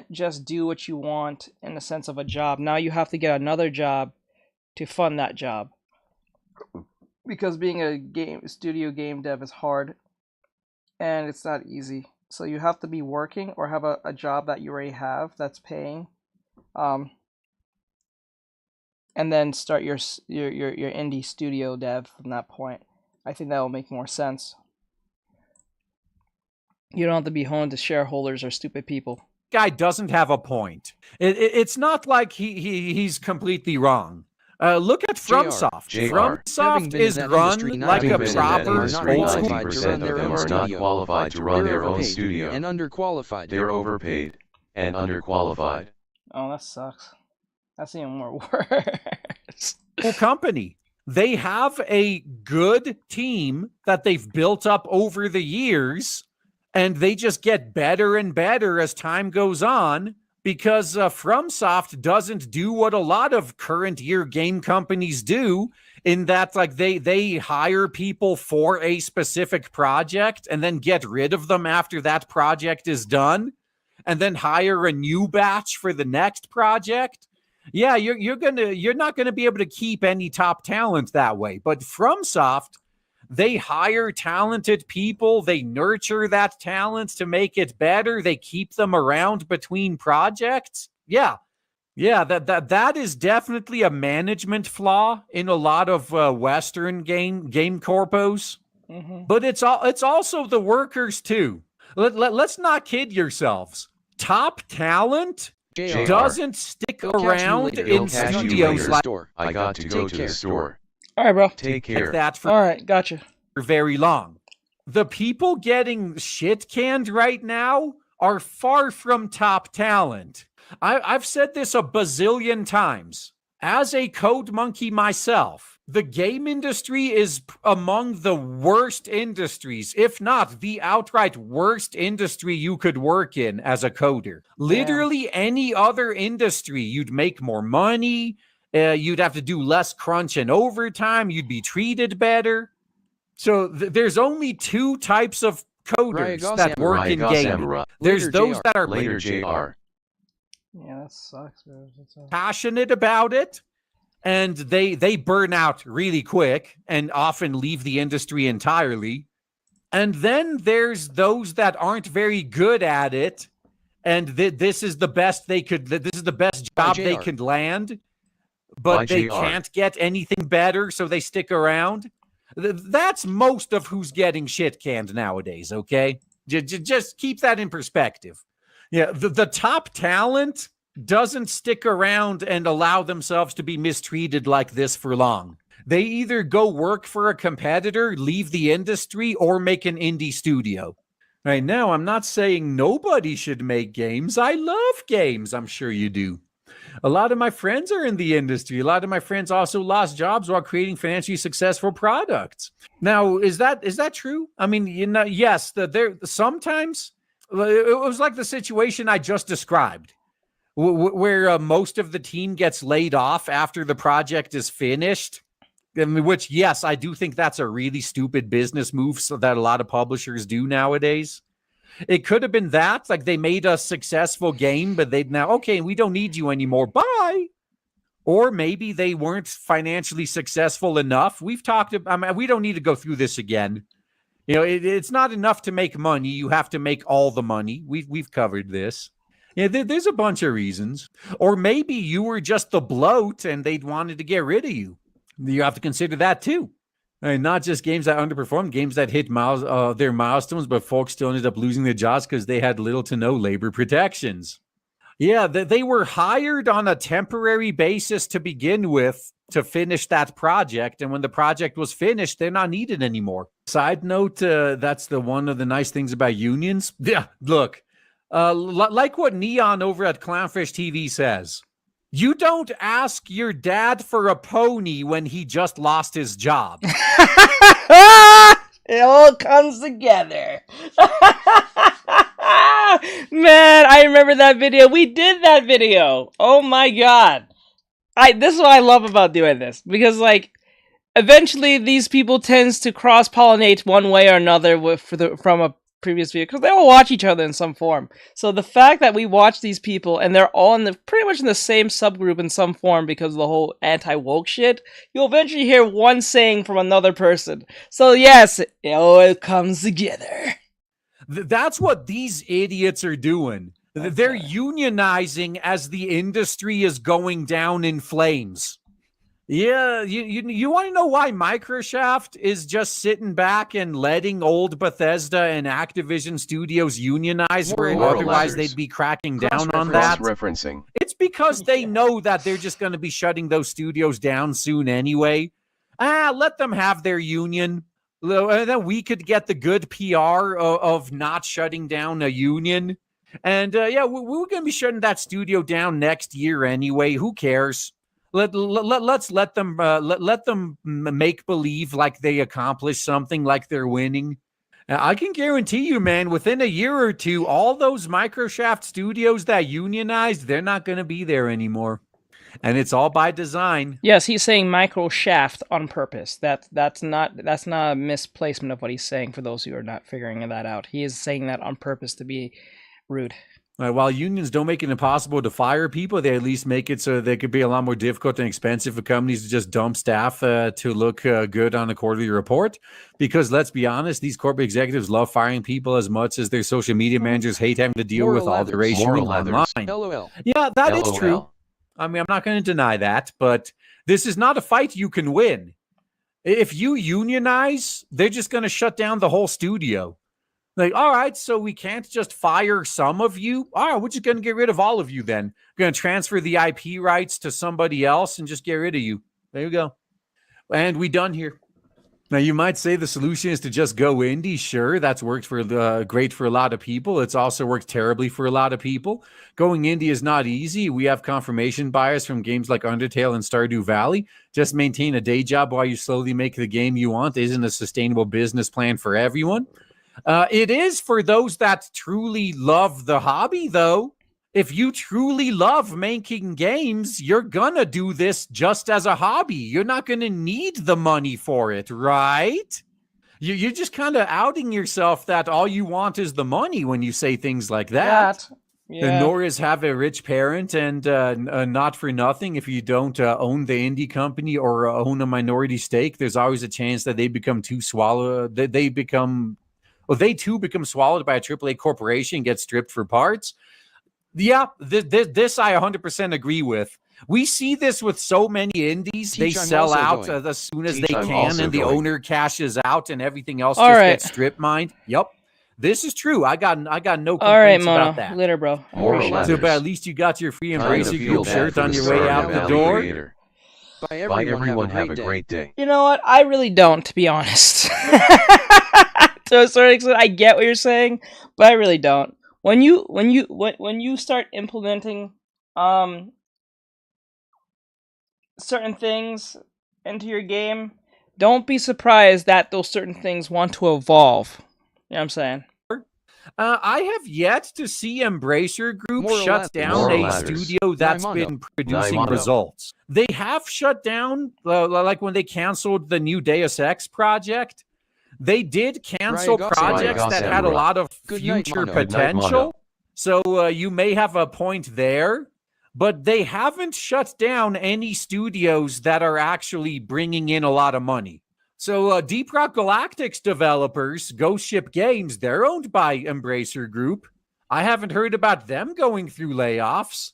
just do what you want in the sense of a job. Now you have to get another job to fund that job, because being a studio game dev is hard and it's not easy. So you have to be working or have a job that you already have that's paying, and then start your indie studio dev from that point. I think that will make more sense. You don't have to be honed to shareholders or stupid people. Guy doesn't have a point. It's not like he's completely wrong. Look at FromSoft. FromSoft is run like a proper old school. 90% of them are not qualified to run their own studio. And underqualified. They're overpaid and underqualified. Oh, that sucks. That's even more worse. Company. They have a good team that they've built up over the years, and they just get better and better as time goes on, because FromSoft doesn't do what a lot of current year game companies do, in that like they hire people for a specific project and then get rid of them after that project is done, and then hire a new batch for the next project. Yeah, you're not gonna be able to keep any top talent that way. But FromSoft, they hire talented people, they nurture that talent to make it better, they keep them around between projects. Yeah, that is definitely a management flaw in a lot of Western game corpos. Mm-hmm. But it's also the workers too. Let's not kid yourselves. Top talent doesn't stick around in studios like. I got to go to the store. All right, bro. Take care. All right, gotcha. For very long. The people getting shit canned right now are far from top talent. I've said this a bazillion times. As a code monkey myself, the game industry is among the worst industries, if not the outright worst industry you could work in as a coder. Literally any other industry, you'd make more money, you'd have to do less crunch and overtime, you'd be treated better. So there's only two types of coders that work in gaming. There's those that are later JR. Yeah, that sucks, bro. Passionate about it, and they burn out really quick and often leave the industry entirely. And then there's those that aren't very good at it, and this is the best they could. This is the best job they could land, but they can't get anything better, so they stick around. That's most of who's getting shit canned nowadays. Okay, just keep that in perspective. Yeah, the top talent doesn't stick around and allow themselves to be mistreated like this for long. They either go work for a competitor, leave the industry, or make an indie studio. Right now, I'm not saying nobody should make games. I love games. I'm sure you do. A lot of my friends are in the industry. A lot of my friends also lost jobs while creating financially successful products. Now, is that true? I mean, yes, there sometimes it was like the situation I just described, where most of the team gets laid off after the project is finished. Which, yes, I do think that's a really stupid business move that a lot of publishers do nowadays. It could have been that, like they made a successful game, but they'd now, okay, we don't need you anymore. Bye. Or maybe they weren't financially successful enough. We've talked about, I mean, we don't need to go through this again. You know, it's not enough to make money. You have to make all the money. We've covered this. Yeah, there's a bunch of reasons. Or maybe you were just the bloat and they'd wanted to get rid of you. You have to consider that too. I mean, not just games that underperformed, games that hit their milestones, but folks still ended up losing their jobs because they had little to no labor protections. Yeah, they were hired on a temporary basis to begin with to finish that project. And when the project was finished, they're not needed anymore. Side note, that's one of the nice things about unions. Yeah, look, like what Neon over at Clownfish TV says. You don't ask your dad for a pony when he just lost his job. It all comes together. Man, I remember that video. We did that video. Oh my god. This is what I love about doing this. Because, like, eventually these people tends to cross-pollinate one way or another from a previous video, because they all watch each other in some form. So the fact that we watch these people and they're all pretty much in the same subgroup in some form because of the whole anti-woke shit, you'll eventually hear one saying from another person. So yes, it all comes together. That's what these idiots are doing. Okay. They're unionizing as the industry is going down in flames. Yeah, you want to know why Microsoft is just sitting back and letting old Bethesda and Activision studios unionize, where otherwise they'd be cracking down on that? Referencing. It's because they know that they're just going to be shutting those studios down soon anyway. Let them have their union. And then we could get the good PR of not shutting down a union. And yeah, we're going to be shutting that studio down next year anyway. Who cares? Let's let them make believe like they accomplished something, like they're winning. I can guarantee you, man, within a year or two, all those Microsoft studios that unionized, they're not going to be there anymore. And it's all by design. Yes, he's saying Microshaft on purpose. That's not a misplacement of what he's saying, for those who are not figuring that out. He is saying that on purpose to be rude. While unions don't make it impossible to fire people, they at least make it so they could be a lot more difficult and expensive for companies to just dump staff to look good on a quarterly report. Because let's be honest, these corporate executives love firing people as much as their social media managers hate having to deal with all the racial online. LOL. Yeah, that is true. I mean, I'm not going to deny that, but this is not a fight you can win. If you unionize, they're just going to shut down the whole studio. Like, all right, so we can't just fire some of you. All right, we're just going to get rid of all of you then. We're going to transfer the IP rights to somebody else and just get rid of you. There you go. And we done here. Now, you might say the solution is to just go indie. Sure, that's worked for great for a lot of people. It's also worked terribly for a lot of people. Going indie is not easy. We have confirmation bias from games like Undertale and Stardew Valley. Just maintain a day job while you slowly make the game you want isn't a sustainable business plan for everyone. It is for those that truly love the hobby, though. If you truly love making games, you're gonna do this just as a hobby. You're not gonna need the money for it, right? You're just kind of outing yourself that all you want is the money when you say things like that. Yeah. Nor is have a rich parent and not for nothing. If you don't own the indie company or own a minority stake, there's always a chance that they become too swallowed. They too become swallowed by a AAA corporation, get stripped for parts. Yeah, this I 100% agree with. We see this with so many indies. They sell out as soon as they can, and the owner cashes out, and everything else just gets strip mined. Yep, this is true. I got no complaints about that. Later, bro. So, but at least you got your free Embracer Group shirt on your way out the door. Bye, everyone. Have a great day. You know what? I really don't, to be honest. To a certain extent, I get what you're saying, but I really don't. When you start implementing certain things into your game, don't be surprised that those certain things want to evolve. You know what I'm saying? I have yet to see Embracer Group shut down a studio that's been producing results. They have shut down, like when they canceled the new Deus Ex project. They did cancel projects that had a lot of future potential. So you may have a point there. But they haven't shut down any studios that are actually bringing in a lot of money. So Deep Rock Galactic's developers, Ghost Ship Games, they're owned by Embracer Group. I haven't heard about them going through layoffs.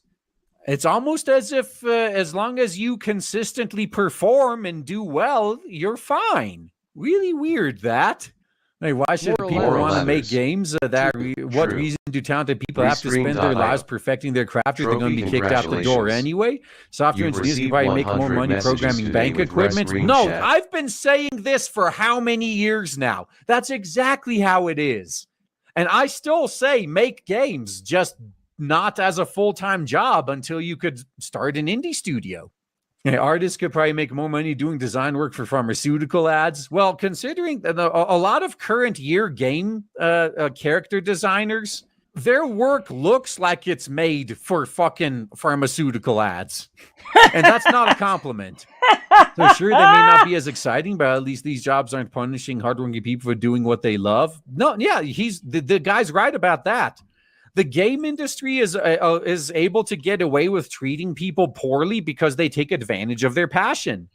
It's almost as if as long as you consistently perform and do well, you're fine. Really weird, that. Hey, why should people want to make games? What reason do talented people have to spend their lives perfecting their craft if they're going to be kicked out the door anyway? Software engineers can probably make more money programming bank equipment. No, I've been saying this for how many years now? That's exactly how it is. And I still say make games, just not as a full-time job until you could start an indie studio. Artists could probably make more money doing design work for pharmaceutical ads. Well, considering a lot of current year game character designers, their work looks like it's made for fucking pharmaceutical ads. And that's not a compliment. So sure, they may not be as exciting, but at least these jobs aren't punishing hardworking people for doing what they love. No, yeah, the guy's right about that. The game industry is able to get away with treating people poorly because they take advantage of their passion.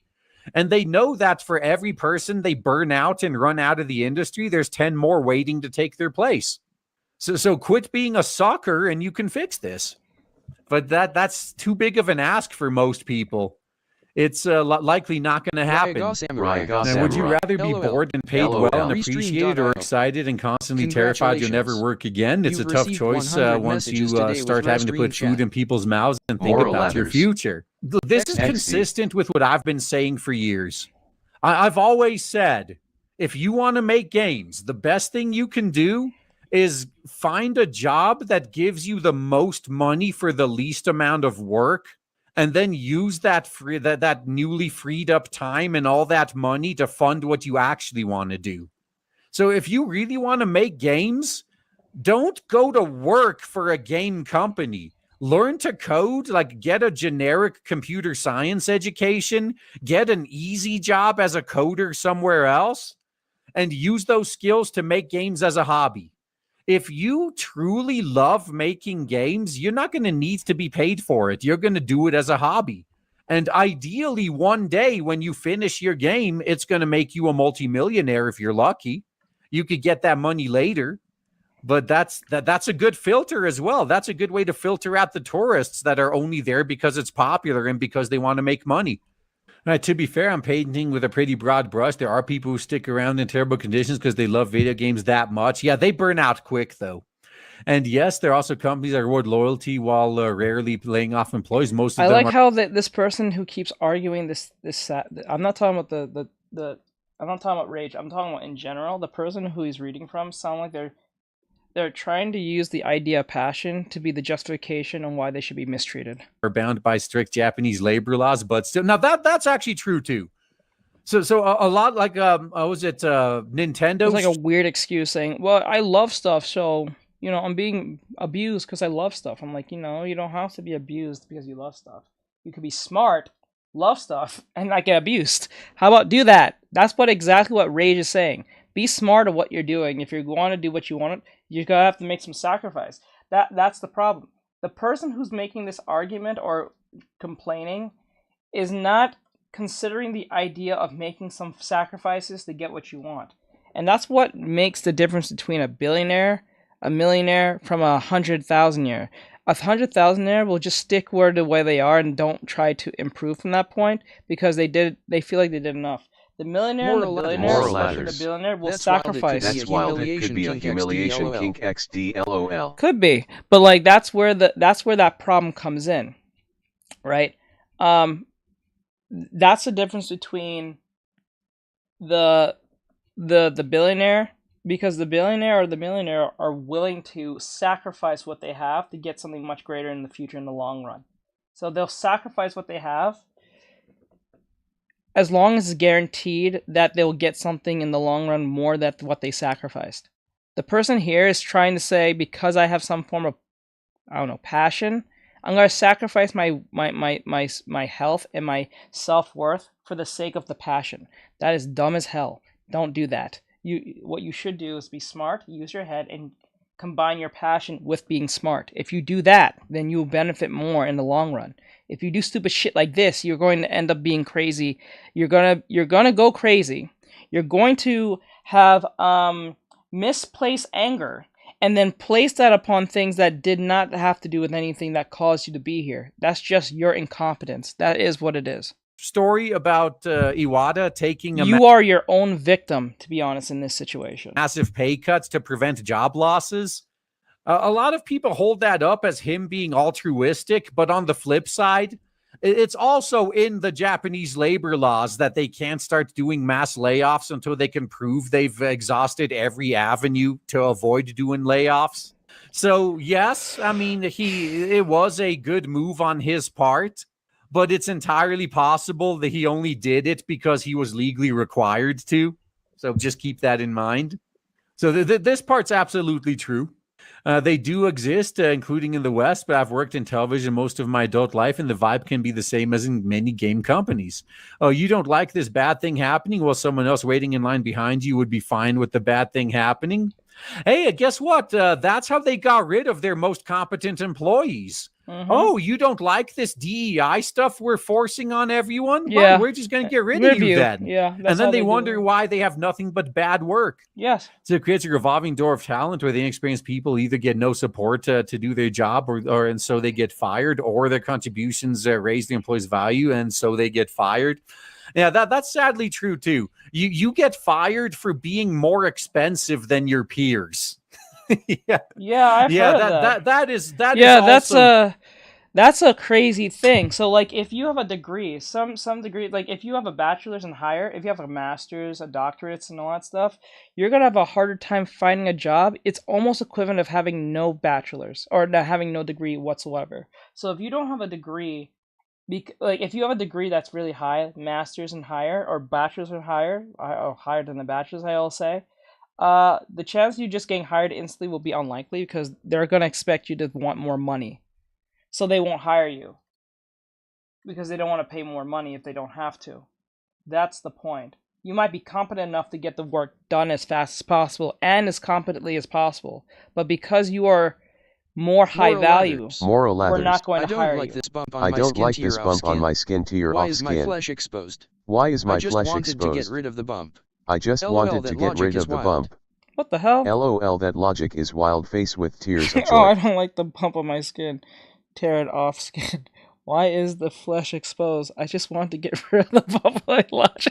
And they know that for every person they burn out and run out of the industry, there's 10 more waiting to take their place. So quit being a sucker and you can fix this. But that's too big of an ask for most people. It's likely not going to happen. Now, would you rather be bored and paid well and appreciated, or excited and constantly terrified you'll never work again? It's a tough choice once you start having to put food in people's mouths and think about your future. This is consistent with what I've been saying for years. I've always said, if you want to make games, the best thing you can do is find a job that gives you the most money for the least amount of work, and then use that newly freed up time and all that money to fund what you actually want to do. So if you really want to make games, don't go to work for a game company. Learn to code, like get a generic computer science education, get an easy job as a coder somewhere else, and use those skills to make games as a hobby. If you truly love making games, you're not going to need to be paid for it. You're going to do it as a hobby. And ideally, one day when you finish your game, it's going to make you a multimillionaire if you're lucky. You could get that money later. But that's a good filter as well. That's a good way to filter out the tourists that are only there because it's popular and because they want to make money. To be fair, I'm painting with a pretty broad brush. There are people who stick around in terrible conditions because they love video games that much. Yeah, they burn out quick, though. And yes, there are also companies that reward loyalty while rarely laying off employees. Most of them like how this person who keeps arguing this. I'm not talking about I'm not talking about Rage. I'm talking about in general. The person who he's reading from sound like they're trying to use the idea of passion to be the justification on why they should be mistreated. Are bound by strict Japanese labor laws, but still, now that's actually true too. So a lot like was it Nintendo? It's like a weird excuse saying, "Well, I love stuff, so I'm being abused because I love stuff." I'm like, you don't have to be abused because you love stuff. You could be smart, love stuff, and not get abused. How about do that? That's exactly what Rage is saying. Be smart at what you're doing. If you want to do what you want, you're gonna have to make some sacrifice. That's the problem. The person who's making this argument or complaining is not considering the idea of making some sacrifices to get what you want. And that's what makes the difference between a billionaire, a millionaire, from 100,000-aire. 100,000-aire will just stick where the way they are and don't try to improve from that point because they feel like they did enough. The millionaire and the billionaire, especially the billionaire, will sacrifice. That's wild. It could be a humiliation kink XD. Could be, but like that's where that problem comes in, right? That's the difference between the billionaire, because the billionaire or the millionaire are willing to sacrifice what they have to get something much greater in the future in the long run. So they'll sacrifice what they have as long as it's guaranteed that they'll get something in the long run more than what they sacrificed. The person here is trying to say, because I have some form of, I don't know, passion, I'm going to sacrifice my health and my self-worth for the sake of the passion. That is dumb as hell. Don't do that. What you should do is be smart, use your head, and combine your passion with being smart. If you do that, then you'll benefit more in the long run. If you do stupid shit like this, you're going to end up being crazy. You're gonna go crazy. You're going to have misplaced anger, and then place that upon things that did not have to do with anything that caused you to be here. That's just your incompetence. That is what it is. Story about Iwata taking you are your own victim, to be honest, in this situation. Massive pay cuts to prevent job losses. A lot of people hold that up as him being altruistic, but on the flip side, it's also in the Japanese labor laws that they can't start doing mass layoffs until they can prove they've exhausted every avenue to avoid doing layoffs. So yes, I mean, it was a good move on his part, but it's entirely possible that he only did it because he was legally required to. So just keep that in mind. So this part's absolutely true. They do exist, including in the West, but I've worked in television most of my adult life, and the vibe can be the same as in many game companies. Oh, you don't like this bad thing happening? Well, someone else waiting in line behind you would be fine with the bad thing happening. Hey, guess what? That's how they got rid of their most competent employees. Mm-hmm. Oh, you don't like this DEI stuff we're forcing on everyone? Yeah. Well, we're just going to get rid of you then. Yeah, and then they wonder why they have nothing but bad work. Yes. So it creates a revolving door of talent where the inexperienced people either get no support to do their job and so they get fired, or their contributions raise the employee's value and so they get fired. Yeah, that's sadly true too. You get fired for being more expensive than your peers. Yeah, I've heard of that. That's a crazy thing. So like if you have a degree, some degree, like if you have a bachelor's and higher, if you have a master's, a doctorate and all that stuff, you're going to have a harder time finding a job. It's almost equivalent of having no bachelor's or having no degree whatsoever. So if you don't have a degree, like if you have a degree that's really high, master's and higher, or bachelor's and higher, or higher than the bachelor's, I'll say, the chance of you just getting hired instantly will be unlikely because they're going to expect you to want more money. So they won't hire you because they don't want to pay more money if they don't have to. That's the point. You might be competent enough to get the work done as fast as possible and as competently as possible, but because you are more high value, Moral we're not going to hire like you. This bump on I my don't skin like to this your bump off on skin. my skin to your Why off is my skin. flesh exposed? Why is my I just flesh wanted exposed? to get rid of the bump. I just LOL, wanted that to get logic rid is of the wild. bump. What the hell? LOL, that logic is wild. Face with tears of joy. Oh, I don't like the bump on my skin. Tear it off skin. Why is the flesh exposed? I just want to get rid of the bump on my flesh.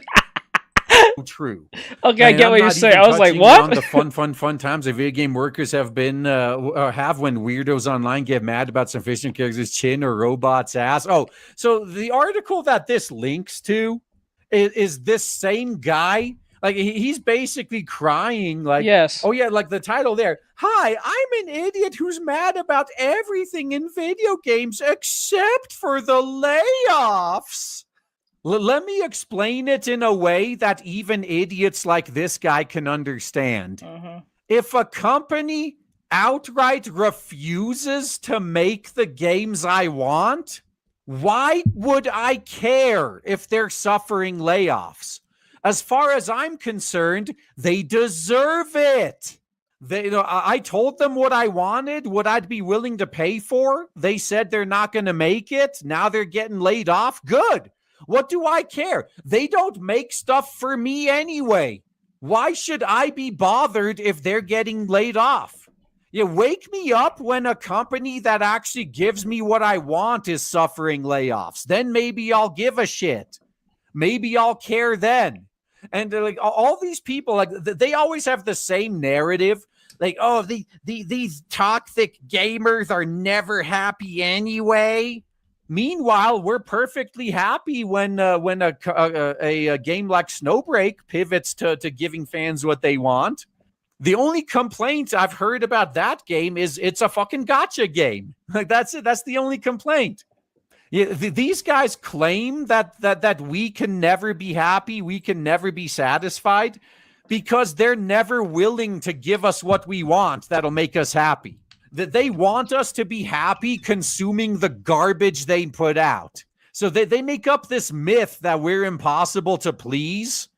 True. Okay, I get what you're saying. I was like, what? On the fun times that video game workers have been have when weirdos online get mad about some fishing character's chin or robot's ass. Oh, so the article that this links to is this same guy. Like he's basically crying, like, yes. Oh yeah, like the title there. Hi, I'm an idiot who's mad about everything in video games except for the layoffs. Let me explain it in a way that even idiots like this guy can understand. Mm-hmm. If a company outright refuses to make the games I want, why would I care if they're suffering layoffs? As far as I'm concerned, they deserve it. I told them what I wanted, what I'd be willing to pay for. They said they're not going to make it. Now they're getting laid off. Good. What do I care? They don't make stuff for me anyway. Why should I be bothered if they're getting laid off? You wake me up when a company that actually gives me what I want is suffering layoffs. Then maybe I'll give a shit. Maybe I'll care then. And like all these people, like they always have the same narrative. Like, oh, these toxic gamers are never happy anyway. Meanwhile, we're perfectly happy when a game like Snowbreak pivots to giving fans what they want. The only complaint I've heard about that game is it's a fucking gacha game. Like that's it. That's the only complaint. Yeah, these guys claim that we can never be happy, we can never be satisfied, because they're never willing to give us what we want that'll make us happy. That they want us to be happy consuming the garbage they put out. So they make up this myth that we're impossible to please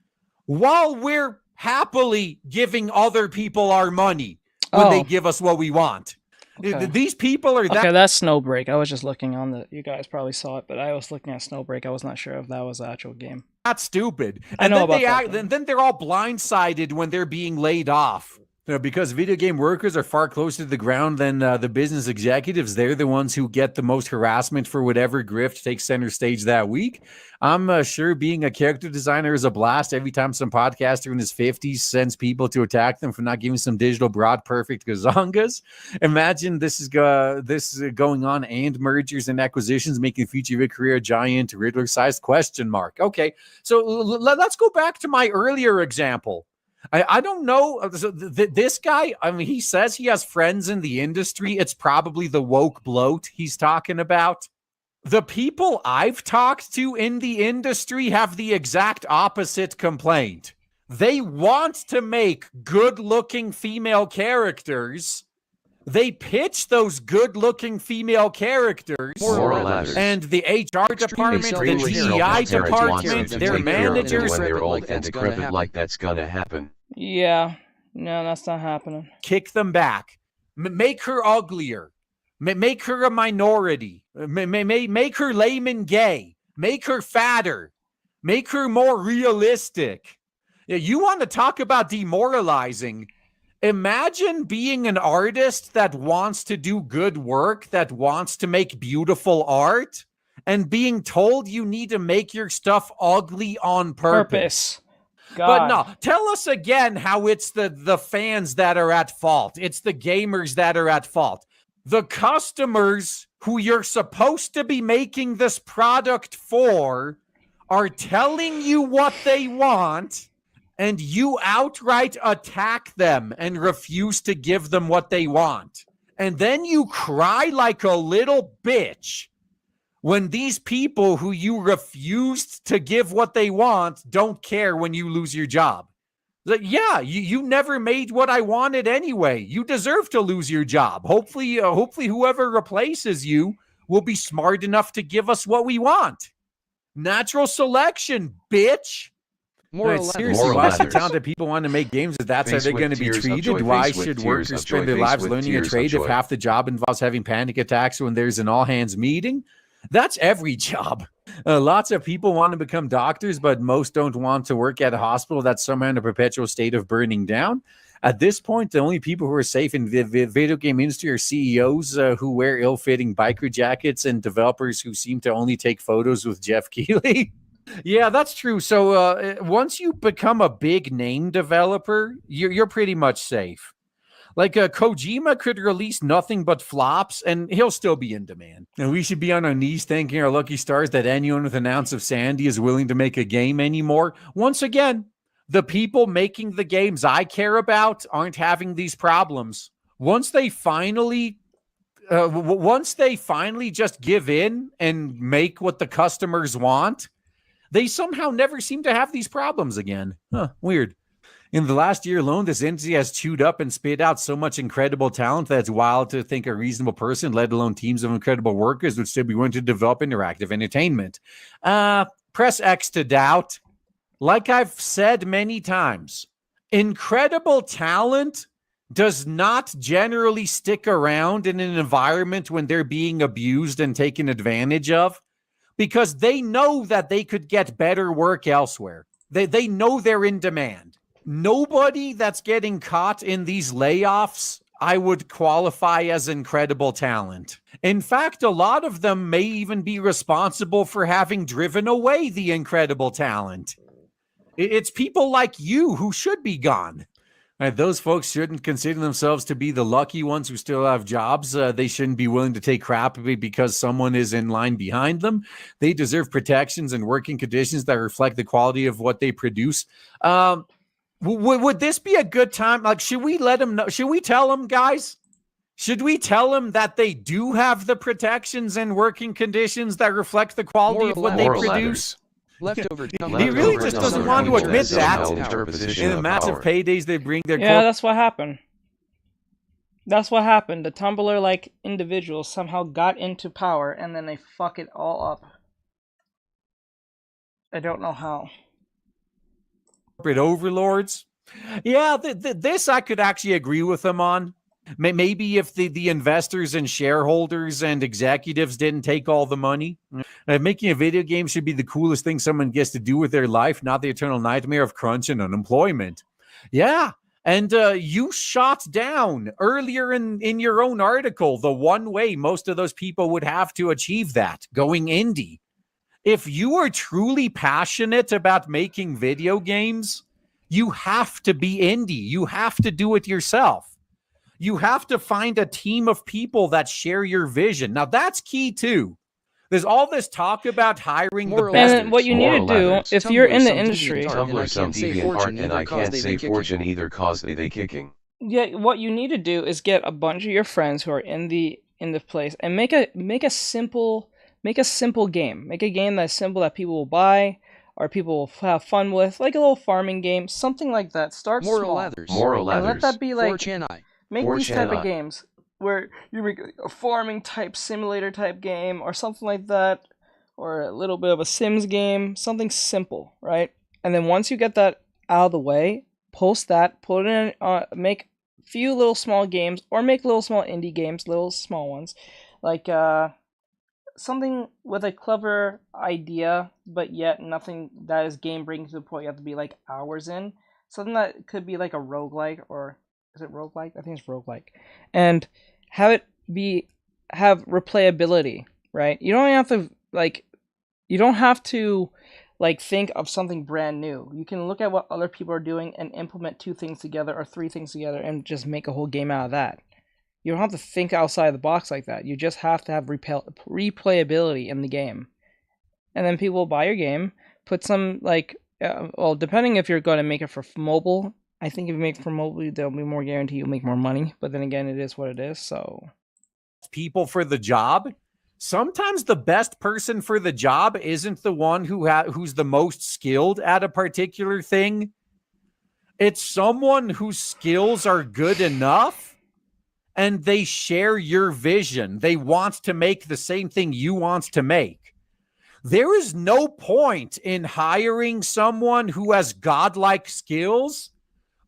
while we're happily giving other people our money when they give us what we want. Okay. These people are that. Okay, that's Snowbreak. I was just looking on the. You guys probably saw it, but I was looking at Snowbreak. I was not sure if that was the actual game. That's stupid. I know about that. And then they're all blindsided when they're being laid off. Because video game workers are far closer to the ground than the business executives. They're the ones who get the most harassment for whatever grift takes center stage that week. I'm sure being a character designer is a blast every time some podcaster in his 50s sends people to attack them for not giving some digital broad perfect gazongas. Imagine this is going on, and mergers and acquisitions making the future of a career a giant Riddler-sized question mark. Okay, so let's go back to my earlier example. I don't know. This guy, I mean, he says he has friends in the industry. It's probably the woke bloat he's talking about. The people I've talked to in the industry have the exact opposite complaint. They want to make good-looking female characters. They pitch those good-looking female characters, and the HR department, the DEI department, their managers, when they're old and decrepit, like that's gonna happen. Yeah, no, that's not happening. Kick them back. Make her uglier. Make her a minority. Make her lame and gay. Make her fatter. Make her more realistic. You want to talk about demoralizing? Imagine being an artist that wants to do good work, that wants to make beautiful art, and being told you need to make your stuff ugly on purpose. God. But no, tell us again how it's the fans that are at fault. It's the gamers that are at fault. The customers who you're supposed to be making this product for are telling you what they want, and you outright attack them and refuse to give them what they want. And then you cry like a little bitch when these people who you refused to give what they want don't care when you lose your job. Like, yeah, you never made what I wanted anyway. You deserve to lose your job. Hopefully whoever replaces you will be smart enough to give us what we want. Natural selection, bitch. Seriously, why should talented people want to make games if that's how they're going to be treated? Why should workers spend their lives learning a trade if half the job involves having panic attacks when there's an all-hands meeting? That's every job. Lots of people want to become doctors, but most don't want to work at a hospital that's somehow in a perpetual state of burning down. At this point, the only people who are safe in the video game industry are CEOs who wear ill-fitting biker jackets and developers who seem to only take photos with Jeff Keighley. Yeah, that's true. So once you become a big name developer, you're pretty much safe. Like Kojima could release nothing but flops, and he'll still be in demand. And we should be on our knees thanking our lucky stars that anyone with an ounce of sanity is willing to make a game anymore. Once again, the people making the games I care about aren't having these problems. Once they finally just give in and make what the customers want, they somehow never seem to have these problems again. Weird. In the last year alone, this industry has chewed up and spit out so much incredible talent that it's wild to think a reasonable person, let alone teams of incredible workers, would still be willing to develop interactive entertainment. Press X to doubt. like I've said many times, incredible talent does not generally stick around in an environment when they're being abused and taken advantage of, because they know that they could get better work elsewhere. They know they're in demand. Nobody that's getting caught in these layoffs I would qualify as incredible talent. In fact, a lot of them may even be responsible for having driven away the incredible talent. It's people like you who should be gone. Those folks shouldn't consider themselves to be the lucky ones who still have jobs. They shouldn't be willing to take crap because someone is in line behind them. They deserve protections and working conditions that reflect the quality of what they produce. Would this be a good time? Like, should we let them know? Should we tell them, guys? Should we tell them that they do have the protections and working conditions that reflect the quality of what they produce? Leftover. He really just doesn't want to admit that. In the massive paydays they bring their that's what happened. That's what happened. The Tumblr-like individuals somehow got into power, and then they fuck it all up. I don't know how. Corporate overlords. Yeah, this I could actually agree with them on. Maybe if the investors and shareholders and executives didn't take all the money. Making a video game should be the coolest thing someone gets to do with their life, not the eternal nightmare of crunch and unemployment. Yeah, and you shot down earlier in your own article the one way most of those people would have to achieve that, going indie. If you are truly passionate about making video games, you have to be indie. You have to do it yourself. You have to find a team of people that share your vision. Now, that's key, too. There's all this talk about hiring the best. And what you need to do, if you're in the industry... Tumblr some deviant art and I can't say fortune either cause they kicking. Yeah, what you need to do is get a bunch of your friends who are in the place and make a simple game. Make a game that's simple that people will buy or people will have fun with, like a little farming game, something like that. Start small. And let that be like... Make these type of games where you make a farming type simulator type game or something like that, or a little bit of a Sims game, something simple, right? And then once you get that out of the way, post that, put it in, make a few little small games, or make little small indie games, little small ones, like something with a clever idea, but yet nothing that is game breaking to the point you have to be like hours in. Something that could be like a roguelike, or is it roguelike? I think it's roguelike. And have it have replayability, right? You don't have to think of something brand new. You can look at what other people are doing and implement 2 things together or 3 things together and just make a whole game out of that. You don't have to think outside the box like that. You just have to have replayability in the game. And then people will buy your game, put some depending if you're going to make it for mobile. I think if you make it for mobile, there'll be more guarantee you'll make more money. But then again, it is what it is, so... People for the job. Sometimes the best person for the job isn't the one who's the most skilled at a particular thing. It's someone whose skills are good enough and they share your vision. They want to make the same thing you want to make. There is no point in hiring someone who has godlike skills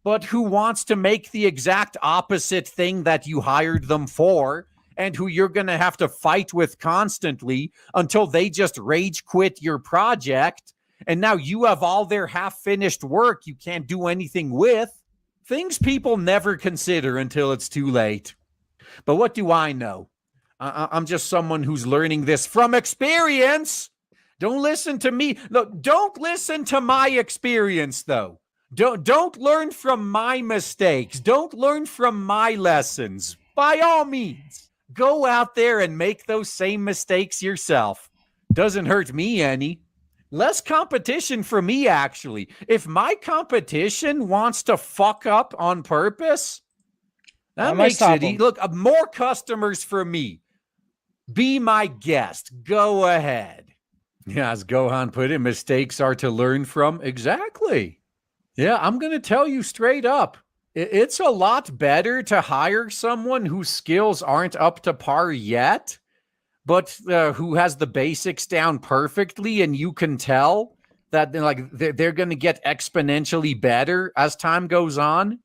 but who wants to make the exact opposite thing that you hired them for, and who you're going to have to fight with constantly until they just rage quit your project, and now you have all their half-finished work you can't do anything with. Things people never consider until it's too late. But what do I know? I'm just someone who's learning this from experience. Don't listen to me. Look, don't listen to my experience, though. Don't learn from my mistakes. Don't learn from my lessons. By all means, go out there and make those same mistakes yourself. Doesn't hurt me any. Less competition for me, actually. If my competition wants to fuck up on purpose, that makes it... Look, more customers for me. Be my guest. Go ahead. Yeah, as Gohan put it, mistakes are to learn from. Exactly. Yeah, I'm going to tell you straight up. It's a lot better to hire someone whose skills aren't up to par yet, but who has the basics down perfectly, and you can tell that like they're going to get exponentially better as time goes on.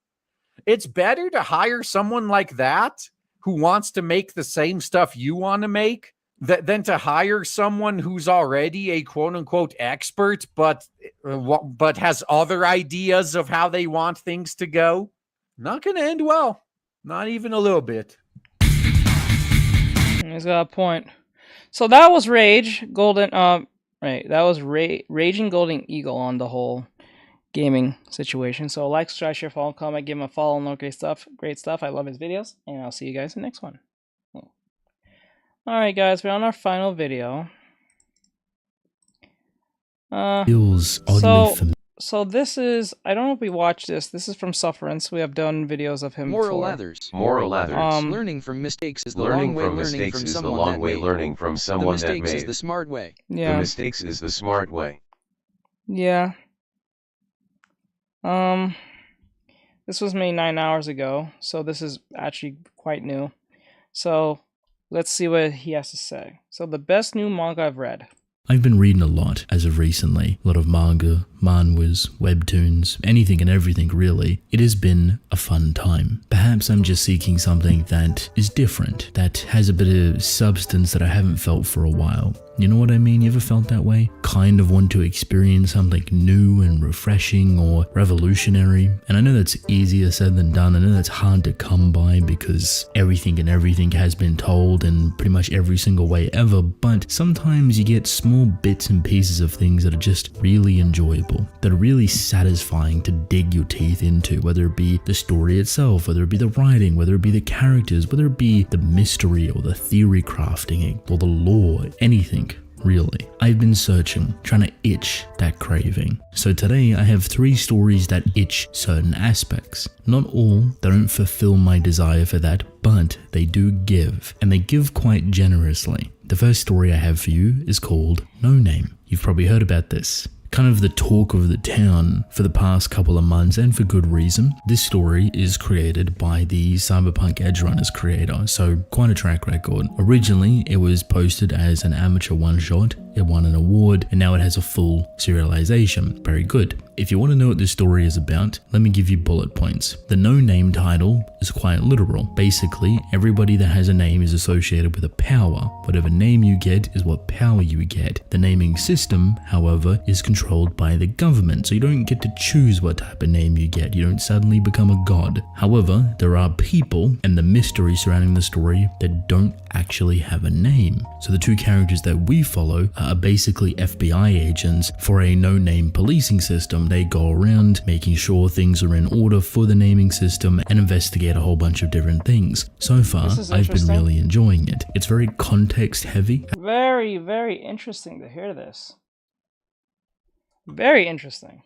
It's better to hire someone like that who wants to make the same stuff you want to make than to hire someone who's already a quote unquote expert, but has other ideas of how they want things to go. Not going to end well. Not even a little bit. He's got a point. So that was Rage Golden. Right, that was Raging Golden Eagle on the whole gaming situation. So like, subscribe, share, follow, comment, give him a follow, and all great stuff. Great stuff. I love his videos, and I'll see you guys in the next one. Alright guys, we're on our final video. So this is, I don't know if we watched this. This is from Sufferance. We have done videos of him Moral before. Moral lathers. Learning from mistakes is the long way. Learning from someone that made. The mistakes is the smart way. Yeah. The mistakes is the smart way. Yeah. This was made 9 hours ago, so this is actually quite new. So let's see what he has to say. So the best new manga I've read. I've been reading a lot as of recently. A lot of manga, manhwas, webtoons, anything and everything really. It has been a fun time. Perhaps I'm just seeking something that is different, that has a bit of substance that I haven't felt for a while. You know what I mean? You ever felt that way? Kind of want to experience something new and refreshing or revolutionary. And I know that's easier said than done. I know that's hard to come by because everything has been told in pretty much every single way ever. But sometimes you get small bits and pieces of things that are just really enjoyable, that are really satisfying to dig your teeth into, whether it be the story itself, whether it be the writing, whether it be the characters, whether it be the mystery or the theory crafting or the lore, anything. Really. I've been searching, trying to itch that craving. So today I have 3 stories that itch certain aspects. Not all, they don't fulfill my desire for that, but they do give, and they give quite generously. The first story I have for you is called No Name. You've probably heard about this. Kind of the talk of the town for the past couple of months, and for good reason. This story is created by the Cyberpunk Edgerunners creator, so quite a track record. Originally, it was posted as an amateur one-shot, it won an award, and now it has a full serialization. Very good. If you want to know what this story is about, let me give you bullet points. The No Name title is quite literal. Basically, everybody that has a name is associated with a power. Whatever name you get is what power you get. The naming system, however, is controlled by the government, so you don't get to choose what type of name you get. You don't suddenly become a god. However, there are people and the mystery surrounding the story that don't actually have a name. So the 2 characters that we follow are basically FBI agents for a no-name policing system. They go around making sure things are in order for the naming system and investigate a whole bunch of different things. So far, I've been really enjoying it. It's very context heavy. Very, very interesting to hear this. Very interesting.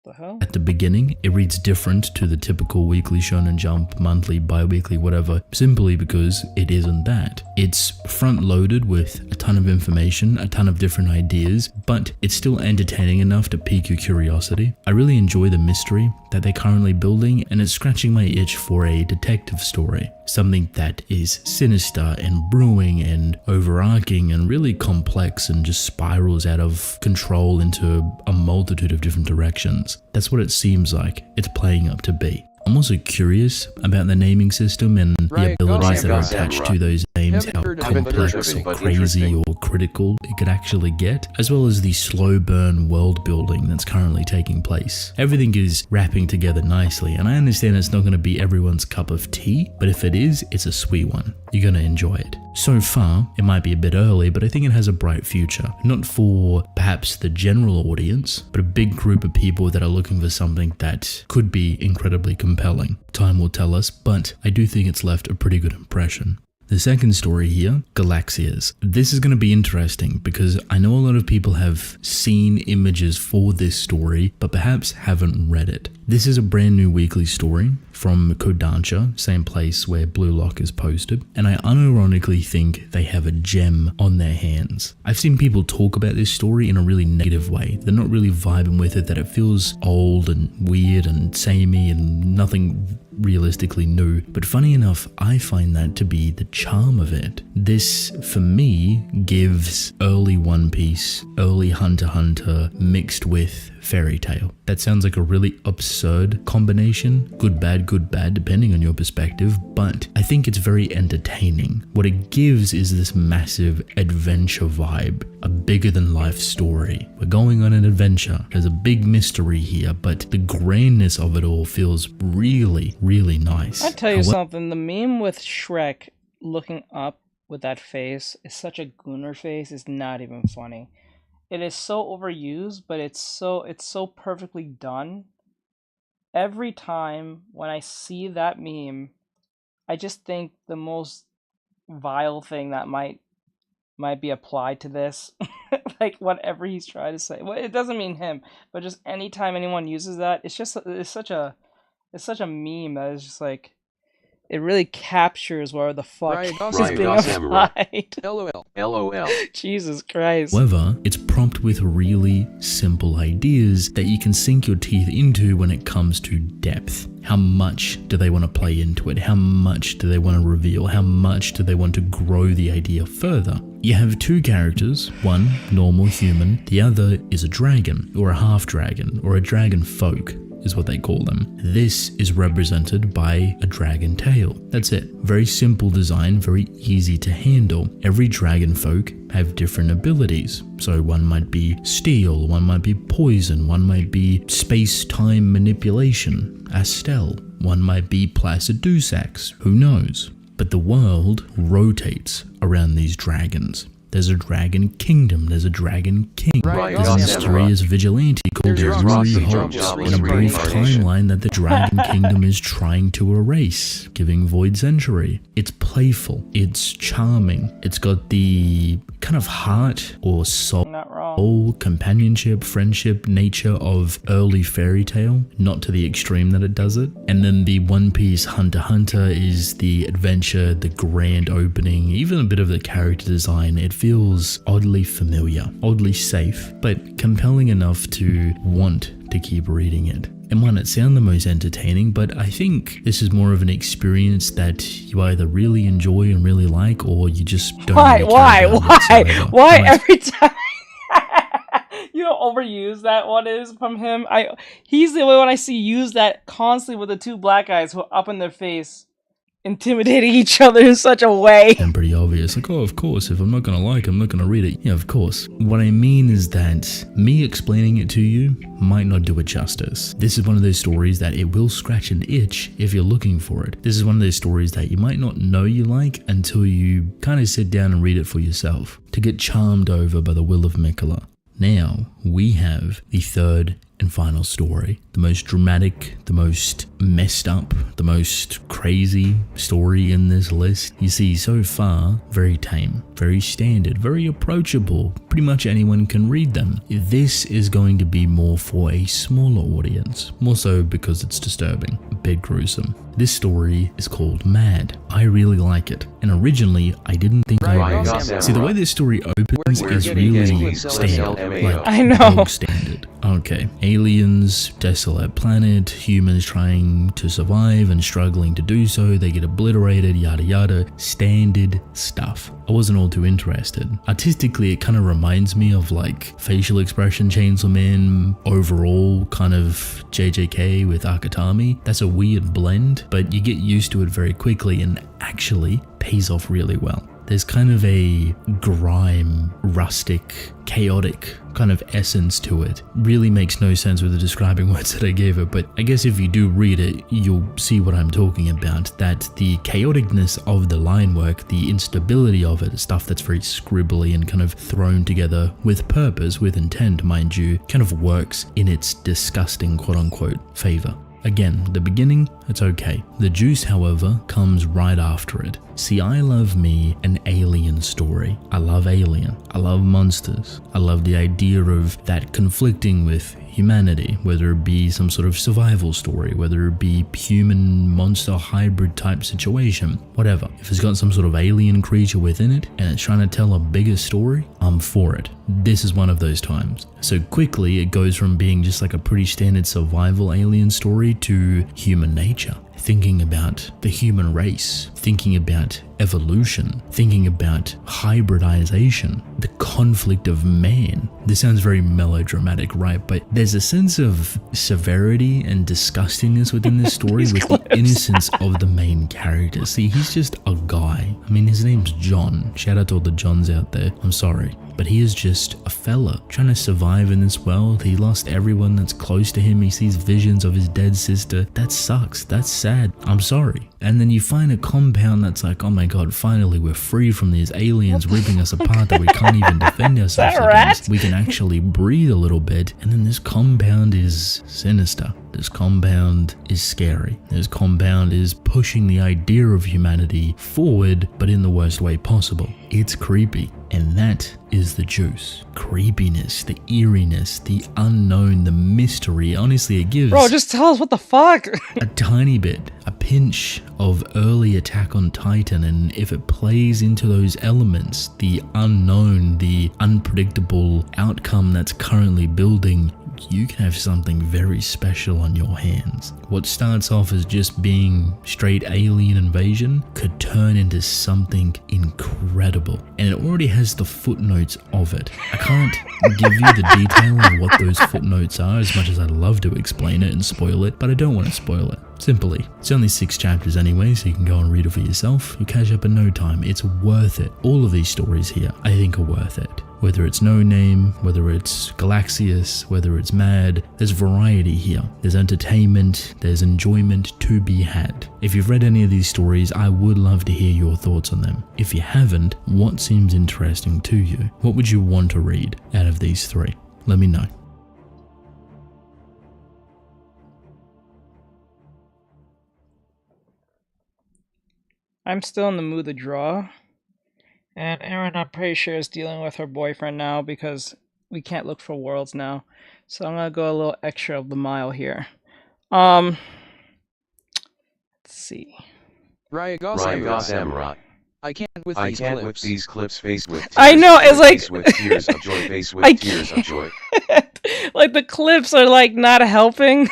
The hell? At the beginning, it reads different to the typical weekly Shonen Jump, monthly, bi-weekly, whatever, simply because it isn't that. It's front-loaded with a ton of information, a ton of different ideas, but it's still entertaining enough to pique your curiosity. I really enjoy the mystery that they're currently building, and it's scratching my itch for a detective story. Something that is sinister and brewing and overarching and really complex and just spirals out of control into a multitude of different directions. That's what it seems like it's playing up to be. I'm also curious about the naming system and the abilities that are attached to those names, how complex or crazy or critical it could actually get, as well as the slow burn world building that's currently taking place. Everything is wrapping together nicely, and I understand it's not going to be everyone's cup of tea, but if it is, it's a sweet one. You're going to enjoy it. So far, it might be a bit early, but I think it has a bright future. Not for perhaps the general audience, but a big group of people that are looking for something that could be incredibly compelling. Time will tell us, but I do think it's left a pretty good impression. The second story here, Galaxias. This is going to be interesting because I know a lot of people have seen images for this story, but perhaps haven't read it. This is a brand new weekly story from Kodansha, same place where Blue Lock is posted, and I unironically think they have a gem on their hands. I've seen people talk about this story in a really negative way. They're not really vibing with it, that it feels old and weird and samey and nothing realistically new, but funny enough, I find that to be the charm of it. This, for me, gives early One Piece, early Hunter x Hunter mixed with fairy tale. That sounds like a really absurd combination, good bad, depending on your perspective, but I think it's very entertaining. What it gives is this massive adventure vibe, a bigger than life story. We're going on an adventure, there's a big mystery here, but the grandness of it all feels really, really nice. I tell you something, the meme with Shrek looking up with that face is such a gooner face, it's not even funny. It is so overused, but it's so perfectly done. Every time when I see that meme, I just think the most vile thing that might be applied to this, like whatever he's trying to say. Well, it doesn't mean him, but just anytime anyone uses that, it's such a meme that is just like, it really captures where the fuck is being applied. LOL. Jesus Christ. However, it's prompt with really simple ideas that you can sink your teeth into when it comes to depth. How much do they want to play into it? How much do they want to reveal? How much do they want to grow the idea further? You have two characters, one normal human, the other is a dragon, or a half dragon, or a dragon folk is what they call them. This is represented by a dragon tail. That's it. Very simple design, very easy to handle. Every dragon folk have different abilities. So one might be steel, one might be poison, one might be space-time manipulation, Astel, one might be Placidusax, who knows? But the world rotates around these dragons. There's a dragon kingdom, there's a dragon king, there's a mysterious vigilante called Ruri Hobbs, in a brief timeline that the dragon kingdom is trying to erase, giving Void Century. It's playful, it's charming, it's got the kind of heart or soul, companionship, friendship nature of early fairy tale, not to the extreme that it does it. And then the One Piece Hunter x Hunter is the adventure, the grand opening, even a bit of the character design. It feels oddly familiar, oddly safe, but compelling enough to want to keep reading it. It might not sound the most entertaining, but I think this is more of an experience that you either really enjoy and really like, or you just don't Why every time you don't overuse that one is from him? He's the only one I see use that constantly with the two black guys who are up in their face, intimidating each other in such a way. And pretty obvious, like, oh, of course, if I'm not gonna like it, I'm not gonna read it. Yeah, of course. What I mean is that me explaining it to you might not do it justice. This is one of those stories that it will scratch an itch if you're looking for it. This is one of those stories that you might not know you like until you kind of sit down and read it for yourself, to get charmed over by the will of Mikola. Now, we have the third and final story. The most dramatic, the most messed up, the most crazy story in this list. You see, so far, very tame, very standard, very approachable. Pretty much anyone can read them. This is going to be more for a smaller audience, more so because it's disturbing, a bit gruesome. This story is called Mad. I really like it, and originally I didn't think I would. See, the way this story opens is really standard, like I know. dog standard. Okay, aliens, desolate planet, humans trying to survive and struggling to do so, they get obliterated, yada yada, standard stuff. I wasn't all too interested. Artistically, it kind of reminds me of like facial expression Chainsaw Man, overall kind of JJK with Akatami. That's a weird blend, but you get used to it very quickly and actually pays off really well. There's kind of a grime, rustic, chaotic kind of essence to it. Really makes no sense with the describing words that I gave it, but I guess if you do read it, you'll see what I'm talking about. That the chaoticness of the line work, the instability of it, stuff that's very scribbly and kind of thrown together with purpose, with intent, mind you, kind of works in its disgusting quote-unquote favor. Again, the beginning, it's okay. The juice, however, comes right after it. See, I love me an alien story. I love Alien. I love monsters. I love the idea of that conflicting with humanity, whether it be some sort of survival story, whether it be human monster hybrid type situation, whatever. If it's got some sort of alien creature within it and it's trying to tell a bigger story, I'm for it. This is one of those times. So quickly it goes from being just like a pretty standard survival alien story to human nature. Thinking about the human race, thinking about evolution, thinking about hybridization, the conflict of man. This sounds very melodramatic, right? But there's a sense of severity and disgustingness within this story with the innocence of the main character. See, he's just a guy. I mean, his name's John. Shout out to all the Johns out there. I'm sorry. But he is just a fella trying to survive in this world. He lost everyone that's close to him. He sees visions of his dead sister. That sucks. That's sad. I'm sorry. And then you find a compound that's like, oh my god, finally we're free from these aliens ripping us apart that we can't even defend ourselves against. We can actually breathe a little bit. And then this compound is sinister. This compound is scary. This compound is pushing the idea of humanity forward, but in the worst way possible. It's creepy. And that is the juice. Creepiness, the eeriness, the unknown, the mystery. Honestly, it gives... Bro, just tell us what the fuck! a tiny bit, a pinch of early Attack on Titan, and if it plays into those elements, the unknown, the unpredictable outcome that's currently building, you can have something very special on your hands. What starts off as just being straight alien invasion could turn into something incredible. And it already has the footnotes of it. I can't give you the detail of what those footnotes are as much as I'd love to explain it and spoil it, but I don't want to spoil it. Simply. It's only 6 chapters anyway, so you can go and read it for yourself. You'll catch up in no time. It's worth it. All of these stories here, I think, are worth it. Whether it's No Name, whether it's Galaxius, whether it's Mad, there's variety here. There's entertainment, there's enjoyment to be had. If you've read any of these stories, I would love to hear your thoughts on them. If you haven't, what seems interesting to you? What would you want to read out of these 3? Let me know. I'm still in the mood to draw. And Erin, I'm pretty sure, is dealing with her boyfriend now because we can't look for worlds now. So I'm gonna go a little extra of the mile here. Let's see. Samurai. I can't with these clips faced with tears. I know, it's like with tears of joy, face with tears of joy. Like the clips are like not helping.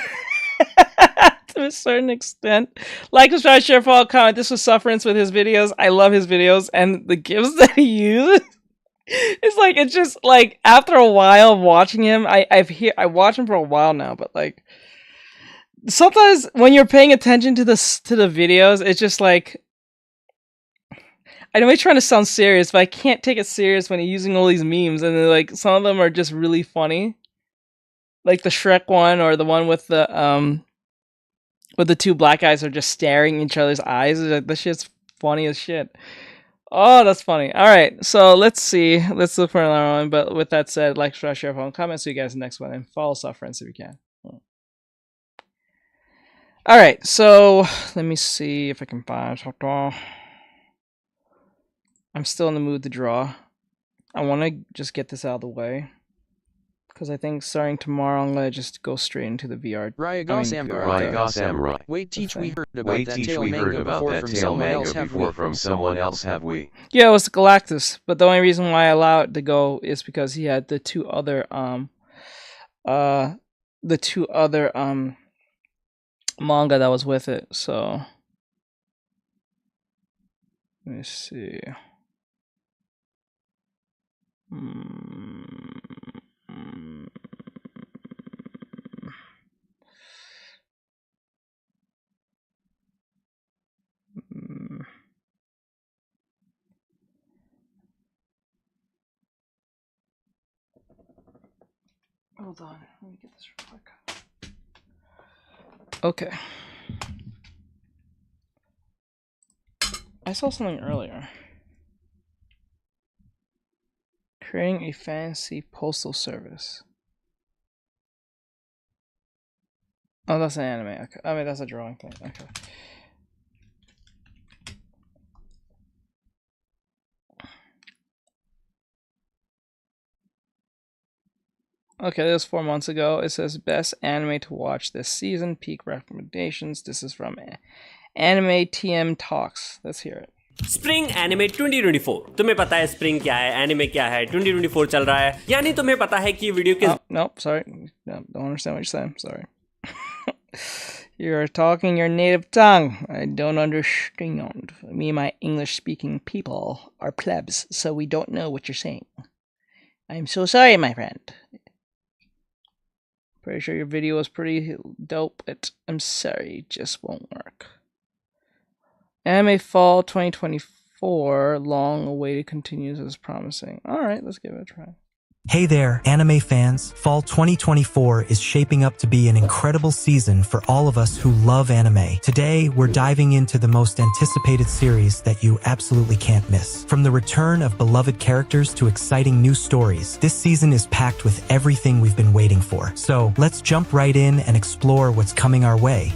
To a certain extent. Like, subscribe, share, follow, comment. This was Sufferance with his videos. I love his videos and the gifs that he uses. It's just like after a while of watching him, I watch him for a while now, but like sometimes when you're paying attention to the videos, it's just like I know he's trying to sound serious, but I can't take it serious when he's using all these memes, and then like some of them are just really funny. Like the Shrek one or the one with the 2 black guys are just staring each other's eyes. That shit's funny as shit. Oh, that's funny. Alright, so let's see. Let's look for another one. But with that said, like, subscribe, share, follow, comment. See you guys in the next one. And follow Sufferance if you can. Alright, so let me see if I can find... I'm still in the mood to draw. I want to just get this out of the way. Because I think starting tomorrow, I'm gonna just go straight into the VR. Samurai. Wait, teach we heard about that tail manga before from someone else, have we? Yeah, it was Galactus, but the only reason why I allowed it to go is because he had the two other manga that was with it. So let me see. Hold on, let me get this real quick. Okay. I saw something earlier. Creating a fantasy postal service. Oh, that's an anime. Okay. I mean, that's a drawing thing. Okay. Okay, this was 4 months ago. It says best anime to watch this season. Peak recommendations. This is from Anime TM Talks. Let's hear it. Spring anime 2024 तुम्हें पता है spring क्या है anime क्या है 2024 चल रहा है यानी तुम्हें पता है कि वीडियो के Nope, sorry. No, don't understand what you're saying. Sorry. You're talking your native tongue. I don't understand. Me and my English-speaking people are plebs, so we don't know what you're saying. I'm so sorry, my friend. Pretty sure your video was pretty dope, but I'm sorry, it just won't work. Anime Fall 2024, long awaited, continues as promising. Alright, let's give it a try. Hey there, anime fans. Fall 2024 is shaping up to be an incredible season for all of us who love anime. Today, we're diving into the most anticipated series that you absolutely can't miss. From the return of beloved characters to exciting new stories, this season is packed with everything we've been waiting for. So, let's jump right in and explore what's coming our way.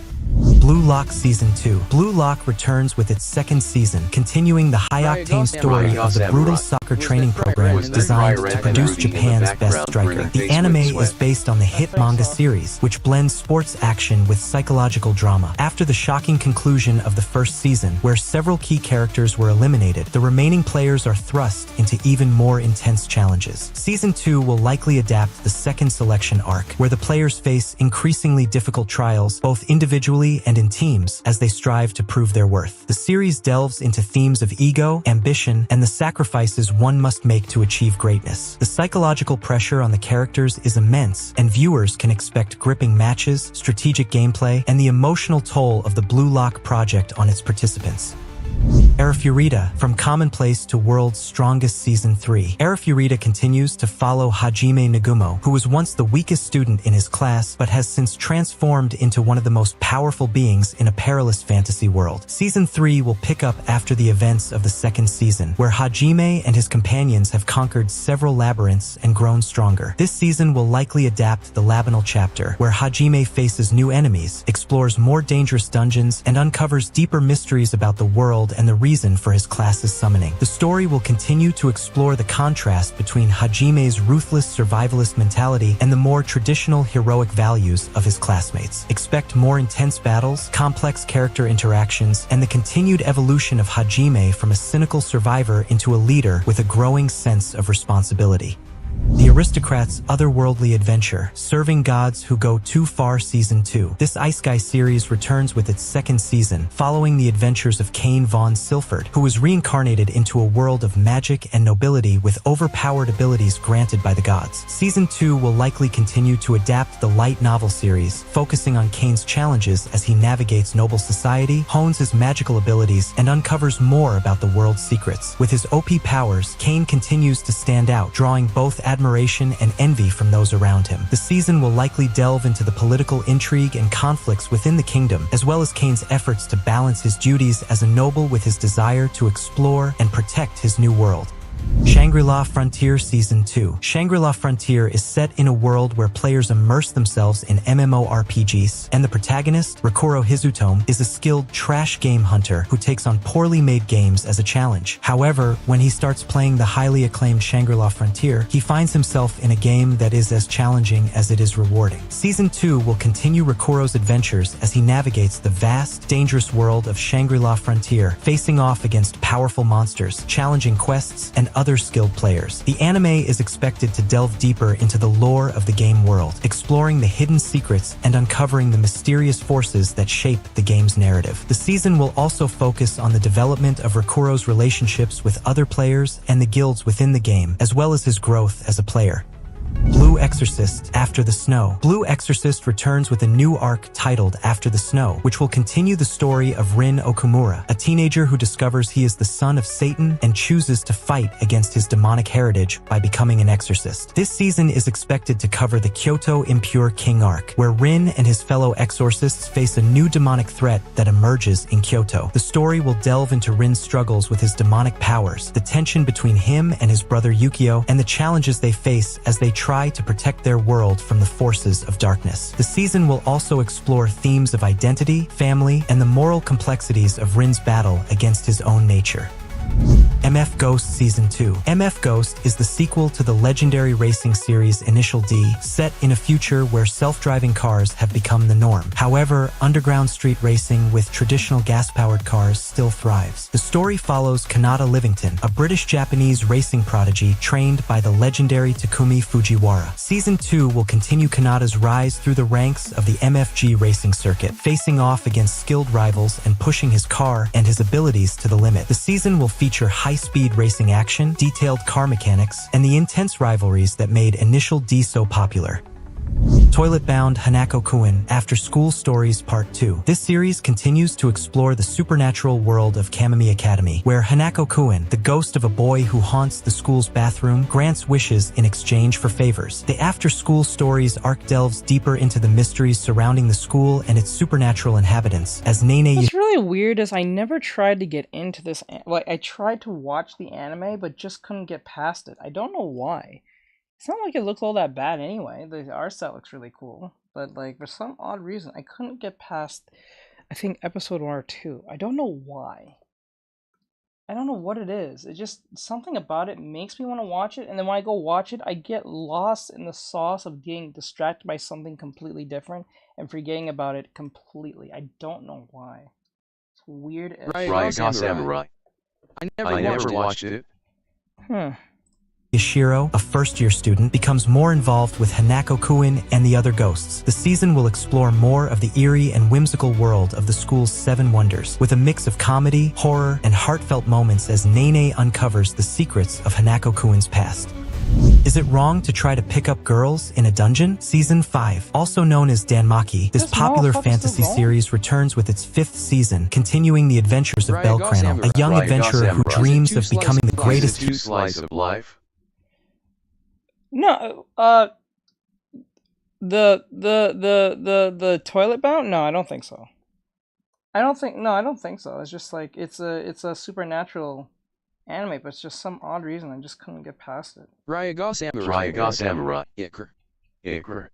Blue Lock Season 2. Blue Lock returns with its second season, continuing the high-octane story of the brutal soccer training program designed to produce Japan's best striker. The anime is based on the hit manga series, which blends sports action with psychological drama. After the shocking conclusion of the first season, where several key characters were eliminated, the remaining players are thrust into even more intense challenges. Season 2 will likely adapt the second selection arc, where the players face increasingly difficult trials, both individually and in teams, as they strive to prove their worth. The series delves into themes of ego, ambition, and the sacrifices one must make to achieve greatness. The psychological pressure on the characters is immense, and viewers can expect gripping matches, strategic gameplay, and the emotional toll of the Blue Lock project on its participants. Arifureta, from commonplace to world's strongest Season 3. Arifureta continues to follow Hajime Nagumo, who was once the weakest student in his class, but has since transformed into one of the most powerful beings in a perilous fantasy world. Season 3 will pick up after the events of the second season, where Hajime and his companions have conquered several labyrinths and grown stronger. This season will likely adapt the Labinal chapter, where Hajime faces new enemies, explores more dangerous dungeons, and uncovers deeper mysteries about the world and the reason for his class's summoning. The story will continue to explore the contrast between Hajime's ruthless survivalist mentality and the more traditional heroic values of his classmates. Expect more intense battles, complex character interactions, and the continued evolution of Hajime from a cynical survivor into a leader with a growing sense of responsibility. The Aristocrats' Otherworldly Adventure, Serving Gods Who Go Too Far Season 2. This Isekai series returns with its second season, following the adventures of Cain von Silford, who was reincarnated into a world of magic and nobility with overpowered abilities granted by the gods. Season 2 will likely continue to adapt the light novel series, focusing on Cain's challenges as he navigates noble society, hones his magical abilities, and uncovers more about the world's secrets. With his OP powers, Cain continues to stand out, drawing both admiration and envy from those around him. The season will likely delve into the political intrigue and conflicts within the kingdom, as well as Cain's efforts to balance his duties as a noble with his desire to explore and protect his new world. Shangri-La Frontier Season 2. Shangri-La Frontier is set in a world where players immerse themselves in MMORPGs, and the protagonist, Rikuro Hizutome, is a skilled trash game hunter who takes on poorly made games as a challenge. However, when he starts playing the highly acclaimed Shangri-La Frontier, he finds himself in a game that is as challenging as it is rewarding. Season 2 will continue Rikuro's adventures as he navigates the vast, dangerous world of Shangri-La Frontier, facing off against powerful monsters, challenging quests, and other skilled players. The anime is expected to delve deeper into the lore of the game world, exploring the hidden secrets and uncovering the mysterious forces that shape the game's narrative. The season will also focus on the development of Rikuro's relationships with other players and the guilds within the game, as well as his growth as a player. Blue Exorcist, After the Snow. Blue Exorcist returns with a new arc titled After the Snow, which will continue the story of Rin Okumura, a teenager who discovers he is the son of Satan and chooses to fight against his demonic heritage by becoming an exorcist. This season is expected to cover the Kyoto Impure King arc, where Rin and his fellow exorcists face a new demonic threat that emerges in Kyoto. The story will delve into Rin's struggles with his demonic powers, the tension between him and his brother Yukio, and the challenges they face as they try to protect their world from the forces of darkness. The season will also explore themes of identity, family, and the moral complexities of Rin's battle against his own nature. MF Ghost Season 2. MF Ghost is the sequel to the legendary racing series Initial D, set in a future where self-driving cars have become the norm. However, underground street racing with traditional gas-powered cars still thrives. The story follows Kanata Livington, a British-Japanese racing prodigy trained by the legendary Takumi Fujiwara. Season 2 will continue Kanata's rise through the ranks of the MFG racing circuit, facing off against skilled rivals and pushing his car and his abilities to the limit. The season will feature high-speed racing action, detailed car mechanics, and the intense rivalries that made Initial D so popular. Toilet-Bound Hanako-kun After School Stories Part 2. This series continues to explore the supernatural world of Kamimi Academy, where Hanako-kun, the ghost of a boy who haunts the school's bathroom, grants wishes in exchange for favors. The After School Stories arc delves deeper into the mysteries surrounding the school and its supernatural inhabitants, as Nene... What's really weird is I never tried to get into this... Like, I tried to watch the anime, but just couldn't get past it. I don't know why. It's not like it looks all that bad anyway. The art style looks really cool. But, like, for some odd reason, I couldn't get past, I think, episode 1 or 2. I don't know why. I don't know what it is. It just, something about it makes me want to watch it. And then when I go watch it, I get lost in the sauce of getting distracted by something completely different and forgetting about it completely. I don't know why. It's weird as Ryaga Samurai. I never watched it. Yashiro, a first-year student, becomes more involved with Hanako-kun and the other ghosts. The season will explore more of the eerie and whimsical world of the school's 7 wonders, with a mix of comedy, horror, and heartfelt moments as Nene uncovers the secrets of Hanako-kun's past. Is it wrong to try to pick up girls in a dungeon? Season 5, also known as Danmaki, this popular fantasy series returns with its 5th season, continuing the adventures of Belle Crannel, a young adventurer who dreams of becoming the greatest... Slice of life? No, the toilet bound? No, I don't think so. I don't think so. It's just like it's a supernatural anime, but it's just some odd reason I just couldn't get past it. Ryaga Samurai. Iker.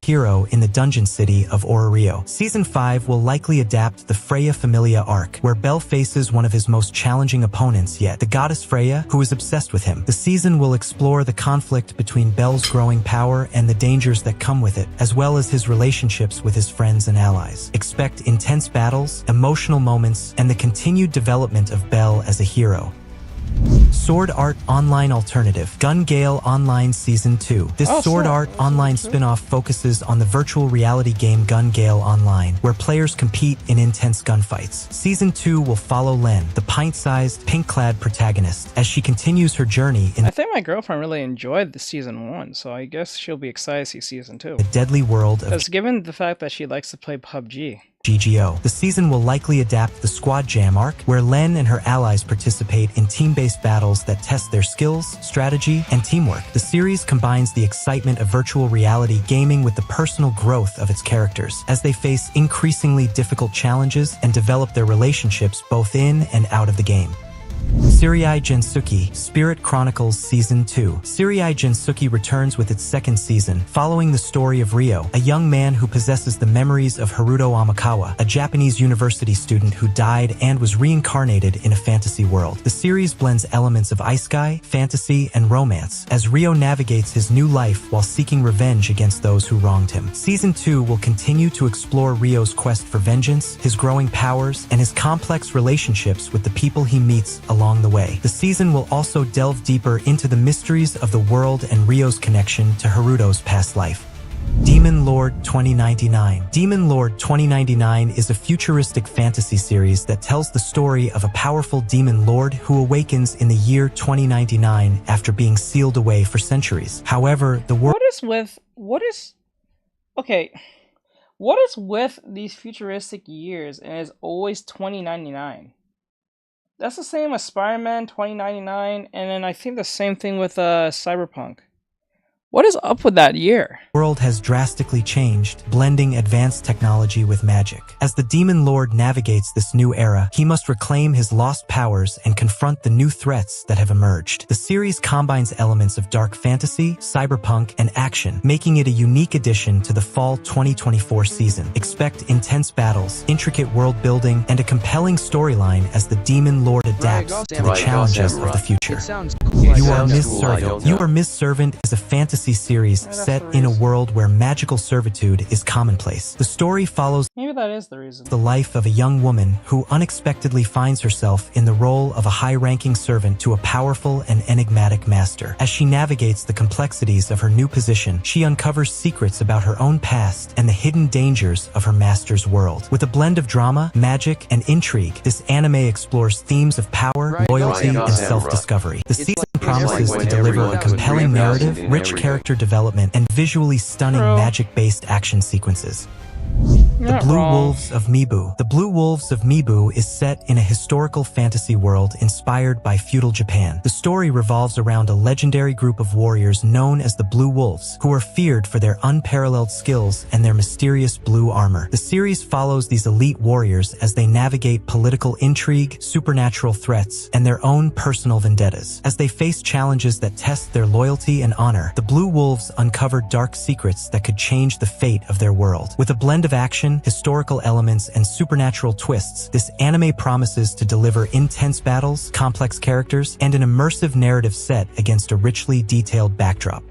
Hero in the dungeon city of Ororio. Season 5 will likely adapt the Freya Familia arc, where Belle faces one of his most challenging opponents yet, the goddess Freya, who is obsessed with him. The season will explore the conflict between Belle's growing power and the dangers that come with it, as well as his relationships with his friends and allies. Expect intense battles, emotional moments, and the continued development of Belle as a hero. Sword Art Online Alternative Gun Gale Online Season 2. This Sword Art Online spin-off focuses on the virtual reality game Gun Gale Online, where players compete in intense gunfights. Season 2 will follow Len, the pint-sized, pink-clad protagonist, as she continues her journey in... I think my girlfriend really enjoyed the Season 1, so I guess she'll be excited to see Season 2. The deadly world of... Because given the fact that she likes to play PUBG. GGO. The season will likely adapt the Squad Jam arc, where Len and her allies participate in team-based battles that test their skills, strategy, and teamwork. The series combines the excitement of virtual reality gaming with the personal growth of its characters, as they face increasingly difficult challenges and develop their relationships both in and out of the game. Seirei Gensuki Spirit Chronicles Season 2. Seirei Gensuki returns with its 2nd season, following the story of Ryo, a young man who possesses the memories of Haruto Amakawa, a Japanese university student who died and was reincarnated in a fantasy world. The series blends elements of isekai, fantasy, and romance, as Ryo navigates his new life while seeking revenge against those who wronged him. Season 2 will continue to explore Ryo's quest for vengeance, his growing powers, and his complex relationships with the people he meets along the way. The season will also delve deeper into the mysteries of the world and Ryo's connection to Haruto's past life. Demon Lord 2099. Demon Lord 2099 is a futuristic fantasy series that tells the story of a powerful demon lord who awakens in the year 2099 after being sealed away for centuries. However, the world... What is with these futuristic years and it's always 2099? That's the same as Spider-Man 2099, and then I think the same thing with Cyberpunk. What is up with that year? The world has drastically changed, blending advanced technology with magic. As the Demon Lord navigates this new era, he must reclaim his lost powers and confront the new threats that have emerged. The series combines elements of dark fantasy, cyberpunk, and action, making it a unique addition to the fall 2024 season. Expect intense battles, intricate world building, and a compelling storyline as the Demon Lord adapts to the challenges of the future. You Are Miss Servant. You Are Miss Servant is a fantasy series set in a world where magical servitude is commonplace. The story follows Maybe that is the reason. the life of a young woman who unexpectedly finds herself in the role of a high-ranking servant to a powerful and enigmatic master. As she navigates the complexities of her new position, she uncovers secrets about her own past and the hidden dangers of her master's world. With a blend of drama, magic, and intrigue, this anime explores themes of power, loyalty, and self-discovery. The season promises to deliver a compelling narrative, rich character development, and visually stunning magic-based action sequences. The Blue Wolves of Mibu. The Blue Wolves of Mibu is set in a historical fantasy world inspired by feudal Japan. The story revolves around a legendary group of warriors known as the Blue Wolves, who are feared for their unparalleled skills and their mysterious blue armor. The series follows these elite warriors as they navigate political intrigue, supernatural threats, and their own personal vendettas. As they face challenges that test their loyalty and honor, the Blue Wolves uncover dark secrets that could change the fate of their world. With a blend of action, historical elements, and supernatural twists, this anime promises to deliver intense battles, complex characters, and an immersive narrative set against a richly detailed backdrop.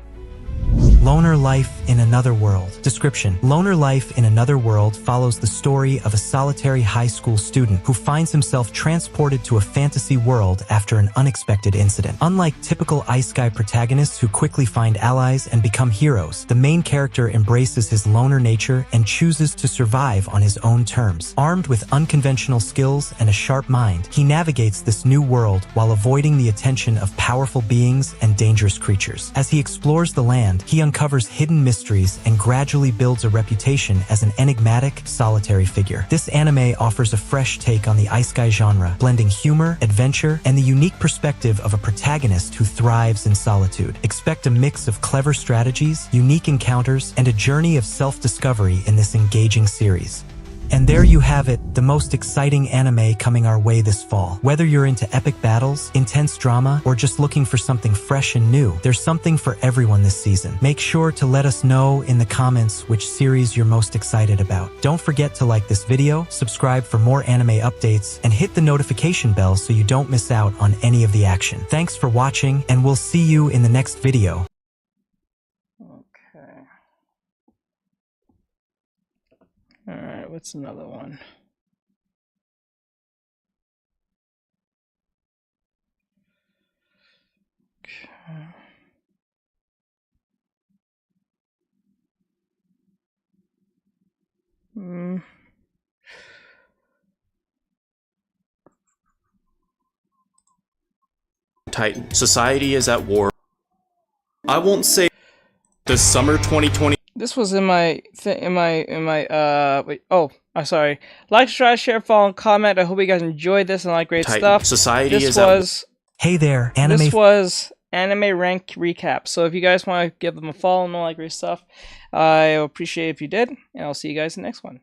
Loner Life in Another World. Description: Loner Life in Another World follows the story of a solitary high school student who finds himself transported to a fantasy world after an unexpected incident. Unlike typical Isekai protagonists who quickly find allies and become heroes, the main character embraces his loner nature and chooses to survive on his own terms. Armed with unconventional skills and a sharp mind, he navigates this new world while avoiding the attention of powerful beings and dangerous creatures. As he explores the land, he uncovers hidden mysteries and gradually builds a reputation as an enigmatic, solitary figure. This anime offers a fresh take on the isekai genre, blending humor, adventure, and the unique perspective of a protagonist who thrives in solitude. Expect a mix of clever strategies, unique encounters, and a journey of self-discovery in this engaging series. And there you have it, the most exciting anime coming our way this fall. Whether you're into epic battles, intense drama, or just looking for something fresh and new, there's something for everyone this season. Make sure to let us know in the comments which series you're most excited about. Don't forget to like this video, subscribe for more anime updates, and hit the notification bell so you don't miss out on any of the action. Thanks for watching, and we'll see you in the next video. Alright, what's another one? Okay. Titan. Society is at war. I won't say the summer 2020. This was in my wait, oh, I'm sorry. Like, subscribe, share, follow, and comment. I hope you guys enjoyed this and like great Titan. stuff. Society this is was Hey there, anime. This was anime rank recap. So if you guys want to give them a follow and all that great stuff, I appreciate if you did, and I'll see you guys in the next one.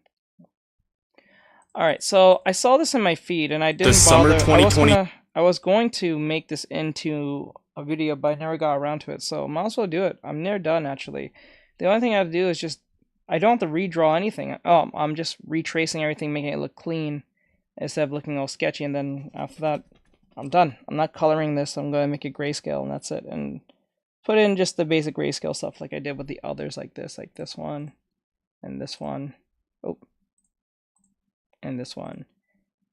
Alright, so I saw this in my feed and I didn't summer bother. 2020. I was going to make this into a video, but I never got around to it, so might as well do it. I'm near done actually. The only thing I have to do is just, I don't have to redraw anything. Oh, I'm just retracing everything, making it look clean instead of looking all sketchy, and then after that, I'm done. I'm not coloring this, I'm going to make it grayscale, and that's it. And put in just the basic grayscale stuff like I did with the others, like this one, and this one. Oh, and this one.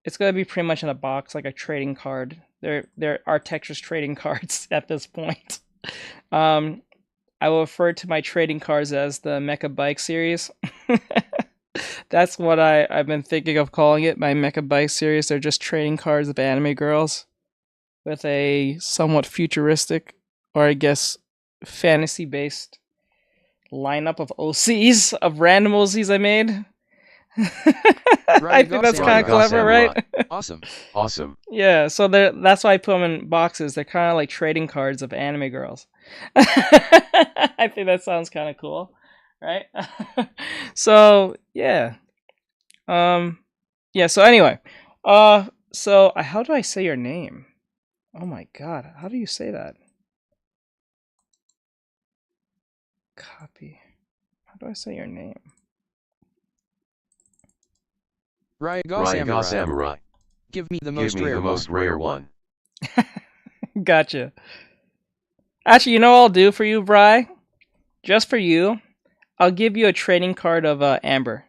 It's going to be pretty much in a box, like a trading card. They're Artextric's trading cards at this point. I will refer to my trading cards as the Mecha Bike series. That's what I've been thinking of calling it, my Mecha Bike series. They're just trading cards of anime girls with a somewhat futuristic, or I guess fantasy-based lineup of OCs, of random OCs I made. I think that's kind of clever, right? Awesome. Yeah, so that's why I put them in boxes. They're kind of like trading cards of anime girls. I think that sounds kind of cool, right? So yeah, yeah. So anyway, so how do I say your name? Oh my god, how do you say that? Copy. How do I say your name? Ryaga Samurai. Give me the most rare one. Gotcha. Actually, you know what I'll do for you, Bri? Just for you, I'll give you a trading card of Amber.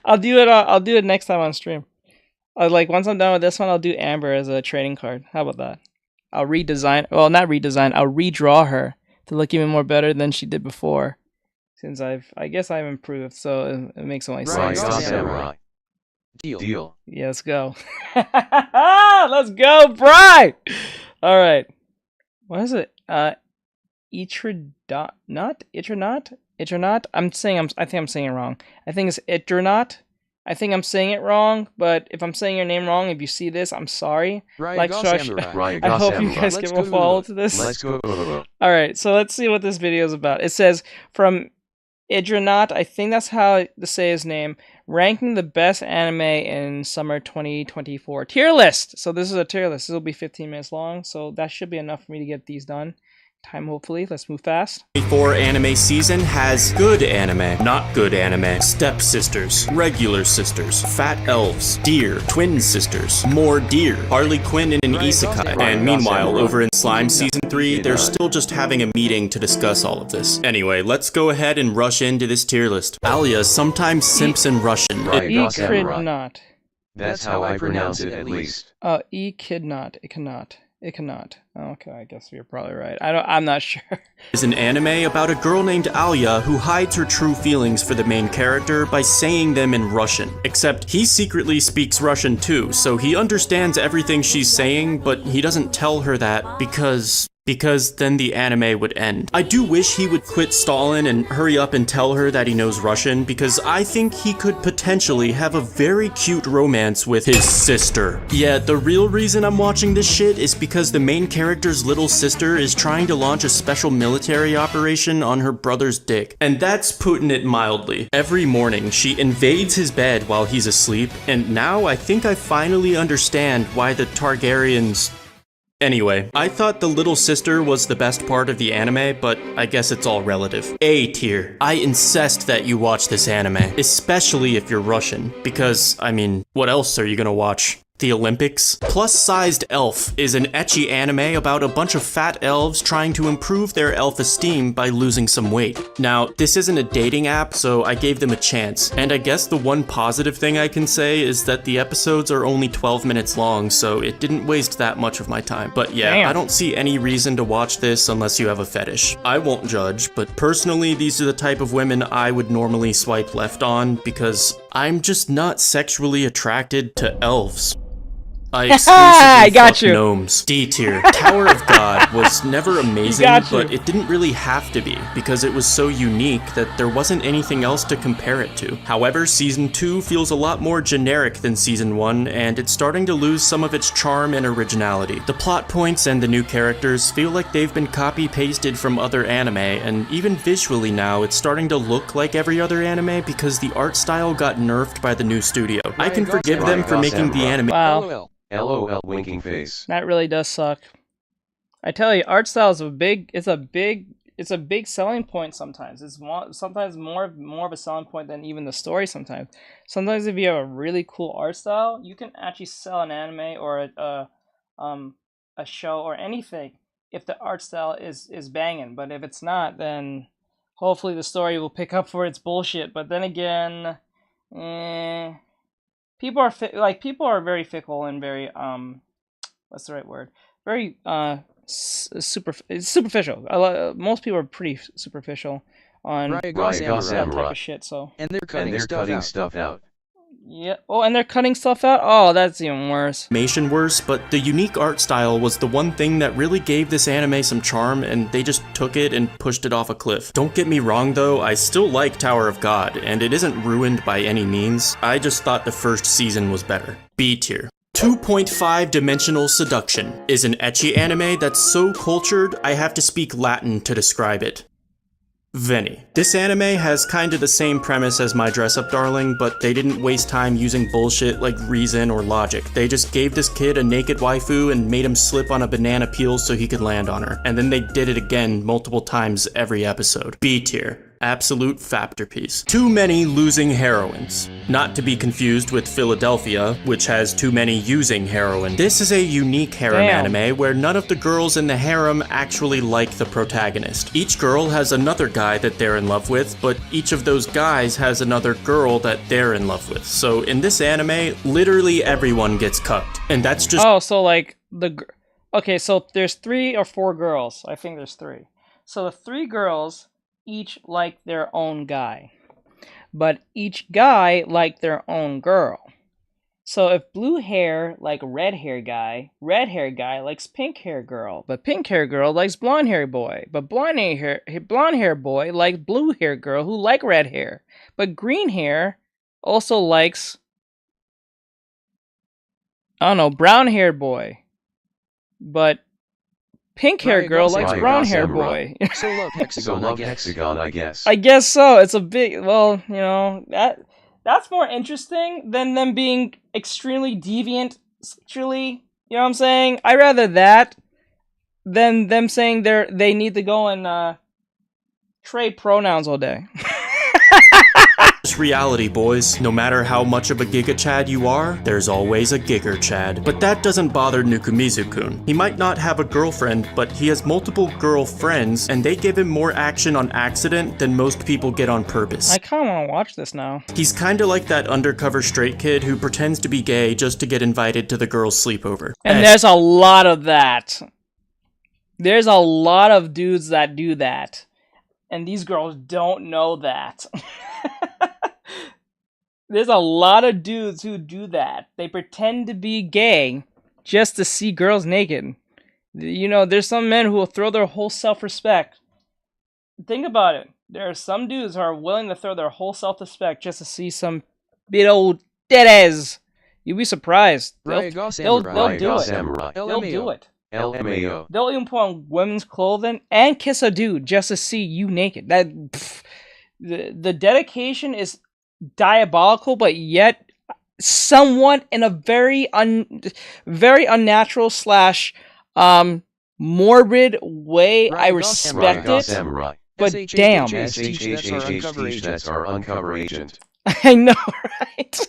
I'll do it next time on stream. Like once I'm done with this one, I'll do Amber as a trading card. How about that? I'll redesign. Well, not redesign. I'll redraw her to look even more better than she did before. Since I guess I've improved, so it makes only sense. Samurai. Deal. Yeah, let's go. Let's go, Bri! All right. What is it? Itronaut? I think I'm saying it wrong. I think it's Itronaut. I think I'm saying it wrong, but if I'm saying your name wrong, if you see this, I'm sorry. I hope you guys give a follow to this. Let's go. All right, so let's see what this video is about. It says from Idronaut, I think that's how to say his name, ranking the best anime in summer 2024 tier list. So this is a tier list. This will be 15 minutes long, so that should be enough for me to get these done. Time, hopefully. Let's move fast. 24 anime season has good anime, not good anime, stepsisters, regular sisters, fat elves, deer, twin sisters, more deer, Harley Quinn in an isekai, and meanwhile, over in Slime Season 3, they're still just having a meeting to discuss all of this. Anyway, let's go ahead and rush into this tier list. Alia sometimes simps in Russian. Ikridnot. That's how I pronounce it, at least. Ikidnot. Ikanot. Okay, I guess you're probably right. I'm not sure. Is an anime about a girl named Alia who hides her true feelings for the main character by saying them in Russian. Except he secretly speaks Russian too, so he understands everything she's saying, but he doesn't tell her that because then the anime would end. I do wish he would quit Stalin and hurry up and tell her that he knows Russian, because I think he could potentially have a very cute romance with his sister. Yeah, the real reason I'm watching this shit is because the main character's little sister is trying to launch a special military operation on her brother's dick. And that's putting it mildly. Every morning, she invades his bed while he's asleep, and now I think I finally understand why the Targaryens... Anyway, I thought the little sister was the best part of the anime, but I guess it's all relative. A tier. I insist that you watch this anime, especially if you're Russian, because, I mean, what else are you gonna watch? The Olympics? Plus-Sized Elf is an ecchi anime about a bunch of fat elves trying to improve their elf esteem by losing some weight. Now, this isn't a dating app, so I gave them a chance, and I guess the one positive thing I can say is that the episodes are only 12 minutes long, so it didn't waste that much of my time. But yeah, Damn. I don't see any reason to watch this unless you have a fetish. I won't judge, but personally, these are the type of women I would normally swipe left on, because I'm just not sexually attracted to elves. I exclusively fuck gnomes. D tier. Tower of God was never amazing, but it didn't really have to be, because it was so unique that there wasn't anything else to compare it to. However, Season 2 feels a lot more generic than Season 1, and it's starting to lose some of its charm and originality. The plot points and the new characters feel like they've been copy-pasted from other anime, and even visually now, it's starting to look like every other anime because the art style got nerfed by the new studio. I can forgive them for making the anime- Wow. LOL winking face. That really does suck. I tell you, art style is it's a big selling point sometimes. It's sometimes more of a selling point than even the story sometimes. Sometimes if you have a really cool art style, you can actually sell an anime or a show or anything if the art style is banging. But if it's not, then hopefully the story will pick up for its bullshit. But then again, people are very fickle and very what's the right word? Very superficial. Most people are pretty superficial on that type of shit. So and they're cutting stuff out. Yeah. Oh, and they're cutting stuff out? Oh, that's even worse. Worse, but the unique art style was the one thing that really gave this anime some charm, and they just took it and pushed it off a cliff. Don't get me wrong though, I still like Tower of God, and it isn't ruined by any means. I just thought the first season was better. B tier. 2.5-dimensional seduction is an ecchi anime that's so cultured I have to speak Latin to describe it. Veni. This anime has kinda the same premise as My Dress Up Darling, but they didn't waste time using bullshit like reason or logic. They just gave this kid a naked waifu and made him slip on a banana peel so he could land on her. And then they did it again multiple times every episode. B tier. Absolute fapterpiece. Too many losing heroines. Not to be confused with Philadelphia, which has too many using heroine. This is a unique harem anime where none of the girls in the harem actually like the protagonist. Each girl has another guy that they're in love with, but each of those guys has another girl that they're in love with. So in this anime, literally everyone gets cucked. And that's just— Oh, so like okay, so there's 3 or 4 girls. I think there's 3. So the 3 girls each like their own guy, but each guy like their own girl. So if blue hair like red hair guy likes pink hair girl, but pink hair girl likes blonde hair boy, but blonde hair boy likes blue hair girl who like red hair, but green hair also likes, I don't know, brown hair boy, but pink hair girl likes brown hair boy. So love hexagon, I guess. I guess so. It's a big, well, you know, that's more interesting than them being extremely deviant sexually. You know what I'm saying? I'd rather that than them saying they need to go and trade pronouns all day. It's reality, boys. No matter how much of a Giga Chad you are, there's always a Giger Chad. But that doesn't bother Nukumizu-kun. He might not have a girlfriend, but he has multiple girlfriends, and they give him more action on accident than most people get on purpose. I kinda wanna watch this now. He's kinda like that undercover straight kid who pretends to be gay just to get invited to the girl's sleepover. And there's a lot of that. There's a lot of dudes that do that. And these girls don't know that. There's a lot of dudes who do that. They pretend to be gay just to see girls naked. You know, there's some men who will throw their whole self-respect. Think about it. There are some dudes who are willing to throw their whole self-respect just to see some big old titties. You'd be surprised. They'll do it. They'll do it. LMAO. They'll even put on women's clothing and kiss a dude just to see you naked. The dedication is diabolical, but yet somewhat in a very unnatural / morbid way. I respect it, but damn. That's our uncover agent. I know, right?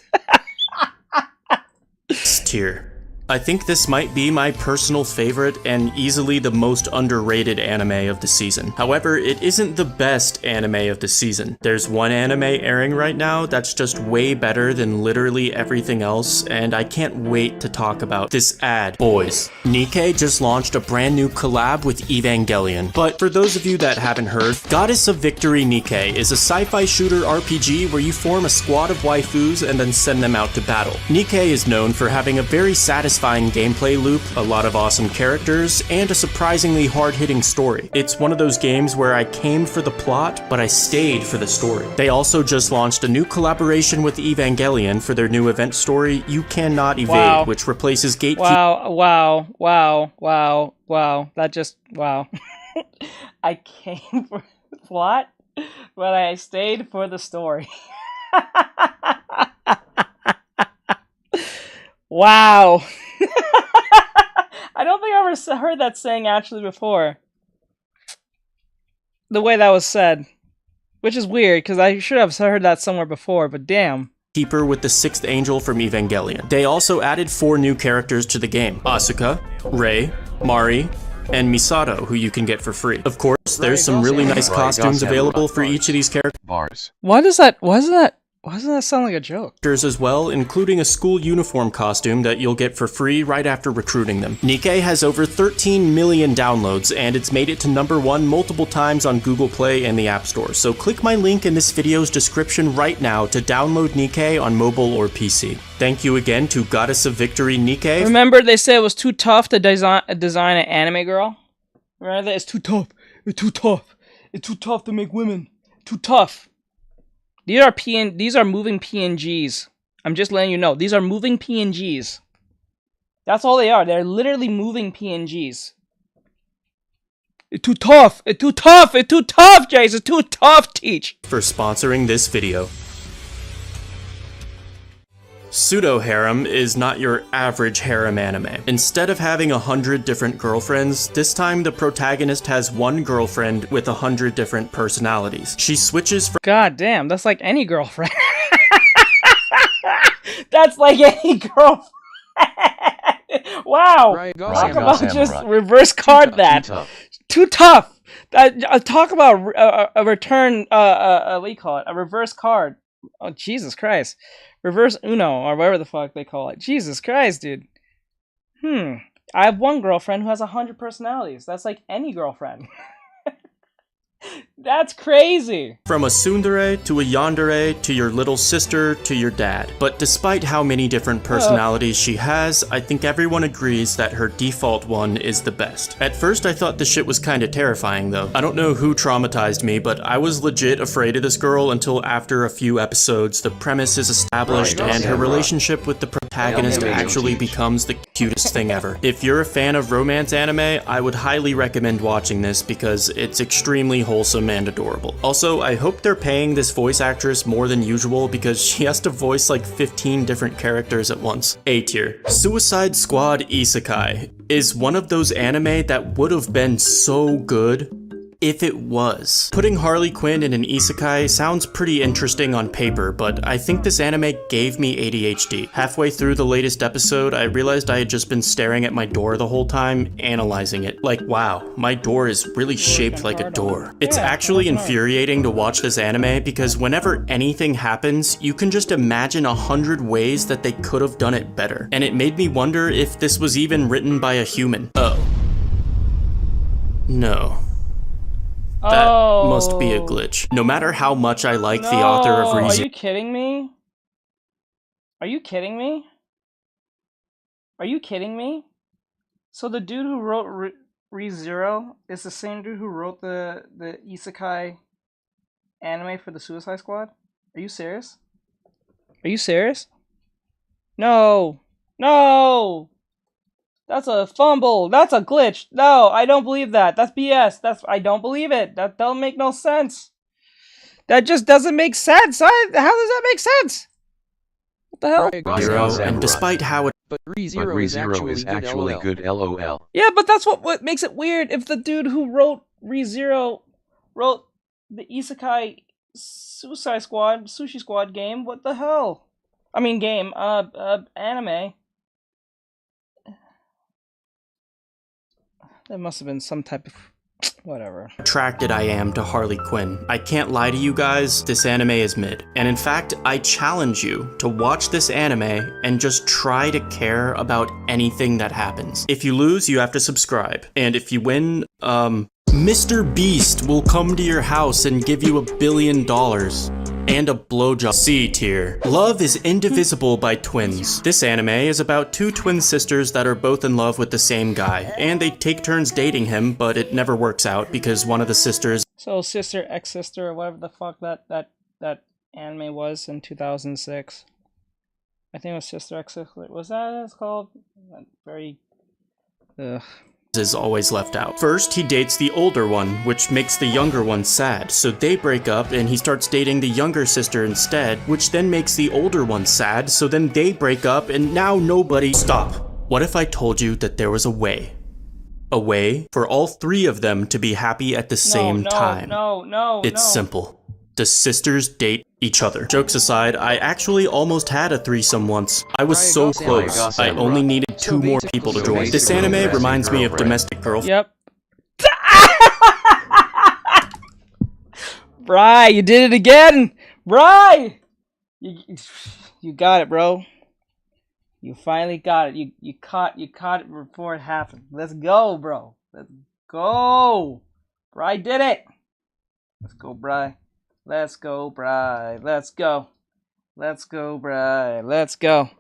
Tier. I think this might be my personal favorite and easily the most underrated anime of the season. However, it isn't the best anime of the season. There's one anime airing right now that's just way better than literally everything else, and I can't wait to talk about this ad. Boys, Nikkei just launched a brand new collab with Evangelion. But for those of you that haven't heard, Goddess of Victory Nikkei is a sci-fi shooter RPG where you form a squad of waifus and then send them out to battle. Nikkei is known for having a very satisfying gameplay loop, a lot of awesome characters, and a surprisingly hard-hitting story. It's one of those games where I came for the plot, but I stayed for the story. They also just launched a new collaboration with Evangelion for their new event story, You Cannot Evade, which replaces Gatekeeper. Wow. That just, wow. I came for the plot, but I stayed for the story. Wow. I don't think I've ever heard that saying actually before. The way that was said. Which is weird, because I should have heard that somewhere before, but damn. Keeper with the 6th angel from Evangelion. They also added 4 new characters to the game. Asuka, Rei, Mari, and Misato, who you can get for free. Of course, there's some really nice costumes available for each of these characters. Why doesn't that sound like a joke? As well, including a school uniform costume that you'll get for free right after recruiting them. Nikkei has over 13 million downloads, and it's made it to #1 multiple times on Google Play and the App Store. So click my link in this video's description right now to download Nikkei on mobile or PC. Thank you again to Goddess of Victory Nikkei. Remember they said it was too tough to design an anime girl? Remember that? It's too tough. It's too tough. It's too tough to make women. Too tough. These are moving PNGs. I'm just letting you know. These are moving PNGs. That's all they are. They're literally moving PNGs. It's too tough. It's too tough. It's too tough, Jace. It's too tough, Teach. For sponsoring this video. Pseudo-harem is not your average harem anime. Instead of having 100 different girlfriends, this time the protagonist has one girlfriend with 100 different personalities. She switches from— God damn, that's like any girlfriend. That's like any girlfriend. Wow. Talk about just reverse card that. Too tough. Talk about a return, what do you call it? A reverse card. Oh, Jesus Christ. Reverse Uno, or whatever the fuck they call it. Jesus Christ, dude. I have one girlfriend who has 100 personalities. That's like any girlfriend. That's crazy. From a tsundere to a yandere to your little sister to your dad. But despite how many different personalities she has, I think everyone agrees that her default one is the best. At first I thought this shit was kinda terrifying though. I don't know who traumatized me, but I was legit afraid of this girl until after a few episodes the premise is established and her relationship with the protagonist actually becomes the cutest thing ever. If you're a fan of romance anime, I would highly recommend watching this because it's extremely wholesome and adorable. Also, I hope they're paying this voice actress more than usual because she has to voice like 15 different characters at once. A tier. Suicide Squad Isekai is one of those anime that would have been so good if it was. Putting Harley Quinn in an isekai sounds pretty interesting on paper, but I think this anime gave me ADHD. Halfway through the latest episode, I realized I had just been staring at my door the whole time, analyzing it. Like, wow, my door is really shaped like a door. It's actually infuriating to watch this anime because whenever anything happens, you can just imagine 100 ways that they could have done it better. And it made me wonder if this was even written by a human. Oh. No. That must be a glitch. No matter how much I like the author of Are you kidding me? Are you kidding me? Are you kidding me? So the dude who wrote ReZero is the same dude who wrote the isekai anime for the Suicide Squad? Are you serious? Are you serious? No! No! That's a fumble. That's a glitch. No, I don't believe that. That's BS. I don't believe it. That don't make no sense. That just doesn't make sense. How does that make sense? What the hell? ReZero, and despite how it— But ReZero is actually good, LOL. Yeah, but that's what makes it weird. If the dude who wrote ReZero wrote the Isekai Suicide Squad, Sushi Squad game, what the hell? I mean game, anime. There must have been some type of whatever. Attracted I am to Harley Quinn. I can't lie to you guys, this anime is mid. And in fact, I challenge you to watch this anime and just try to care about anything that happens. If you lose, you have to subscribe. And if you win, Mr. Beast will come to your house and give you $1 billion. And a blowjob. C tier. Love is Indivisible by Twins. This anime is about two twin sisters that are both in love with the same guy, and they take turns dating him, but it never works out because one of the sisters— So sister, ex-sister, or whatever the fuck that anime was in 2006. I think it was Sister, ex-sister. Was that what it's called? Very... Ugh. is always left out. First, he dates the older one, which makes the younger one sad, so they break up and he starts dating the younger sister instead, which then makes the older one sad, so then they break up and now nobody— Stop. What if I told you that there was a way? A way for all three of them to be happy at the same time. It's simple. The sisters date each other. Jokes aside, I actually almost had a threesome once. I was so close, I only needed 2 more people to join. This anime reminds me of Domestic Girl. Yep. Bry, you did it again! Bry! You got it, bro. You finally got it. You caught it before it happened. Let's go, bro. Let's go. Bry did it. Let's go, Bry. Let's go, Bry. Let's go. Let's go, Bry. Let's go.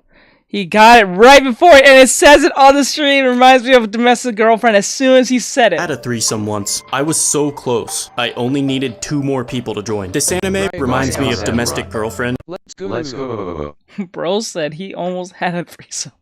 He got it right before it, and it says it on the stream. It reminds me of a domestic girlfriend as soon as he said it. I had a threesome once. I was so close. I only needed 2 more people to join. This anime reminds me of Domestic Girlfriend. Let's go. Bro said he almost had a threesome.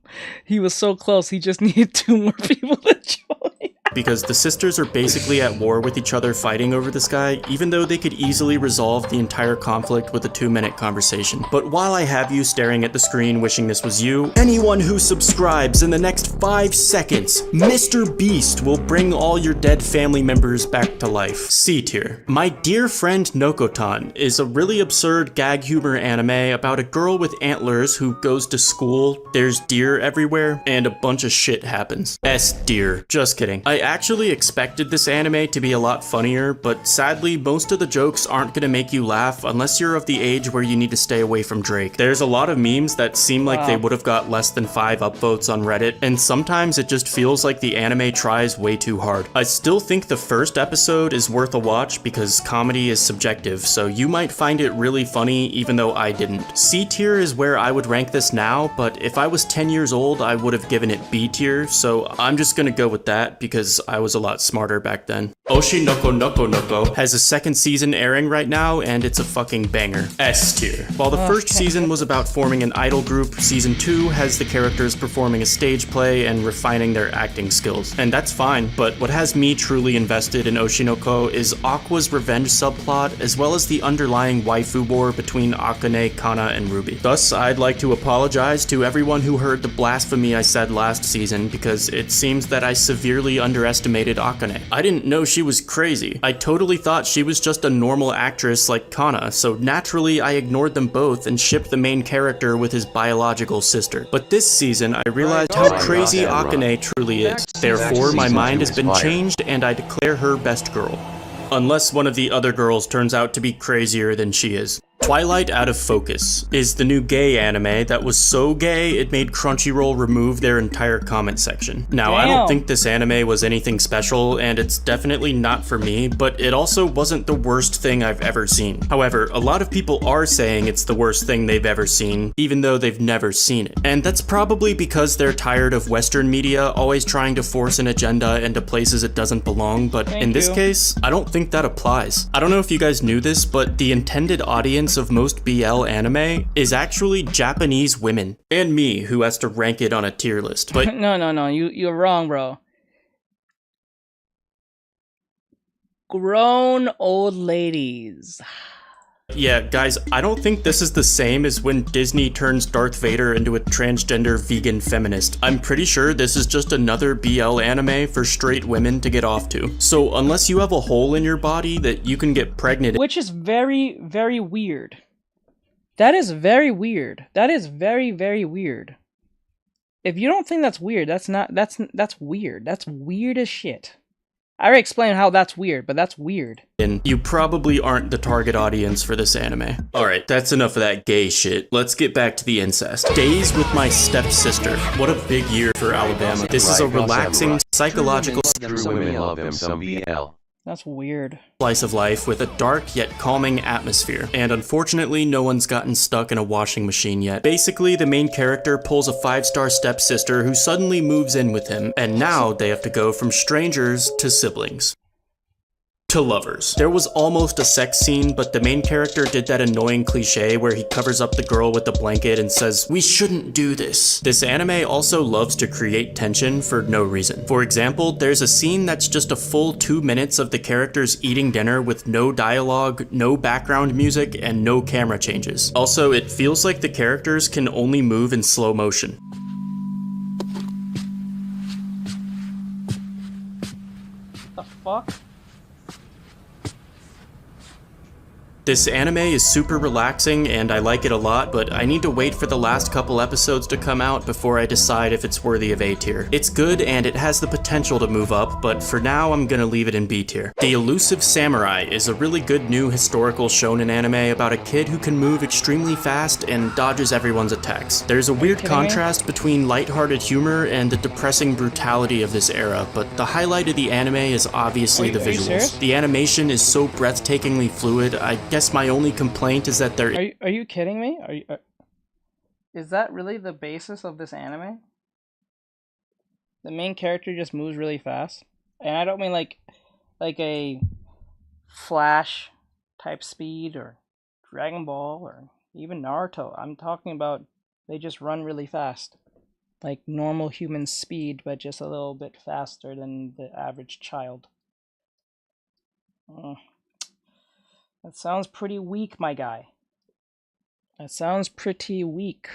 He was so close, he just needed 2 more people to join. Because the sisters are basically at war with each other fighting over this guy, even though they could easily resolve the entire conflict with a 2-minute conversation. But while I have you staring at the screen wishing this was you, anyone who subscribes in the next 5 seconds, Mr. Beast will bring all your dead family members back to life. C tier. My Dear Friend Nokotan is a really absurd gag humor anime about a girl with antlers who goes to school, there's deer everywhere, and a bunch of shit happens. S dear. Just kidding. I actually expected this anime to be a lot funnier, but sadly most of the jokes aren't gonna make you laugh unless you're of the age where you need to stay away from Drake. There's a lot of memes that seem like they would have got less than 5 upvotes on Reddit, and sometimes it just feels like the anime tries way too hard. I still think the first episode is worth a watch because comedy is subjective, so you might find it really funny even though I didn't. C tier is where I would rank this now, but if I was 10 years old I would have given it B tier, so I'm just gonna go with that because I was a lot smarter back then. Oshi Noko Noko Noko has a 2nd season airing right now, and it's a fucking banger. S tier. While the first season was about forming an idol group, season 2 has the characters performing a stage play and refining their acting skills. And that's fine, but what has me truly invested in Oshinoko is Aqua's revenge subplot, as well as the underlying waifu war between Akane, Kana, and Ruby. Thus, I'd like to apologize to everyone who heard the blasphemy I said last season, because it seems that I severely underestimated Akane. I didn't know she was crazy. I totally thought she was just a normal actress like Kana, so naturally I ignored them both and shipped the main character with his biological sister. But this season I realized how crazy Akane truly is. Therefore my mind has been changed and I declare her best girl. Unless one of the other girls turns out to be crazier than she is. Twilight Out of Focus is the new gay anime that was so gay it made Crunchyroll remove their entire comment section. Now, I don't think this anime was anything special, and it's definitely not for me, but it also wasn't the worst thing I've ever seen. However, a lot of people are saying it's the worst thing they've ever seen, even though they've never seen it. And that's probably because they're tired of Western media always trying to force an agenda into places it doesn't belong, but in this case, I don't think that applies. I don't know if you guys knew this, but the intended audience of most BL anime is actually Japanese women. And me, who has to rank it on a tier list. But No, you're wrong, bro. Grown old ladies. yeah, guys, I don't think this is the same as when Disney turns Darth Vader into a transgender vegan feminist. I'm pretty sure this is just another BL anime for straight women to get off to. So unless you have a hole in your body that you can get pregnant, which is very, very weird. That is very weird. That is very, very weird. If you don't think that's weird, that's weird. That's weird as shit. I already explained how that's weird, but that's weird. And you probably aren't the target audience for this anime. Alright, that's enough of that gay shit. Let's get back to the incest. Days with My Stepsister. What a big year for Alabama. This is a relaxing, psychological True women love them some BL. That's weird. Slice of life with a dark yet calming atmosphere. And unfortunately, no one's gotten stuck in a washing machine yet. Basically, the main character pulls a 5-star stepsister who suddenly moves in with him, and now they have to go from strangers to siblings. To lovers. There was almost a sex scene, but the main character did that annoying cliche where he covers up the girl with the blanket and says, "We shouldn't do this." This anime also loves to create tension for no reason. For example, there's a scene that's just a full 2 minutes of the characters eating dinner with no dialogue, no background music, and no camera changes. Also, it feels like the characters can only move in slow motion. The fuck? This anime is super relaxing and I like it a lot, but I need to wait for the last couple episodes to come out before I decide if it's worthy of A tier. It's good and it has the potential to move up, but for now I'm gonna leave it in B tier. The Elusive Samurai is a really good new historical shonen anime about a kid who can move extremely fast and dodges everyone's attacks. There's a weird contrast between lighthearted humor and the depressing brutality of this era, but the highlight of the anime is obviously the visuals. The animation is so breathtakingly fluid. I guess my only complaint is that there— Are you kidding me? Is that really the basis of this anime? The main character just moves really fast? And I don't mean like a Flash type speed or Dragon Ball or even Naruto. I'm talking about they just run really fast. Like normal human speed, but just a little bit faster than the average child. That sounds pretty weak, my guy. That sounds pretty weak.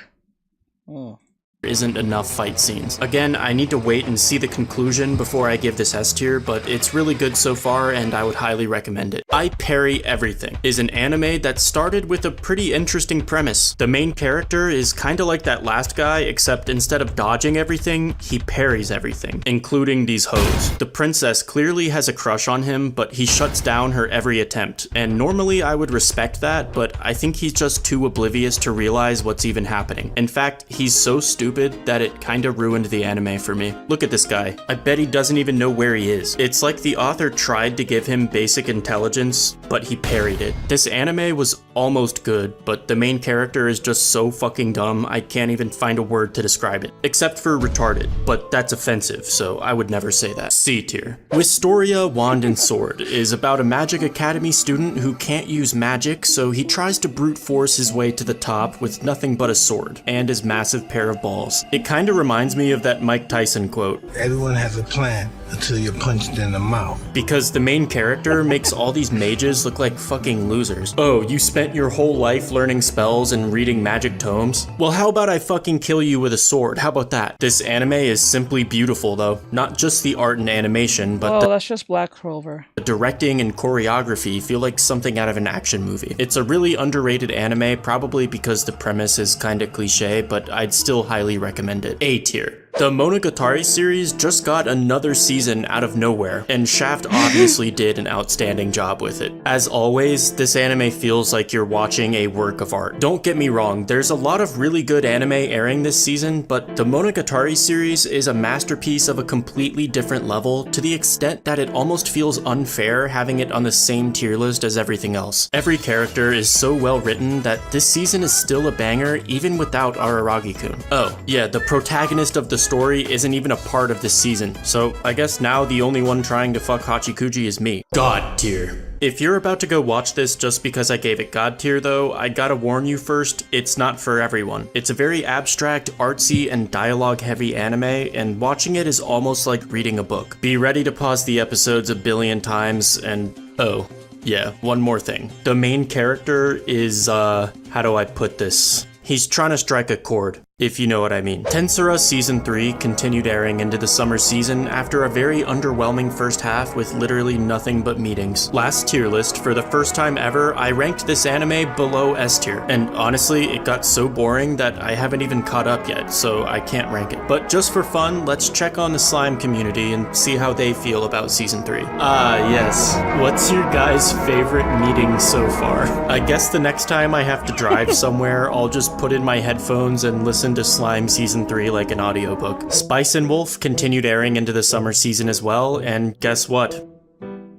Isn't enough fight scenes. Again, I need to wait and see the conclusion before I give this S tier, but it's really good so far and I would highly recommend it. I Parry Everything is an anime that started with a pretty interesting premise. The main character is kinda like that last guy, except instead of dodging everything, he parries everything, including these hoes. The princess clearly has a crush on him, but he shuts down her every attempt, and normally I would respect that, but I think he's just too oblivious to realize what's even happening. In fact, he's so stupid that it kinda ruined the anime for me. Look at this guy. I bet he doesn't even know where he is. It's like the author tried to give him basic intelligence, but he parried it. This anime was almost good, but the main character is just so fucking dumb I can't even find a word to describe it. Except for retarded, but that's offensive, so I would never say that. C tier. Wistoria Wand and Sword is about a Magic Academy student who can't use magic, so he tries to brute force his way to the top with nothing but a sword and his massive pair of balls. It kinda reminds me of that Mike Tyson quote. Everyone has a plan until you're punched in the mouth. Because the main character makes all these mages look like fucking losers. Oh, you spent your whole life learning spells and reading magic tomes? Well, how about I fucking kill you with a sword? How about that? This anime is simply beautiful though. Not just the art and animation, but that's just Black Clover. The directing and choreography feel like something out of an action movie. It's a really underrated anime, probably because the premise is kinda cliche, but I'd still highly recommend it. A tier. The Monogatari series just got another season out of nowhere, and Shaft obviously did an outstanding job with it. As always, this anime feels like you're watching a work of art. Don't get me wrong, there's a lot of really good anime airing this season, but the Monogatari series is a masterpiece of a completely different level to the extent that it almost feels unfair having it on the same tier list as everything else. Every character is so well written that this season is still a banger even without Araragi-kun. Oh, yeah, the protagonist of the story isn't even a part of this season, so I guess now the only one trying to fuck Hachikuji is me. God tier. If you're about to go watch this just because I gave it God tier though, I gotta warn you first, it's not for everyone. It's a very abstract, artsy, and dialogue heavy anime, and watching it is almost like reading a book. Be ready to pause the episodes a billion times, and oh, yeah, one more thing. The main character is, how do I put this? He's trying to strike a chord, if you know what I mean. Tensura Season 3 continued airing into the summer season after a very underwhelming first half with literally nothing but meetings. Last tier list, for the first time ever, I ranked this anime below S tier, and honestly, it got so boring that I haven't even caught up yet, so I can't rank it. But just for fun, let's check on the slime community and see how they feel about Season 3. Yes. What's your guys' favorite meeting so far? I guess the next time I have to drive somewhere, I'll just put in my headphones and listen to Slime Season 3 like an audiobook. Spice and Wolf continued airing into the summer season as well, and guess what?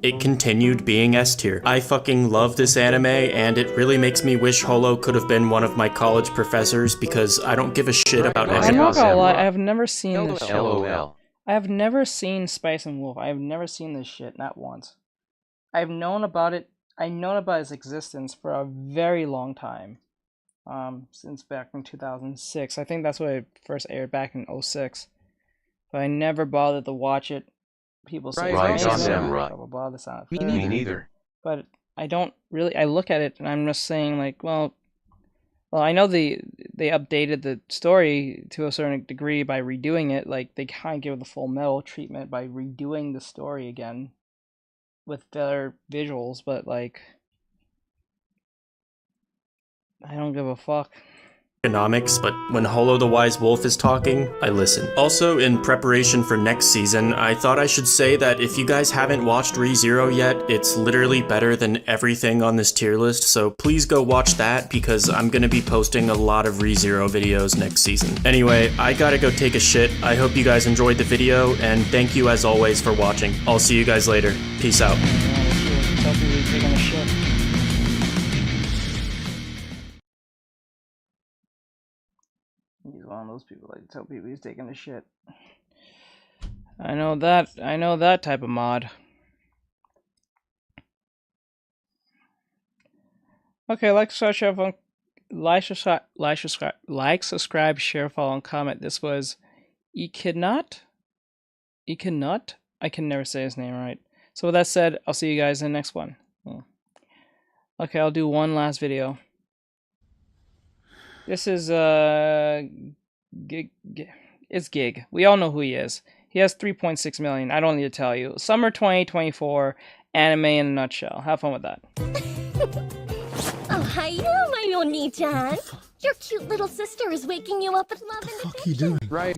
It continued being S tier. I fucking love this anime, and it really makes me wish Holo could have been one of my college professors because I don't give a shit about I'm not gonna lie, I have never seen this shit. LOL. I have never seen Spice and Wolf. I have never seen this shit, not once. I've known about it, I've known about its existence for a very long time. Since back in 2006. I think that's when it first aired back in 2006. But I never bothered to watch it. People say Right, blah blah blah, this sound. Me neither. But I don't really, I look at it and I'm just saying like, well I know they updated the story to a certain degree by redoing it, like they kind of give it the Full Metal treatment by redoing the story again with better visuals, but like I don't give a fuck. Economics, but when Holo the Wise Wolf is talking, I listen. Also, in preparation for next season, I thought I should say that if you guys haven't watched ReZero yet, it's literally better than everything on this tier list, so please go watch that because I'm gonna be posting a lot of ReZero videos next season. Anyway, I gotta go take a shit. I hope you guys enjoyed the video, and thank you as always for watching. I'll see you guys later. Peace out. Tell people you're taking a shit. He's one of those people that tell people he's taking a shit. I know that type of mod. Okay, like, subscribe, share, follow, and comment. This was Ekinut? Ekinut? I can never say his name right. So with that said, I'll see you guys in the next one. Okay, I'll do one last video. This is it's Gig. We all know who he is. He has 3.6 million. I don't need to tell you. Summer 2024 anime in a nutshell. Have fun with that. Oh, hiya, my Oni-chan. Your cute little sister is waking you up with love and affection. What are you doing? Right,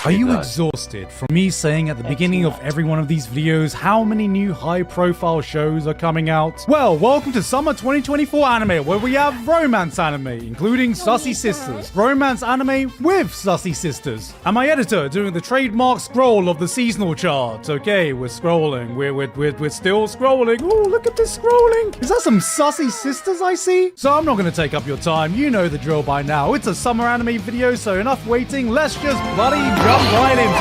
Are you exhausted from me saying at the beginning of every one of these videos how many new high-profile shows are coming out? Well, welcome to Summer 2024 Anime, where we have romance anime, including Sussy Sisters, romance anime with Sussy Sisters, and my editor doing the trademark scroll of the seasonal chart. Okay, we're scrolling, we're still scrolling. Oh, look at this scrolling. Is that some Sussy Sisters I see? So I'm not going to take up your time, you know the drill by now. It's a summer anime video, so enough waiting, let's just bloody jump right into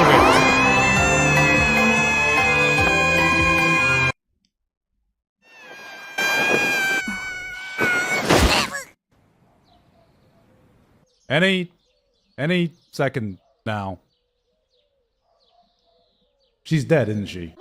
it. Any second now. She's dead, isn't she?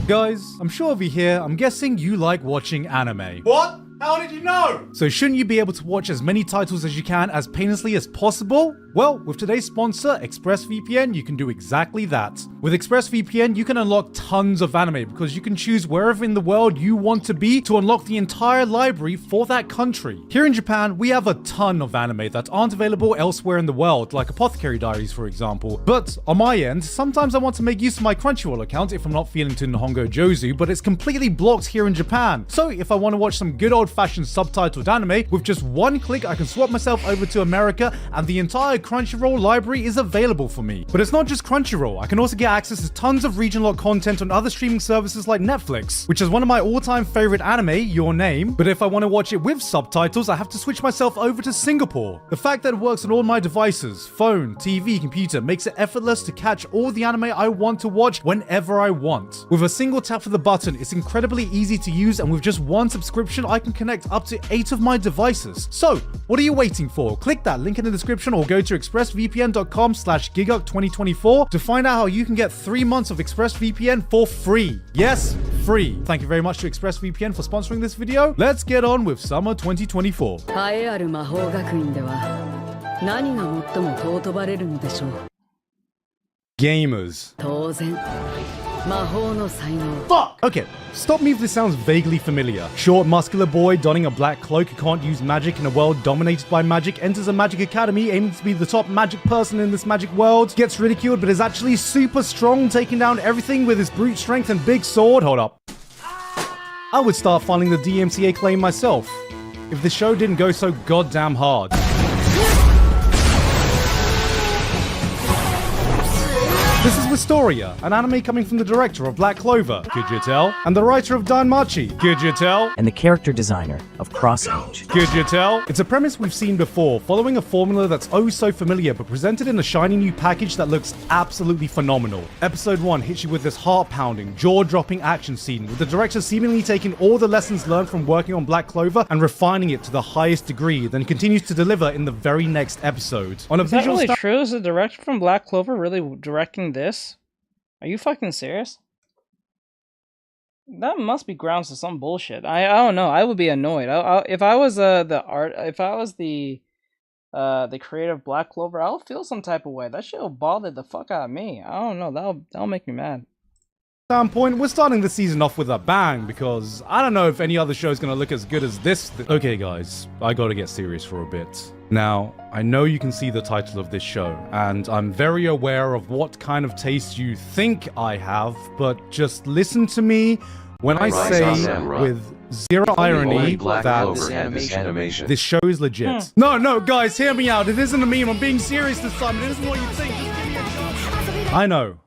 Guys, I'm sure over here, I'm guessing you like watching anime. What? How did you know? So shouldn't you be able to watch as many titles as you can as painlessly as possible? Well, with today's sponsor, ExpressVPN, you can do exactly that. With ExpressVPN, you can unlock tons of anime because you can choose wherever in the world you want to be to unlock the entire library for that country. Here in Japan, we have a ton of anime that aren't available elsewhere in the world, like Apothecary Diaries, for example. But on my end, sometimes I want to make use of my Crunchyroll account if I'm not feeling too Nihongo Jozu, but it's completely blocked here in Japan. So if I want to watch some good old-fashioned subtitled anime, with just one click I can swap myself over to America and the entire Crunchyroll library is available for me. But it's not just Crunchyroll, I can also get access to tons of regional content on other streaming services like Netflix, which is one of my all-time favorite anime, Your Name, but if I want to watch it with subtitles, I have to switch myself over to Singapore. The fact that it works on all my devices, phone, TV, computer, makes it effortless to catch all the anime I want to watch whenever I want. With a single tap of the button, it's incredibly easy to use, and with just one subscription, I can connect up to 8 of my devices. So, what are you waiting for? Click that link in the description or go to expressvpn.com/giguck2024 to find out how you can get 3 months of ExpressVPN for free. Yes, free. Thank you very much to ExpressVPN for sponsoring this video. Let's get on with Summer 2024. Gamers. Fuck! Okay, stop me if this sounds vaguely familiar. Short, muscular boy donning a black cloak who can't use magic in a world dominated by magic enters a magic academy aiming to be the top magic person in this magic world, gets ridiculed but is actually super strong, taking down everything with his brute strength and big sword. Hold up. I would start filing the DMCA claim myself if the show didn't go so goddamn hard. This is Wistoria, an anime coming from the director of Black Clover, could you tell? And the writer of Danmachi, could you tell? And the character designer of Cross Age. Could you tell? It's a premise we've seen before, following a formula that's oh so familiar, but presented in a shiny new package that looks absolutely phenomenal. Episode 1 hits you with this heart-pounding, jaw-dropping action scene, with the director seemingly taking all the lessons learned from working on Black Clover and refining it to the highest degree, then continues to deliver in the very next episode. On a Is that really true? Is the director from Black Clover really directing this? Are you fucking serious? That must be grounds to some bullshit. I don't know. I would be annoyed. If I was the creator of Black Clover, I'll feel some type of way. That shit will bother the fuck out of me. I don't know. That'll make me mad. Standpoint, we're starting the season off with a bang because I don't know if any other show is going to look as good as this. Okay guys, I gotta get serious for a bit. Now, I know you can see the title of this show, and I'm very aware of what kind of taste you think I have, but just listen to me when I say with zero irony that this show is legit. No, guys, hear me out. It isn't a meme. I'm being serious this time. It isn't what you think. Just give me a chance. I know.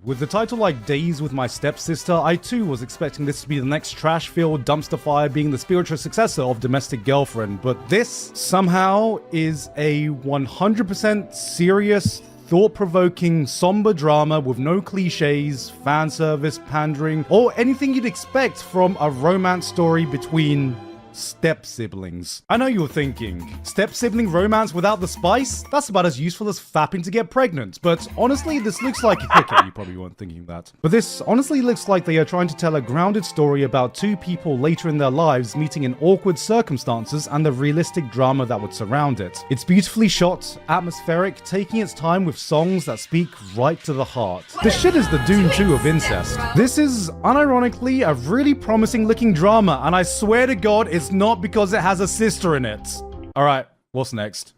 With the title like Days with My Stepsister, I too was expecting this to be the next trash-filled dumpster fire being the spiritual successor of Domestic Girlfriend, but this somehow is a 100% serious, thought-provoking, somber drama with no cliches, fan service, pandering, or anything you'd expect from a romance story between step-siblings. I know you're thinking, step-sibling romance without the spice? That's about as useful as fapping to get pregnant, but honestly, this looks like... Okay, you probably weren't thinking that. But this honestly looks like they are trying to tell a grounded story about two people later in their lives meeting in awkward circumstances and the realistic drama that would surround it. It's beautifully shot, atmospheric, taking its time with songs that speak right to the heart. This shit is the Dune 2 of incest. This is, unironically, a really promising looking drama, and I swear to God, it's not because it has a sister in it. Alright, what's next?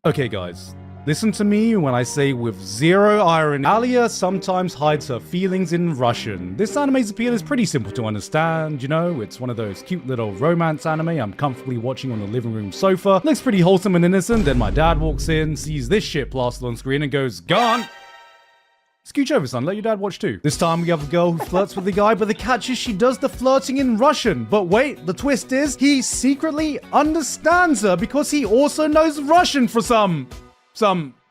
Okay guys, listen to me when I say with zero irony, Alia sometimes hides her feelings in Russian. This anime's appeal is pretty simple to understand, you know, it's one of those cute little romance anime I'm comfortably watching on the living room sofa. Looks pretty wholesome and innocent, then my dad walks in, sees this shit plastered on screen and goes, "Gone!" Scooch over, son. Let your dad watch too. This time we have a girl who flirts with the guy, but the catch is she does the flirting in Russian. But wait, the twist is he secretly understands her because he also knows Russian for some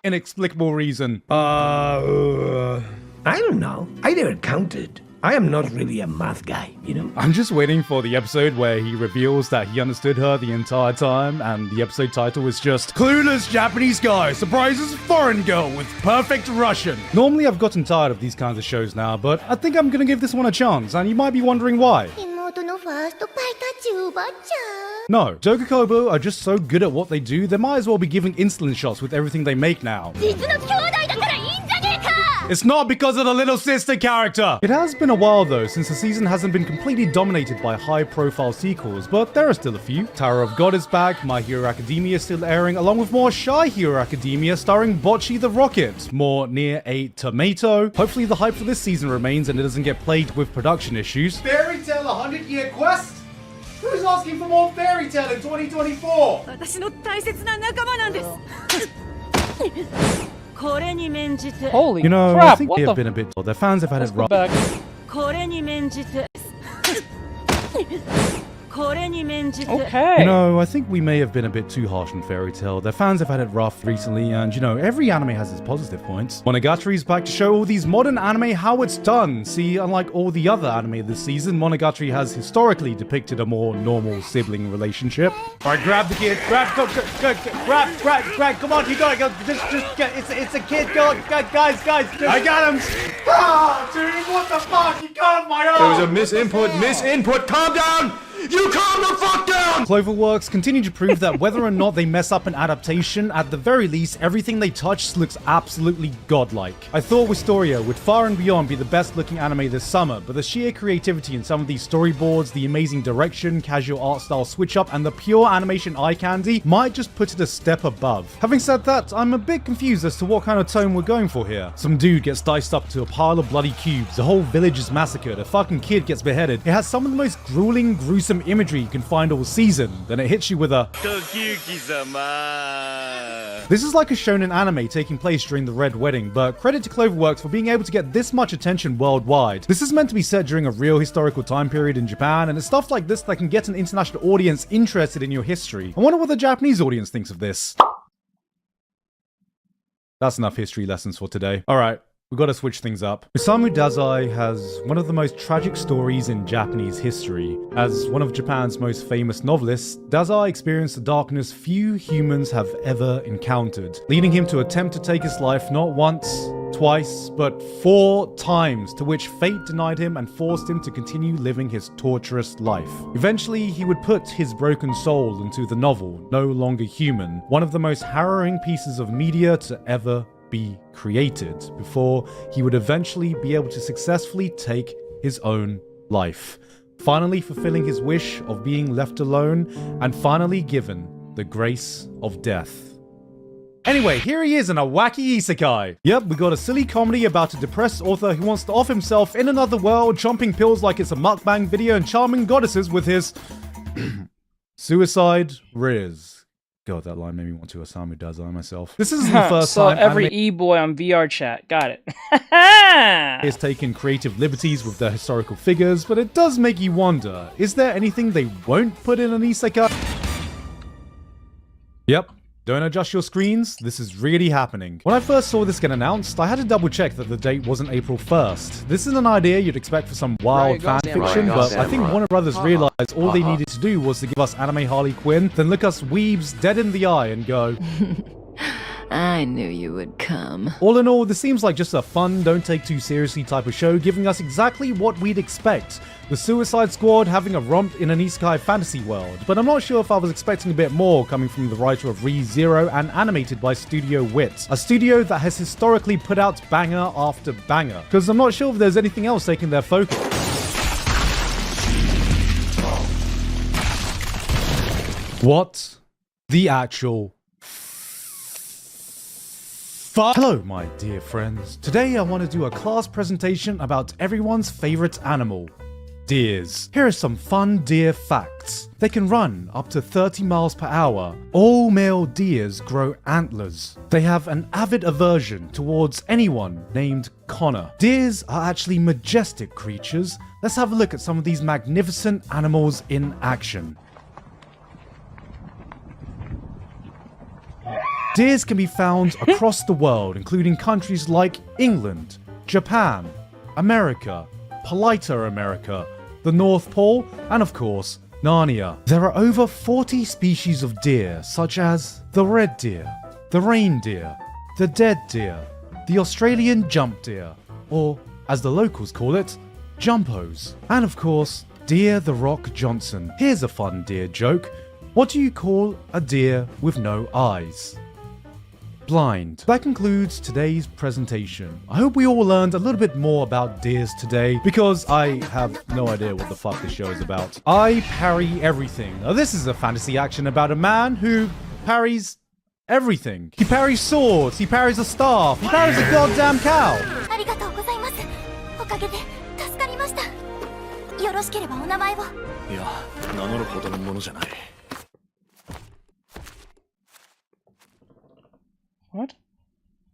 inexplicable reason. I don't know. I never counted. I am not really a math guy, you know? I'm just waiting for the episode where he reveals that he understood her the entire time, and the episode title is just Clueless Japanese Guy Surprises Foreign Girl with Perfect Russian. Normally I've gotten tired of these kinds of shows now, but I think I'm gonna give this one a chance, and you might be wondering why. No, Tokukobo are just so good at what they do, they might as well be giving insulin shots with everything they make now. It's not because of the little sister character! It has been a while though, since the season hasn't been completely dominated by high-profile sequels, but there are still a few. Tower of God is back, My Hero Academia is still airing, along with more Shy Hero Academia starring Bocchi the Rocket, more Near a Tomato. Hopefully the hype for this season remains and it doesn't get plagued with production issues. Fairy Tail 100-Year Quest? Who's asking for more Fairy Tail in 2024? Holy you know, crap, I think what they the have been a bit... Their fans have had it rough. Okay. You know, I think we may have been a bit too harsh on Fairy Tail. Their fans have had it rough recently, and you know, every anime has its positive points. Monogatari's back to show all these modern anime how it's done. See, unlike all the other anime this season, Monogatari has historically depicted a more normal sibling relationship. Alright, grab the kid. Grab, come on, you gotta go. Just get, it's a kid, go, guys. I got him. Ah, dude, what the fuck? You got him my own. There was a misinput, calm down! You calm the fuck down! Cloverworks continue to prove that whether or not they mess up an adaptation, at the very least, everything they touch looks absolutely godlike. I thought Wistoria would far and beyond be the best looking anime this summer, but the sheer creativity in some of these storyboards, the amazing direction, casual art style switch up, and the pure animation eye candy might just put it a step above. Having said that, I'm a bit confused as to what kind of tone we're going for here. Some dude gets diced up to a pile of bloody cubes, the whole village is massacred, a fucking kid gets beheaded. It has some of the most grueling, gruesome imagery you can find all season, then it hits you with a This is like a shonen anime taking place during the Red Wedding, but credit to Cloverworks for being able to get this much attention worldwide. This is meant to be set during a real historical time period in Japan, and it's stuff like this that can get an international audience interested in your history. I wonder what the Japanese audience thinks of this. That's enough history lessons for today. Alright. We've got to switch things up. Osamu Dazai has one of the most tragic stories in Japanese history. As one of Japan's most famous novelists, Dazai experienced a darkness few humans have ever encountered, leading him to attempt to take his life not once, twice, but 4 times, to which fate denied him and forced him to continue living his torturous life. Eventually, he would put his broken soul into the novel, No Longer Human, one of the most harrowing pieces of media to ever be created, before he would eventually be able to successfully take his own life, finally fulfilling his wish of being left alone and finally given the grace of death. Anyway, here he is in a wacky isekai. Yep, we got a silly comedy about a depressed author who wants to off himself in another world, chomping pills like it's a mukbang video and charming goddesses with his suicide riz. God, that line made me want to Osamu Dazai myself. This isn't the first so time every anime e-boy on VR chat. Got it. has taken creative liberties with their historical figures, but it does make you wonder, is there anything they won't put in an isekai? Yep. Don't adjust your screens, this is really happening. When I first saw this get announced, I had to double check that the date wasn't April 1st. This is an idea you'd expect for some wild fan fiction, but I think Warner Brothers realized all they needed to do was to give us anime Harley Quinn, then look us weebs dead in the eye and go, I knew you would come. All in all, this seems like just a fun, don't take too seriously type of show, giving us exactly what we'd expect. The Suicide Squad having a romp in an isekai fantasy world, but I'm not sure if I was expecting a bit more coming from the writer of Re:Zero and animated by Studio Wit, a studio that has historically put out banger after banger, because I'm not sure if there's anything else taking their focus. What the actual Hello, my dear friends. Today I want to do a class presentation about everyone's favorite animal, deers. Here are some fun deer facts. They can run up to 30 miles per hour. All male deers grow antlers. They have an avid aversion towards anyone named Connor. Deers are actually majestic creatures. Let's have a look at some of these magnificent animals in action. Deers can be found across the world, including countries like England, Japan, America, Politer America, the North Pole, and of course, Narnia. There are over 40 species of deer, such as the red deer, the reindeer, the dead deer, the Australian jump deer, or as the locals call it, jumpos. And of course, Deer the Rock Johnson. Here's a fun deer joke. What do you call a deer with no eyes? Blind. That concludes today's presentation. I hope we all learned a little bit more about deers today, because I have no idea what the fuck this show is about. I parry everything. Now, this is a fantasy action about a man who parries everything. He parries swords, he parries a staff, he parries a goddamn cow. What?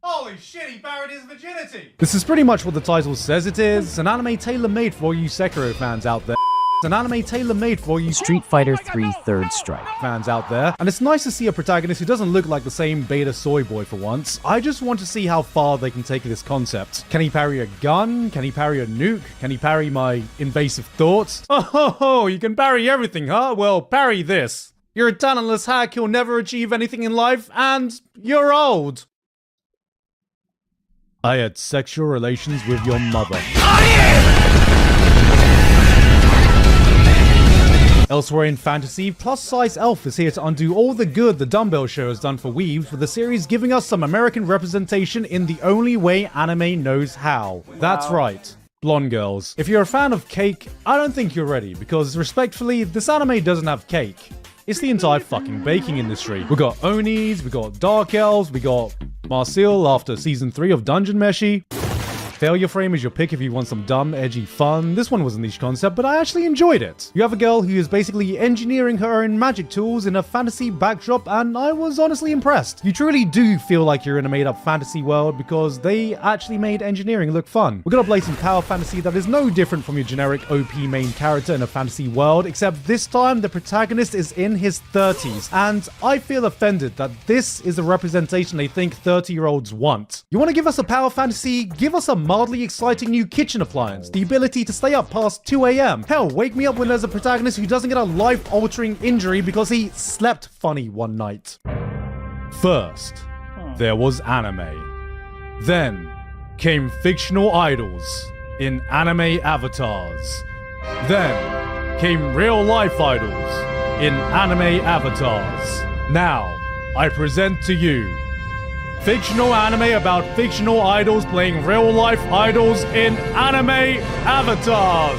Holy shit, he parried his virginity! This is pretty much what the title says it is. It's an anime tailor-made for all you Sekiro fans out there. It's an anime tailor-made for all you Street Fighter 3 Third Strike fans out there. And it's nice to see a protagonist who doesn't look like the same beta soy boy for once. I just want to see how far they can take this concept. Can he parry a gun? Can he parry a nuke? Can he parry my invasive thoughts? Oh, you can parry everything, huh? Well, parry this. You're a talentless hack who'll never achieve anything in life, and you're old. I had sexual relations with your mother. Elsewhere in fantasy, plus-size Elf is here to undo all the good the Dumbbell Show has done for weebs, with the series giving us some American representation in the only way anime knows how. That's right. Blonde girls. If you're a fan of cake, I don't think you're ready, because respectfully, this anime doesn't have cake. It's the entire fucking baking industry. We got Onis, we got Dark Elves, we got Marcel after season 3 of Dungeon Meshi. Failure Frame is your pick if you want some dumb, edgy fun. This one was a niche concept, but I actually enjoyed it. You have a girl who is basically engineering her own magic tools in a fantasy backdrop, and I was honestly impressed. You truly do feel like you're in a made-up fantasy world because they actually made engineering look fun. We got a blatant power fantasy that is no different from your generic OP main character in a fantasy world, except this time the protagonist is in his 30s, and I feel offended that this is a representation they think 30-year-olds want. You want to give us a power fantasy? Give us a mildly exciting new kitchen appliance, the ability to stay up past 2 AM. Hell, wake me up when there's a protagonist who doesn't get a life-altering injury because he slept funny one night. First, there was anime. Then came fictional idols in anime avatars. Then came real-life idols in anime avatars. Now, I present to you fictional anime about fictional idols playing real-life idols in anime avatars.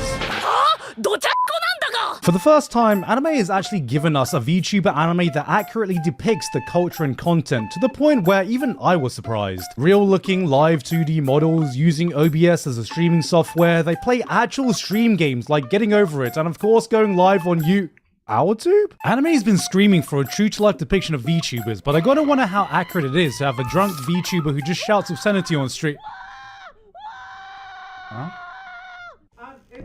For the first time, anime has actually given us a VTuber anime that accurately depicts the culture and content to the point where even I was surprised. Real-looking live 2D models using OBS as a streaming software, they play actual stream games like Getting Over It and of course going live on Our tube? Anime's been screaming for a true-to-life depiction of VTubers, but I gotta wonder how accurate it is to have a drunk VTuber who just shouts obscenity on street. Huh?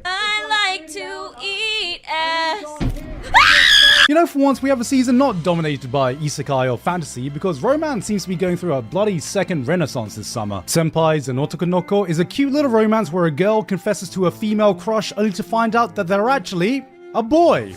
I like to eat ass. You know, for once we have a season not dominated by isekai or fantasy, because romance seems to be going through a bloody second renaissance this summer. Senpais and Otokonoko is a cute little romance where a girl confesses to a female crush only to find out that they're actually a boy.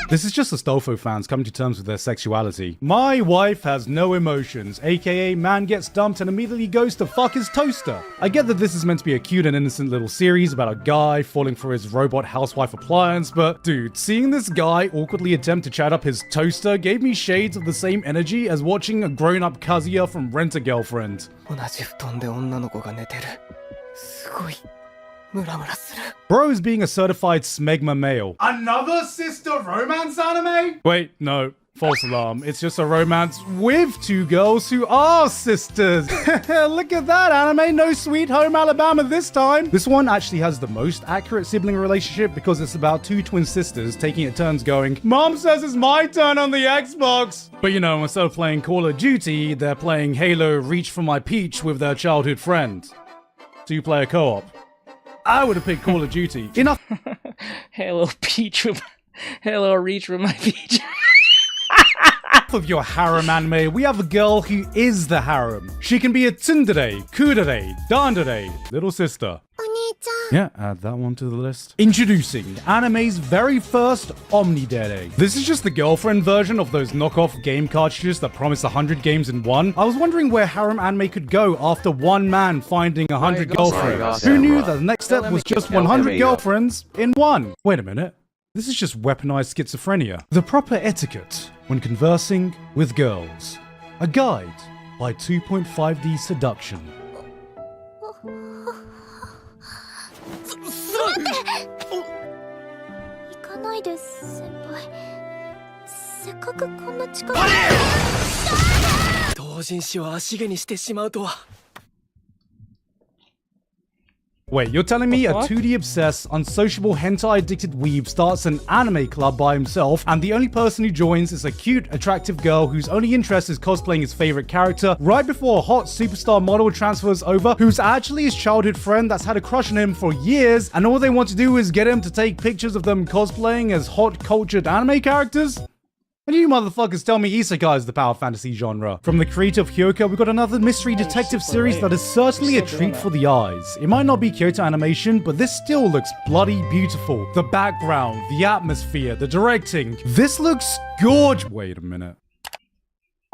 This is just Astolfo fans coming to terms with their sexuality. My wife has no emotions, aka man gets dumped and immediately goes to fuck his toaster. I get that this is meant to be a cute and innocent little series about a guy falling for his robot housewife appliance, but dude, seeing this guy awkwardly attempt to chat up his toaster gave me shades of the same energy as watching a grown-up Kazuya from Rent-A-Girlfriend. Bro is being a certified smegma male. Another sister romance anime? Wait, no. False alarm. It's just a romance with two girls who are sisters. Look at that anime. No Sweet Home Alabama this time. This one actually has the most accurate sibling relationship because it's about two twin sisters taking it turns going, Mom says it's my turn on the Xbox. But you know, instead of playing Call of Duty, they're playing Halo Reach for My Peach with their childhood friend. Two-player co-op. I would have picked Call of Duty. Enough. Halo Reach with my peach. Of your harem anime, we have a girl who is the harem. She can be a tsundere, kudere, dandere, little sister. Yeah, add that one to the list. Introducing anime's very first Omnidere. This is just the girlfriend version of those knockoff game cartridges that promise 100 games in one. I was wondering where harem anime could go after one man finding 100 girlfriends. Who knew that the next step was just 100 girlfriends in one? Wait a minute. This is just weaponized schizophrenia. The proper etiquette when conversing with girls. A guide by 2.5D Seduction. Wait, you're telling me a 2D obsessed, unsociable, hentai addicted weeb starts an anime club by himself, and the only person who joins is a cute, attractive girl whose only interest is cosplaying his favorite character, right before a hot superstar model transfers over, who's actually his childhood friend that's had a crush on him for years, and all they want to do is get him to take pictures of them cosplaying as hot, cultured anime characters? And you motherfuckers tell me isekai is the power fantasy genre. From the creator of Hyoka, we've got another mystery detective series that is certainly a treat for the eyes. It might not be Kyoto animation, but this still looks bloody beautiful. The background, the atmosphere, the directing. This looks gorgeous. Wait a minute.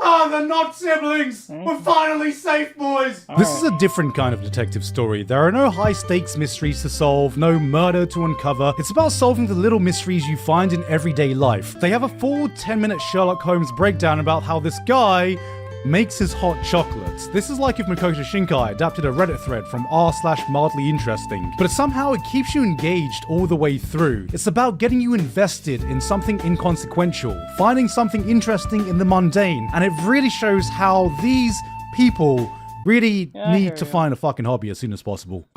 Oh, they're not siblings! We're finally safe, boys! This is a different kind of detective story. There are no high-stakes mysteries to solve, no murder to uncover. It's about solving the little mysteries you find in everyday life. They have a full 10-minute Sherlock Holmes breakdown about how this guy makes his hot chocolates. This is like if Makoto Shinkai adapted a Reddit thread from r/mildly interesting, but somehow it keeps you engaged all the way through. It's about getting you invested in something inconsequential, finding something interesting in the mundane, and it really shows how these people really need to find a fucking hobby as soon as possible.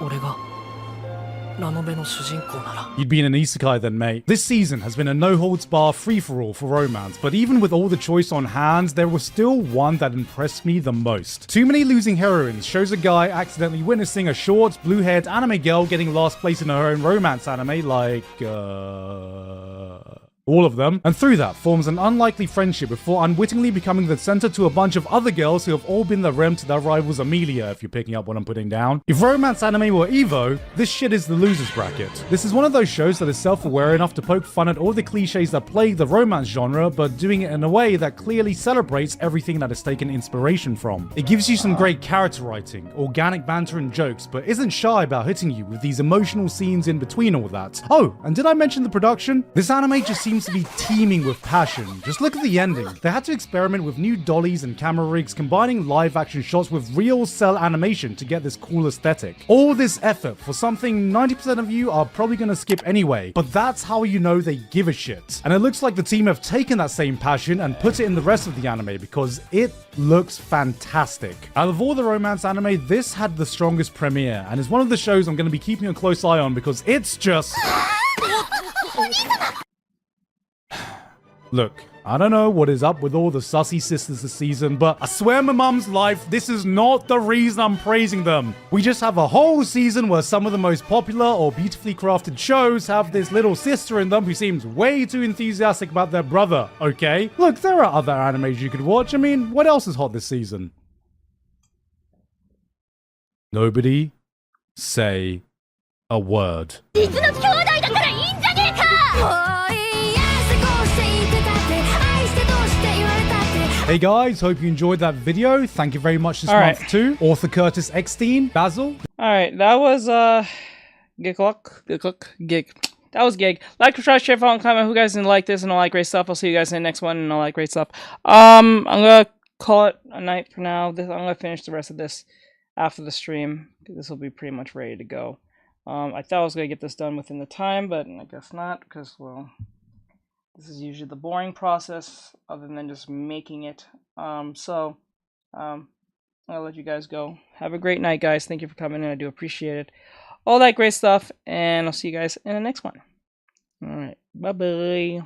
You'd be in an isekai then, mate. This season has been a no-holds-bar free-for-all for romance, but even with all the choice on hand, there was still one that impressed me the most. Too Many Losing Heroines shows a guy accidentally witnessing a short, blue-haired anime girl getting last place in her own romance anime, like, all of them, and through that forms an unlikely friendship before unwittingly becoming the center to a bunch of other girls who have all been the rem to their rivals Amelia, if you're picking up what I'm putting down. If romance anime were Evo, this shit is the losers bracket. This is one of those shows that is self-aware enough to poke fun at all the cliches that plague the romance genre, but doing it in a way that clearly celebrates everything that is taken inspiration from. It gives you some great character writing, organic banter and jokes, but isn't shy about hitting you with these emotional scenes in between all that. Oh, and did I mention the production? This anime just seems seems to be teeming with passion. Just look at the ending. They had to experiment with new dollies and camera rigs, combining live action shots with real cell animation to get this cool aesthetic. All this effort for something 90% of you are probably going to skip anyway, but that's how you know they give a shit. And it looks like the team have taken that same passion and put it in the rest of the anime because it looks fantastic. Out of all the romance anime, this had the strongest premiere and is one of the shows I'm going to be keeping a close eye on because it's just... Look, I don't know what is up with all the sussy sisters this season, but I swear my mum's life, this is not the reason I'm praising them. We just have a whole season where some of the most popular or beautifully crafted shows have this little sister in them who seems way too enthusiastic about their brother, okay? Look, there are other animes you could watch. I mean, what else is hot this season? Nobody say a word. Hey guys, hope you enjoyed that video. Thank you very much this month too. Author Curtis Eckstein, Basil. Alright, that was Gig. That was Gig. Like, subscribe, share, follow, and comment who guys didn't like this and all that great stuff. I'll see you guys in the next one and all that great stuff. I'm gonna call it a night for now. I'm gonna finish the rest of this after the stream. This will be pretty much ready to go. I thought I was gonna get this done within the time, but I guess not, because well, this is usually the boring process other than just making it. I'll let you guys go. Have a great night, guys. Thank you for coming in. I do appreciate it. All that great stuff, and I'll see you guys in the next one. All right. Bye-bye.